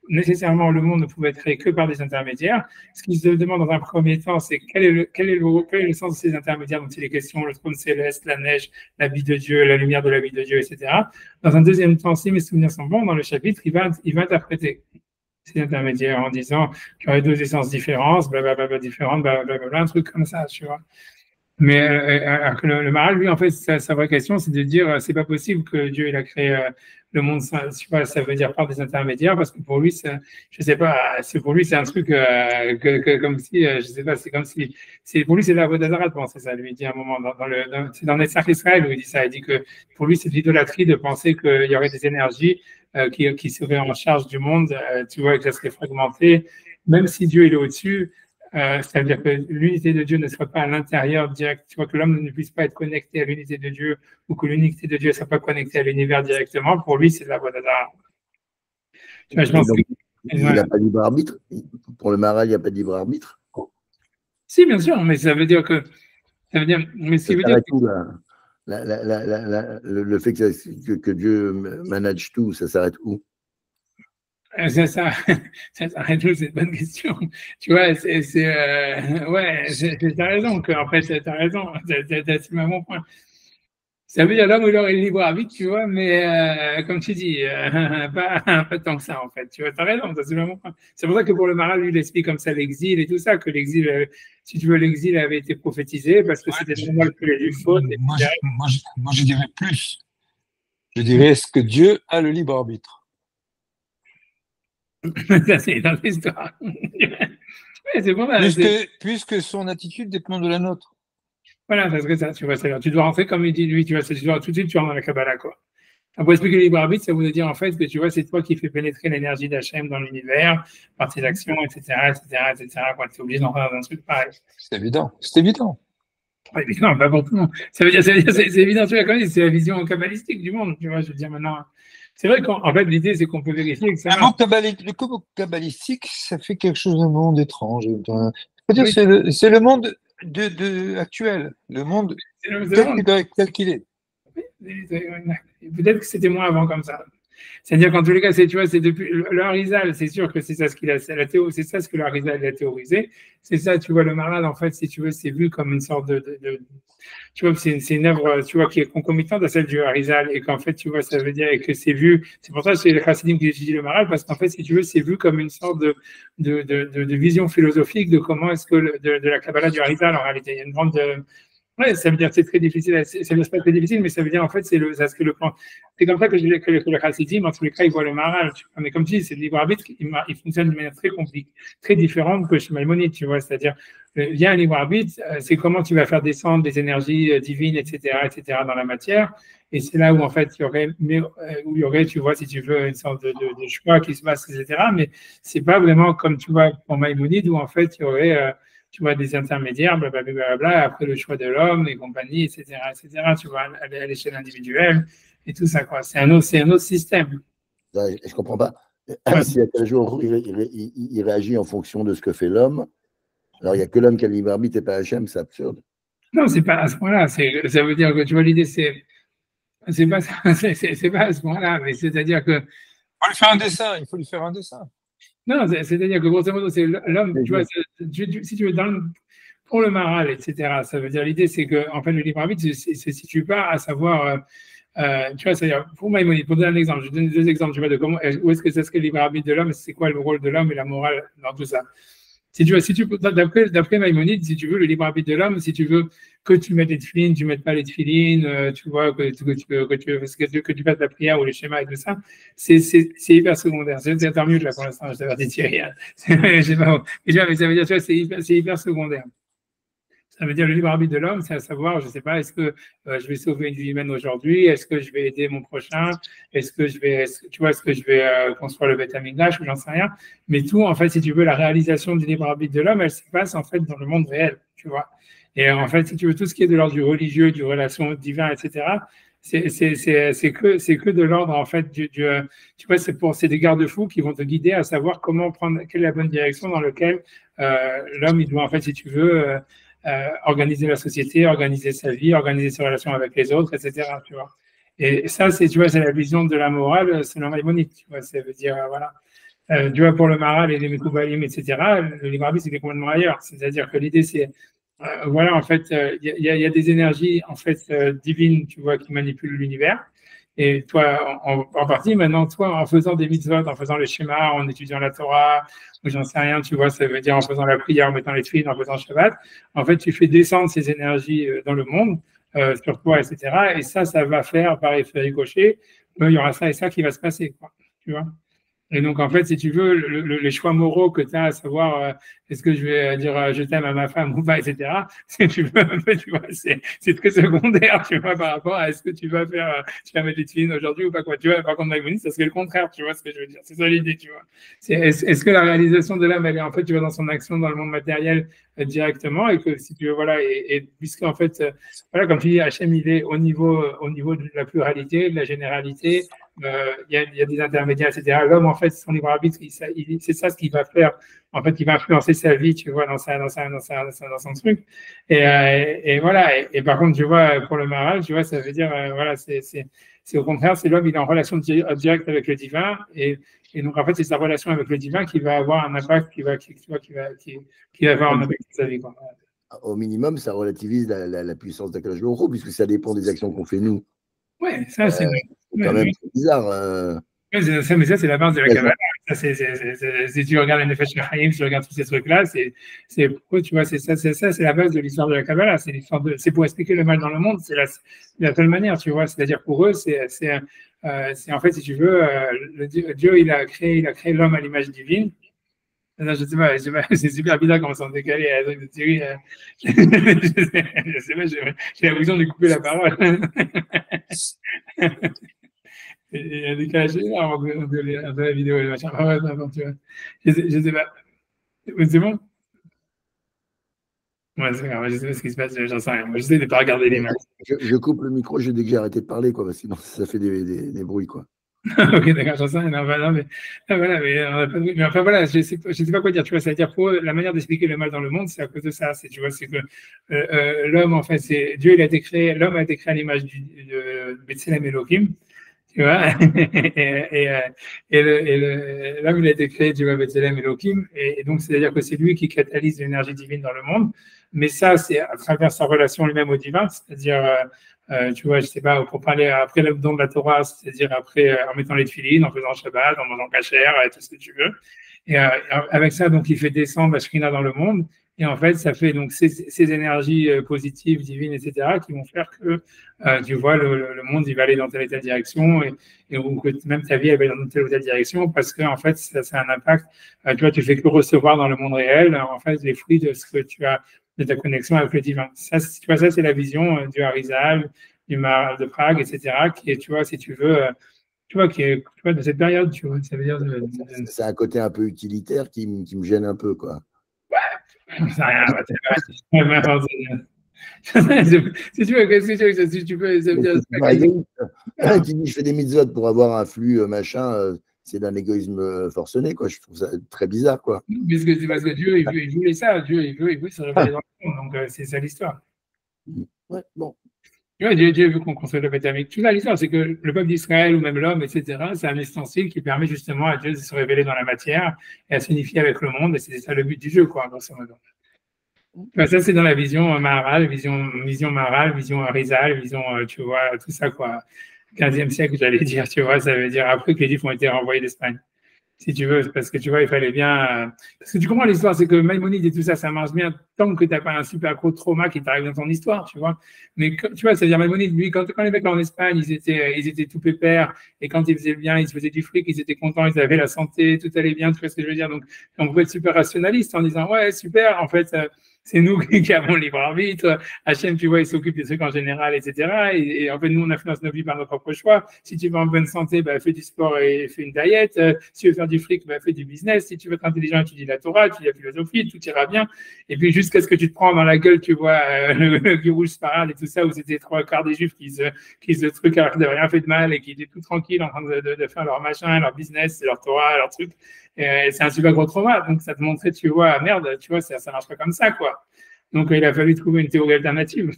nécessairement le monde ne pouvait être créé que par des intermédiaires. Ce qu'il se demande dans un premier temps, c'est quel est le sens de ces intermédiaires dont il est question, le trône céleste, la neige, la vie de Dieu, la lumière de la vie de Dieu, etc. Dans un deuxième temps, si mes souvenirs sont bons, dans le chapitre, il va interpréter ces intermédiaires en disant qu'il y aurait deux essences différentes, blablabla, différentes, blablabla, un truc comme ça, tu vois. Mais alors que le Maral, lui, en fait, sa vraie question, c'est de dire, c'est pas possible que Dieu il a créé le monde, ça veut dire par des intermédiaires, parce que pour lui, je sais pas, pour lui, c'est un truc comme si, je sais pas, c'est comme si, pour lui, c'est la voie d'Azara de penser ça. Lui, il dit à un moment, c'est dans les cercles Israël où il dit ça, il dit que pour lui, c'est de l'idolâtrie de penser qu'il y aurait des énergies qui seraient en charge du monde, tu vois, que ça serait fragmenté, même si Dieu il est au-dessus. C'est-à-dire que l'unité de Dieu ne soit pas à l'intérieur direct, tu vois, que l'homme ne puisse pas être connecté à l'unité de Dieu ou que l'unité de Dieu ne soit pas connectée à l'univers directement, pour lui, c'est de la voie d'Azara. Il n'a pas de libre arbitre. Pour le Maral, il n'y a pas de libre arbitre. Si, bien sûr, mais ça veut dire que. Ça veut dire, mais ce qui veut dire. Le fait que Dieu manage tout, ça s'arrête où? Ça s'arrête où, c'est une bonne question. Tu vois, ouais, t'as raison, en fait, t'as raison, t'as mon point. Ça veut dire l'homme, il aurait le libre arbitre, tu vois, mais comme tu dis, pas tant que ça, en fait. Tu vois, t'as raison, c'est mon point. C'est pour ça que pour le Maral, lui, il explique comme ça l'exil et tout ça, que l'exil, si tu veux, l'exil avait été prophétisé parce que c'était normal que les juifs fautent. Moi, je dirais plus. Je dirais, est-ce que Dieu a le libre arbitre? Ça, c'est dans l'histoire. Ouais, c'est bon, puisque son attitude dépend de la nôtre. Voilà, ça serait ça, tu vois. Tu dois rentrer comme il dit lui, tu vois, tu dois tout de suite, tu rentres dans la Kabbalah, quoi. Pour expliquer le libre arbitre, ça veut dire en fait que tu vois, c'est toi qui fais pénétrer l'énergie d'Hachem dans l'univers, par tes actions, etc., quand tu es obligé d'en faire dans un truc pareil. C'est évident, c'est évident. Ouais, mais non, pas pour tout le monde. Ça veut dire, c'est évident, tu vois, c'est la vision kabbalistique du monde, tu vois, je veux dire maintenant. C'est vrai qu'en fait, l'idée, c'est qu'on peut vérifier que ça marche. Le mot kabbalistique, ça fait quelque chose d'un monde étrange. Oui. C'est le monde actuel, le monde tel qu'il est. Peut-être que c'était moins avant comme ça. C'est-à-dire qu'en tous les cas, tu vois, c'est depuis le Harizal, c'est sûr que c'est ça ce qu'il a, c'est ça ce que le Harizal a théorisé. C'est ça, tu vois, le Maral, en fait, si tu veux, c'est vu comme une sorte tu vois, c'est une œuvre, tu vois, qui est concomitante à celle du Harizal et qu'en fait, tu vois, ça veut dire que c'est vu. C'est pour ça que c'est le Chassidim qui étudie le Maral parce qu'en fait, si tu veux, c'est vu comme une sorte de vision philosophique de comment est-ce que de la Kabbalah du Harizal en réalité. Il y a une grande ouais, ça veut dire que c'est très difficile, c'est pas très difficile, mais ça veut dire en fait, c'est comme ça que je dis que le Chassidim, en tous les cas, il voit le Maral. Mais comme tu dis, c'est le libre arbitre, il fonctionne de manière très compliquée, très différente que chez Maïmonide, tu vois. C'est-à-dire, il y a un libre arbitre, c'est comment tu vas faire descendre des énergies divines, etc., dans la matière. Et c'est là où, en fait, il y aurait, tu vois, si tu veux, une sorte de choix qui se passe, etc. Mais c'est pas vraiment comme, tu vois, pour Maïmonide, où, en fait, il y aurait, tu vois, des intermédiaires, blablabla, après le choix de l'homme, et compagnie, etc., tu vois, à l'échelle individuelle, et tout ça, quoi. C'est un autre système. Je comprends pas. Si à quel jour il réagit en fonction de ce que fait l'homme, alors il n'y a que l'homme qui a le libre arbitre et pas Hachem, c'est absurde. Non, c'est pas à ce point-là. Ça veut dire que, tu vois, l'idée, c'est pas à ce point-là, mais c'est-à-dire que. Il faut lui faire un dessin. Non, c'est-à-dire que grosso modo, c'est l'homme, tu vois, si tu veux, pour le Maral, etc., ça veut dire l'idée, c'est que, en fait, le libre arbitre ne se situe pas à savoir Tu vois, c'est-à-dire, pour Maïmonide, pour donner un exemple, je donne deux exemples, tu vois, de comment, où est-ce que ça serait le libre arbitre de l'homme, c'est quoi le rôle de l'homme et la morale dans tout ça. Si tu veux, d'après Maïmonide, si tu veux, le libre arbitre de l'homme, si tu veux que tu mettes les tefilines, tu ne mettes pas les tefilines, tu vois, que tu fasses la prière ou les schémas et tout ça, c'est hyper secondaire. C'est tant mieux là pour l'instant, je t'avais dit Thierry. Je sais pas, mais ça veut dire, tu vois, c'est hyper secondaire. Ça veut dire le libre arbitre de l'homme, c'est à savoir, je ne sais pas, est-ce que je vais sauver une vie humaine aujourd'hui? Est-ce que je vais aider mon prochain? Est-ce que je vais, construire le Beth Amikdash ou j'en sais rien? Mais tout, en fait, si tu veux, la réalisation du libre arbitre de l'homme, elle se passe en fait dans le monde réel, tu vois. Et en fait, si tu veux, tout ce qui est de l'ordre du religieux, du relation divin, etc., c'est que de l'ordre, en fait, tu vois, c'est des garde-fous qui vont te guider à savoir comment prendre, quelle est la bonne direction dans laquelle l'homme, il doit, en fait, si tu veux, organiser la société, organiser sa vie, organiser ses relations avec les autres, etc. Tu vois. Et ça, tu vois, c'est la vision de la morale selon Maïmonide. Tu vois, ça veut dire, voilà. Tu vois, pour le Maharal et les Mekoubalim, etc., le libre arbitre, c'est complètement ailleurs. C'est-à-dire que l'idée, c'est, voilà, en fait, il y a des énergies, en fait, divines, tu vois, qui manipulent l'univers. Et toi, en partie, maintenant, toi, en faisant des mitzvot, en faisant les schémas, en étudiant la Torah, ou j'en sais rien, tu vois, ça veut dire en faisant la prière, en mettant les tefilines, en faisant le Shabbat, en fait, tu fais descendre ces énergies dans le monde, sur toi, etc. Et ça va faire, par effet ricochet, il y aura ça et ça qui va se passer, quoi, tu vois. Et donc, en fait, si tu veux, les choix moraux que tu as, à savoir est-ce que je vais dire je t'aime à ma femme ou pas, etc., si tu veux, un peu, tu vois, c'est très secondaire, tu vois, par rapport à est-ce que tu vas faire, tu vas mettre des tefilines aujourd'hui ou pas, quoi. Tu vois, par contre, Maïmonide, ça serait le contraire, tu vois ce que je veux dire. C'est ça l'idée, tu vois. Est-ce que la réalisation de l'âme, elle est en fait, tu vois, dans son action dans le monde matériel directement et que si tu veux, voilà, et puisque en fait, voilà, comme tu dis, Hachem, il est au niveau de la pluralité, de la généralité, il y a des intermédiaires, etc. L'homme, en fait, son libre arbitre, c'est ça ce qu'il va faire. En fait, il va influencer sa vie, tu vois, dans son truc. Et voilà. Et par contre, tu vois, pour le Maharal, tu vois, ça veut dire, voilà, c'est au contraire, c'est l'homme, il est en relation directe avec le divin. Et donc, en fait, c'est sa relation avec le divin qui va avoir un impact, qui va avoir un impact sur sa vie, quoi. Au minimum, ça relativise la puissance d'Akadosh Baruch Hu, puisque ça dépend des actions qu'on fait nous. Oui, ça, c'est quand même bizarre. Mais ça, c'est la base de la Kabbalah. Si tu regardes les Nefesh Chaim, si tu regardes tous ces trucs-là, tu vois, c'est la base de l'histoire de la Kabbalah. C'est pour expliquer le mal dans le monde, c'est la seule manière, tu vois. C'est-à-dire pour eux, c'est en fait, si tu veux, Dieu, il a créé l'homme à l'image divine. Non, je sais pas, c'est super bizarre comment s'en décaler à la truc de Thierry. Je sais pas, j'ai l'impression de lui couper la parole. Il y a des décalage énorme entre la vidéo et le machin. Ah ouais, non, tu vois. Je sais pas. C'est bon? Ouais, c'est grave, je sais pas ce qui se passe, j'en sais rien. Moi, j'essaie de ne pas regarder les mains. Je coupe le micro dès que j'ai arrêté de parler, quoi, sinon ça fait des bruits, quoi. Ok, d'accord, j'en sais rien. Voilà, mais on n'a pas de bruit. Mais enfin, voilà, je sais pas quoi dire. Tu vois, c'est-à-dire pour eux, la manière d'expliquer le mal dans le monde, c'est à cause de ça. Tu vois, c'est que l'homme, en fait, l'homme a été créé à l'image de B'Tselem Elohim. Tu vois, l'homme, il a été créé, tu vois, B'Tselem Elohim, et donc, c'est-à-dire que c'est lui qui catalyse l'énergie divine dans le monde, mais ça, c'est à travers sa relation lui-même au divin, c'est-à-dire, tu vois, je sais pas, pour parler après le don de la Torah, c'est-à-dire après, en mettant les tefilines, en faisant Shabbat, en mangeant kasher, tout ce que tu veux, et avec ça, donc, il fait descendre la Shrina dans le monde. Et en fait, ça fait donc ces énergies positives, divines, etc., qui vont faire que, tu vois, le monde, il va aller dans telle et telle direction, et que même ta vie, elle va aller dans telle ou telle direction, parce que, en fait, ça a un impact. Tu vois, tu fais que recevoir dans le monde réel, en fait, les fruits de ce que tu as, de ta connexion avec le divin. Ça, tu vois, ça, c'est la vision du Harizal, du Maharal de Prague, etc., qui est, tu vois, si tu veux, tu vois, de cette période, tu vois, ça veut dire c'est un côté un peu utilitaire qui me gêne un peu, quoi. Ça rien, si tu veux, si tu peux, ça veut dire. Qui dit je fais des mitzvot pour avoir un flux machin, c'est d'un égoïsme forcené, quoi. Je trouve ça très bizarre, quoi. Parce que Dieu, il voulait ça. Dieu, il veut se révéler dans le monde. Donc, c'est ça l'histoire. Ouais, bon. Tu vois, Dieu veut qu'on construise le Beth Amikdash. Tout ça, l'histoire, c'est que le peuple d'Israël ou même l'homme, etc., c'est un ustensile qui permet justement à Dieu de se révéler dans la matière et à s'unifier avec le monde. Et c'est ça le but du jeu, quoi, grosso modo. Ça, c'est dans la vision Maharal, vision Maharal, vision Harizal, vision, tu vois, tout ça, quoi. 15e siècle, j'allais dire, tu vois, ça veut dire après que les Juifs ont été renvoyés d'Espagne. Si tu veux, parce que tu vois, il fallait bien. Parce que tu comprends l'histoire, c'est que Maïmonide et tout ça, ça marche bien tant que tu n'as pas un super gros trauma qui t'arrive dans ton histoire, tu vois. Mais tu vois, c'est-à-dire Maïmonide, lui, quand les mecs en Espagne, ils étaient tout pépères, et quand ils faisaient bien, ils se faisaient du fric, ils étaient contents, ils avaient la santé, tout allait bien, tu vois ce que je veux dire. Donc, on pouvait être super rationaliste en disant, ouais, super, en fait, c'est nous qui avons le libre arbitre. Hachem, tu vois, il s'occupe des trucs en général, etc. Et en fait, nous, on influence nos vies par nos propres choix. Si tu veux en bonne santé, bah, fais du sport et fais une diète. Si tu veux faire du fric, bah, fais du business. Si tu veux être intelligent, étudie la Torah, étudie la philosophie, tout ira bien. Et puis, jusqu'à ce que tu te prends dans la gueule, tu vois, le Girouche Sfarad et tout ça, où c'était 3/4 des Juifs qui se truc alors qu'ils n'avaient rien fait de mal et qui étaient tout tranquilles en train de faire leur machin, leur business, leur Torah, leur truc. C'est un super gros trauma. Donc, ça te montrait, tu vois, merde, tu vois, ça marche pas comme ça, quoi. Donc, il a fallu trouver une théorie alternative.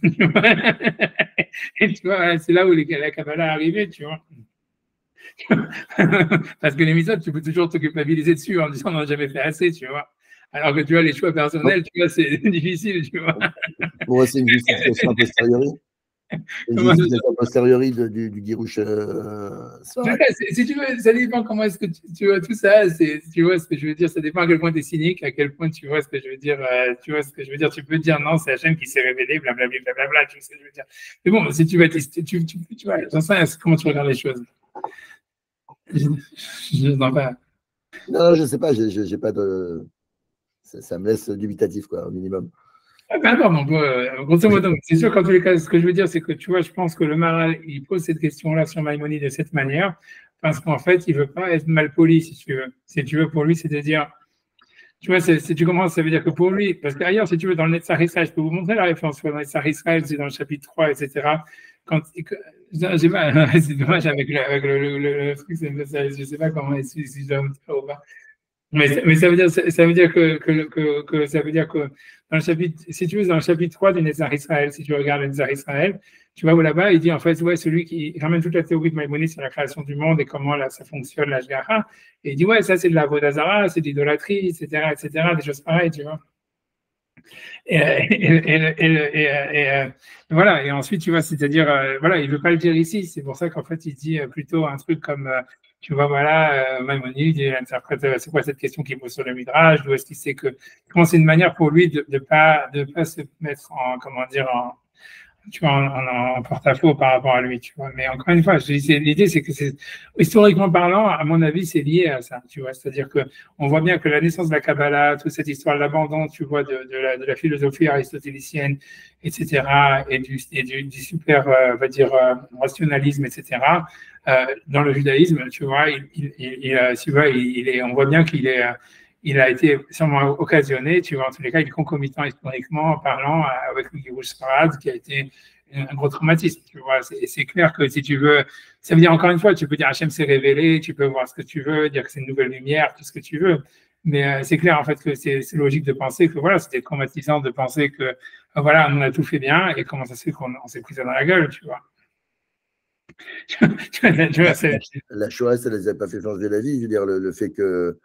Et tu vois, c'est là où la Kabbalah est arrivée, tu vois. Parce que les méthodes, tu peux toujours te culpabiliser dessus en disant on n'a jamais fait assez, tu vois. Alors que tu vois, les choix personnels, tu vois, c'est difficile, tu vois. Pour moi, c'est une justification a posteriori. Une justification a posteriori du Girouche. Si tu veux, ça dépend comment est-ce que tu vois tout ça. Tu vois ce que je veux dire, ça dépend à quel point tu es cynique, à quel point tu vois ce que je veux dire. Tu vois ce que je veux dire. Tu peux dire non, c'est Hachem qui s'est révélé, blablabla, blablabla, tu vois ce que je veux dire. Mais bon, si tu vas tester, tu vois, j'en sais comment tu regardes les choses. Je n'en pas. Non, je ne sais pas, j'ai pas de. Ça me laisse dubitatif, quoi, au minimum. D'accord, donc, grosso modo, c'est sûr qu'en tous les cas, ce que je veux dire, c'est que tu vois, je pense que le Maharal, il pose cette question-là sur Maïmonide de cette manière, parce qu'en fait, il ne veut pas être mal poli, si tu veux. Si tu veux, pour lui, c'est de dire, tu vois, si tu commences, ça veut dire que pour lui, parce qu'ailleurs, si tu veux, dans le Netzach Israël, je peux vous montrer la référence, dans le Netzach Israël, c'est dans le chapitre 3, etc. Quand, c'est dommage avec le truc, je ne sais pas comment, si je dois me dire ou pas. Mais ça veut dire que ça veut dire que dans le chapitre, si tu veux, dans le chapitre 3 du Netzach Israël, si tu regardes le Netzach Israël, tu vois où là-bas, il dit en fait, ouais, celui qui ramène toute la théorie de Maïmonide sur la création du monde et comment là, ça fonctionne, la Shgacha, et il dit ouais, ça c'est de la Vodazara, c'est de l'idolâtrie, etc., des choses pareilles, tu vois. Voilà, et ensuite, tu vois, c'est-à-dire, voilà, il ne veut pas le dire ici, c'est pour ça qu'en fait, il dit plutôt un truc comme, tu vois, voilà, Maïmonide, il interprète, c'est quoi cette question qu'il pose sur le Midrash, d'où est-ce qu'il sait que, comment c'est une manière pour lui de pas se mettre en, comment dire, tu vois, en porte-à-faux par rapport à lui, tu vois. Mais encore une fois, l'idée, c'est que historiquement parlant, à mon avis, c'est lié à ça, tu vois. C'est-à-dire que on voit bien que la naissance de la Kabbalah, toute cette histoire de l'abandon, tu vois, de la philosophie aristotélicienne, etc., et du super, on va dire, rationalisme, etc., dans le judaïsme, tu vois, on voit bien il a été sûrement occasionné, tu vois, en tous les cas, il est concomitant historiquement parlant avec le Girouche Sfarad, qui a été un gros traumatisme, tu vois. C'est clair que si tu veux, ça veut dire encore une fois, tu peux dire Hachem s'est révélé, tu peux voir ce que tu veux, dire que c'est une nouvelle lumière, tout ce que tu veux, mais c'est clair en fait que c'est logique de penser que voilà, c'était traumatisant de penser que voilà, on a tout fait bien et comment ça se fait qu'on s'est pris ça dans la gueule, tu vois. La Shoah, ça ne les a pas fait changer la vie, je veux dire, le fait que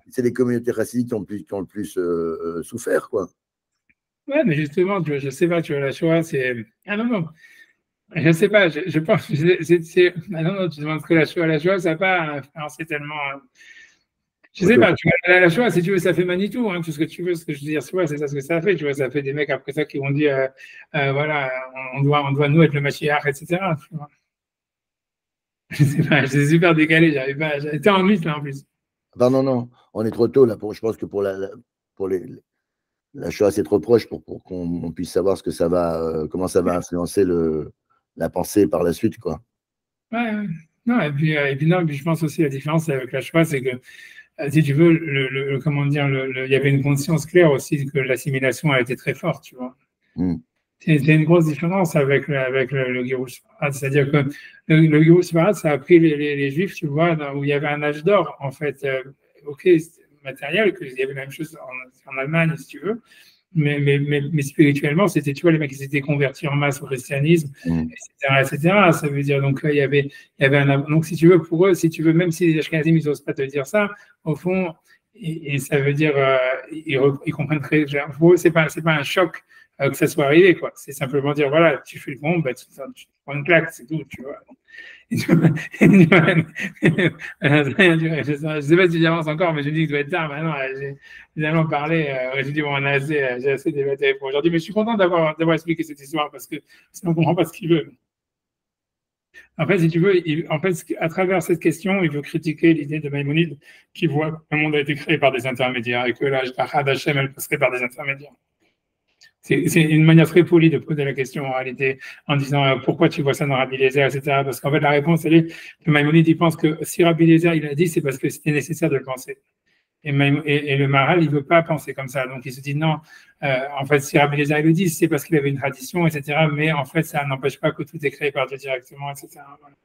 c'est les communautés racidiques qui ont le plus souffert, quoi. Ouais, mais justement, tu vois, je sais pas, tu vois, la Shoah, c'est. Ah non, je sais pas, je pense que ah non, tu demandes que la Shoah, ça n'a pas influencé tellement. Je sais pas, tu vois, la Shoah, si tu veux, ça fait Manitou, hein, tout ce que tu veux, ce que je veux dire, c'est ça ce que ça a fait, tu vois, ça fait des mecs après ça qui vont dire, voilà, on doit nous être le Mashiach, etc. Tu vois. Je sais pas, j'étais super décalé, j'arrive pas, j'étais en lutte là en plus. Non, on est trop tôt là. Je pense que pour la Shoah, c'est trop proche pour qu'on puisse savoir ce que ça va, comment ça va influencer la pensée par la suite, quoi. Ouais. Non, et puis non, je pense aussi la différence avec la Shoah, c'est que si tu veux, comment dire, il y avait une conscience claire aussi que l'assimilation a été très forte, tu vois. C'est une grosse différence avec le Girouche Sfarad. C'est-à-dire que le Girouche Sfarad, ça a pris les Juifs, tu vois, où il y avait un âge d'or, en fait. Ok, matériel, qu'il y avait la même chose en Allemagne, si tu veux. Mais spirituellement, c'était, tu vois, les mecs qui s'étaient convertis en masse au christianisme, etc. Ça veut dire, donc, il y avait donc, si tu veux, pour eux, si tu veux, même si les Ashkenazim, ils n'osent pas te dire ça, au fond, et ça veut dire, ils comprennent très, pour eux, c'est pas un choc que ça soit arrivé, quoi. C'est simplement dire, voilà, tu fais le con, bah, tu prends une claque, c'est tout, tu vois. Je ne sais pas si j'avance encore, mais je dis que ça doit être tard. Maintenant, j'ai finalement parlé. J'ai dit, bon, j'ai assez débattu pour aujourd'hui. Mais je suis content d'avoir expliqué cette histoire parce que sinon, on ne comprend pas ce qu'il veut. En fait, si tu veux, à travers cette question, il veut critiquer l'idée de Maïmonide qui voit que le monde a été créé par des intermédiaires et que la Jahad Hashem, elle passerait par des intermédiaires. C'est une manière très polie de poser la question en réalité, en disant pourquoi tu vois ça dans Rabbi Eliezer, etc. Parce qu'en fait, la réponse, elle est que Maïmonide, il pense que si Rabbi Eliezer, il a dit, c'est parce que c'était nécessaire de le penser. Et le Maharal, il ne veut pas penser comme ça. Donc, il se dit non, en fait, si Rabbi Eliezer le dit, c'est parce qu'il avait une tradition, etc. Mais en fait, ça n'empêche pas que tout est créé par Dieu directement, etc. Voilà.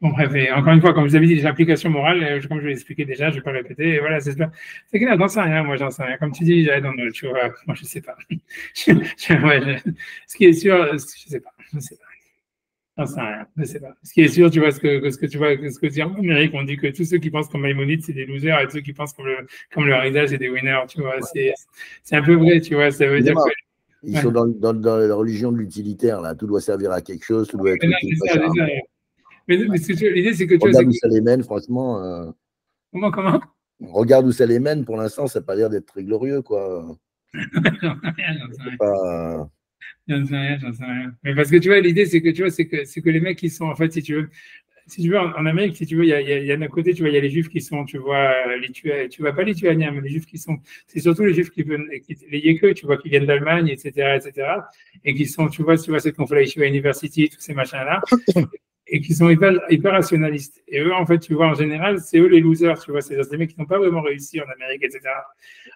Bon, bref, et encore une fois, comme je vous avais dit, les applications morales, comme je l'ai expliqué déjà, je ne vais pas répéter. Et voilà, c'est clair, j'en sais rien, moi, j'en sais rien. Comme tu dis, tu vois, moi, je ne sais pas. Ce qui est sûr, je ne sais pas. J'en sais rien, je ne sais pas. Ce qui est sûr, tu vois, ce que dit en Amérique, on dit que tous ceux qui pensent comme Maïmonide, c'est des losers, et ceux qui pensent comme le Harizal, c'est des winners, tu vois. C'est un peu vrai, tu vois. Ça veut dire que. Ils sont dans la religion de l'utilitaire, là. Tout doit servir à quelque chose, tout doit être utile. Mais l'idée, c'est que tu regarde où ça les mène, franchement. Comment regarde où ça les mène, pour l'instant, ça n'a pas l'air d'être très glorieux, quoi. J'en sais rien. Mais parce que tu vois, l'idée, c'est que les mecs qui sont, en fait, si tu veux, en Amérique, si tu veux, il y a d'un côté, tu vois, il y a les juifs qui sont, tu vois, tu vois pas lituaniens, mais les juifs qui sont, c'est surtout les juifs qui viennent, les Yékeux, tu vois, qui viennent d'Allemagne, etc., et qui sont, tu vois, ceux qui ont fait la Yeshiva University, tous ces machins-là, et qui sont hyper rationalistes. Et eux, en fait, tu vois, en général, c'est eux les losers, tu vois, c'est des mecs qui n'ont pas vraiment réussi en Amérique, etc.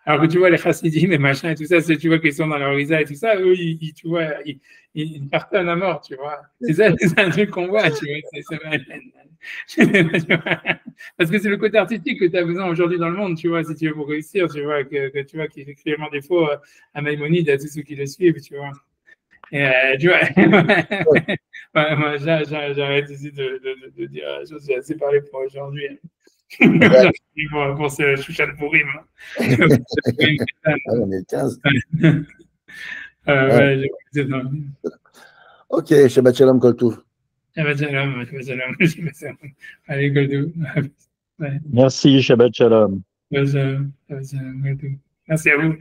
Alors que tu vois, les chassidim, les machins et tout ça, tu vois qu'ils sont dans leur visa et tout ça, eux, tu vois, ils cartonnent à mort, tu vois. C'est ça, c'est un truc qu'on voit, tu vois. Parce que c'est le côté artistique que tu as besoin aujourd'hui dans le monde, tu vois, si tu veux pour réussir, tu vois, que tu vois, qui fait cruellement défaut à Maïmonide et à tous ceux qui le suivent, tu vois. Et tu vois, moi, j'arrête ici de dire, j'ai assez parlé pour aujourd'hui. pour ce Chouchan Pourim. On est 15. Ok, Shabbat Shalom, Koltou. Shabbat Shalom. Allez, Koltou. Merci, Shabbat Shalom. Merci à vous.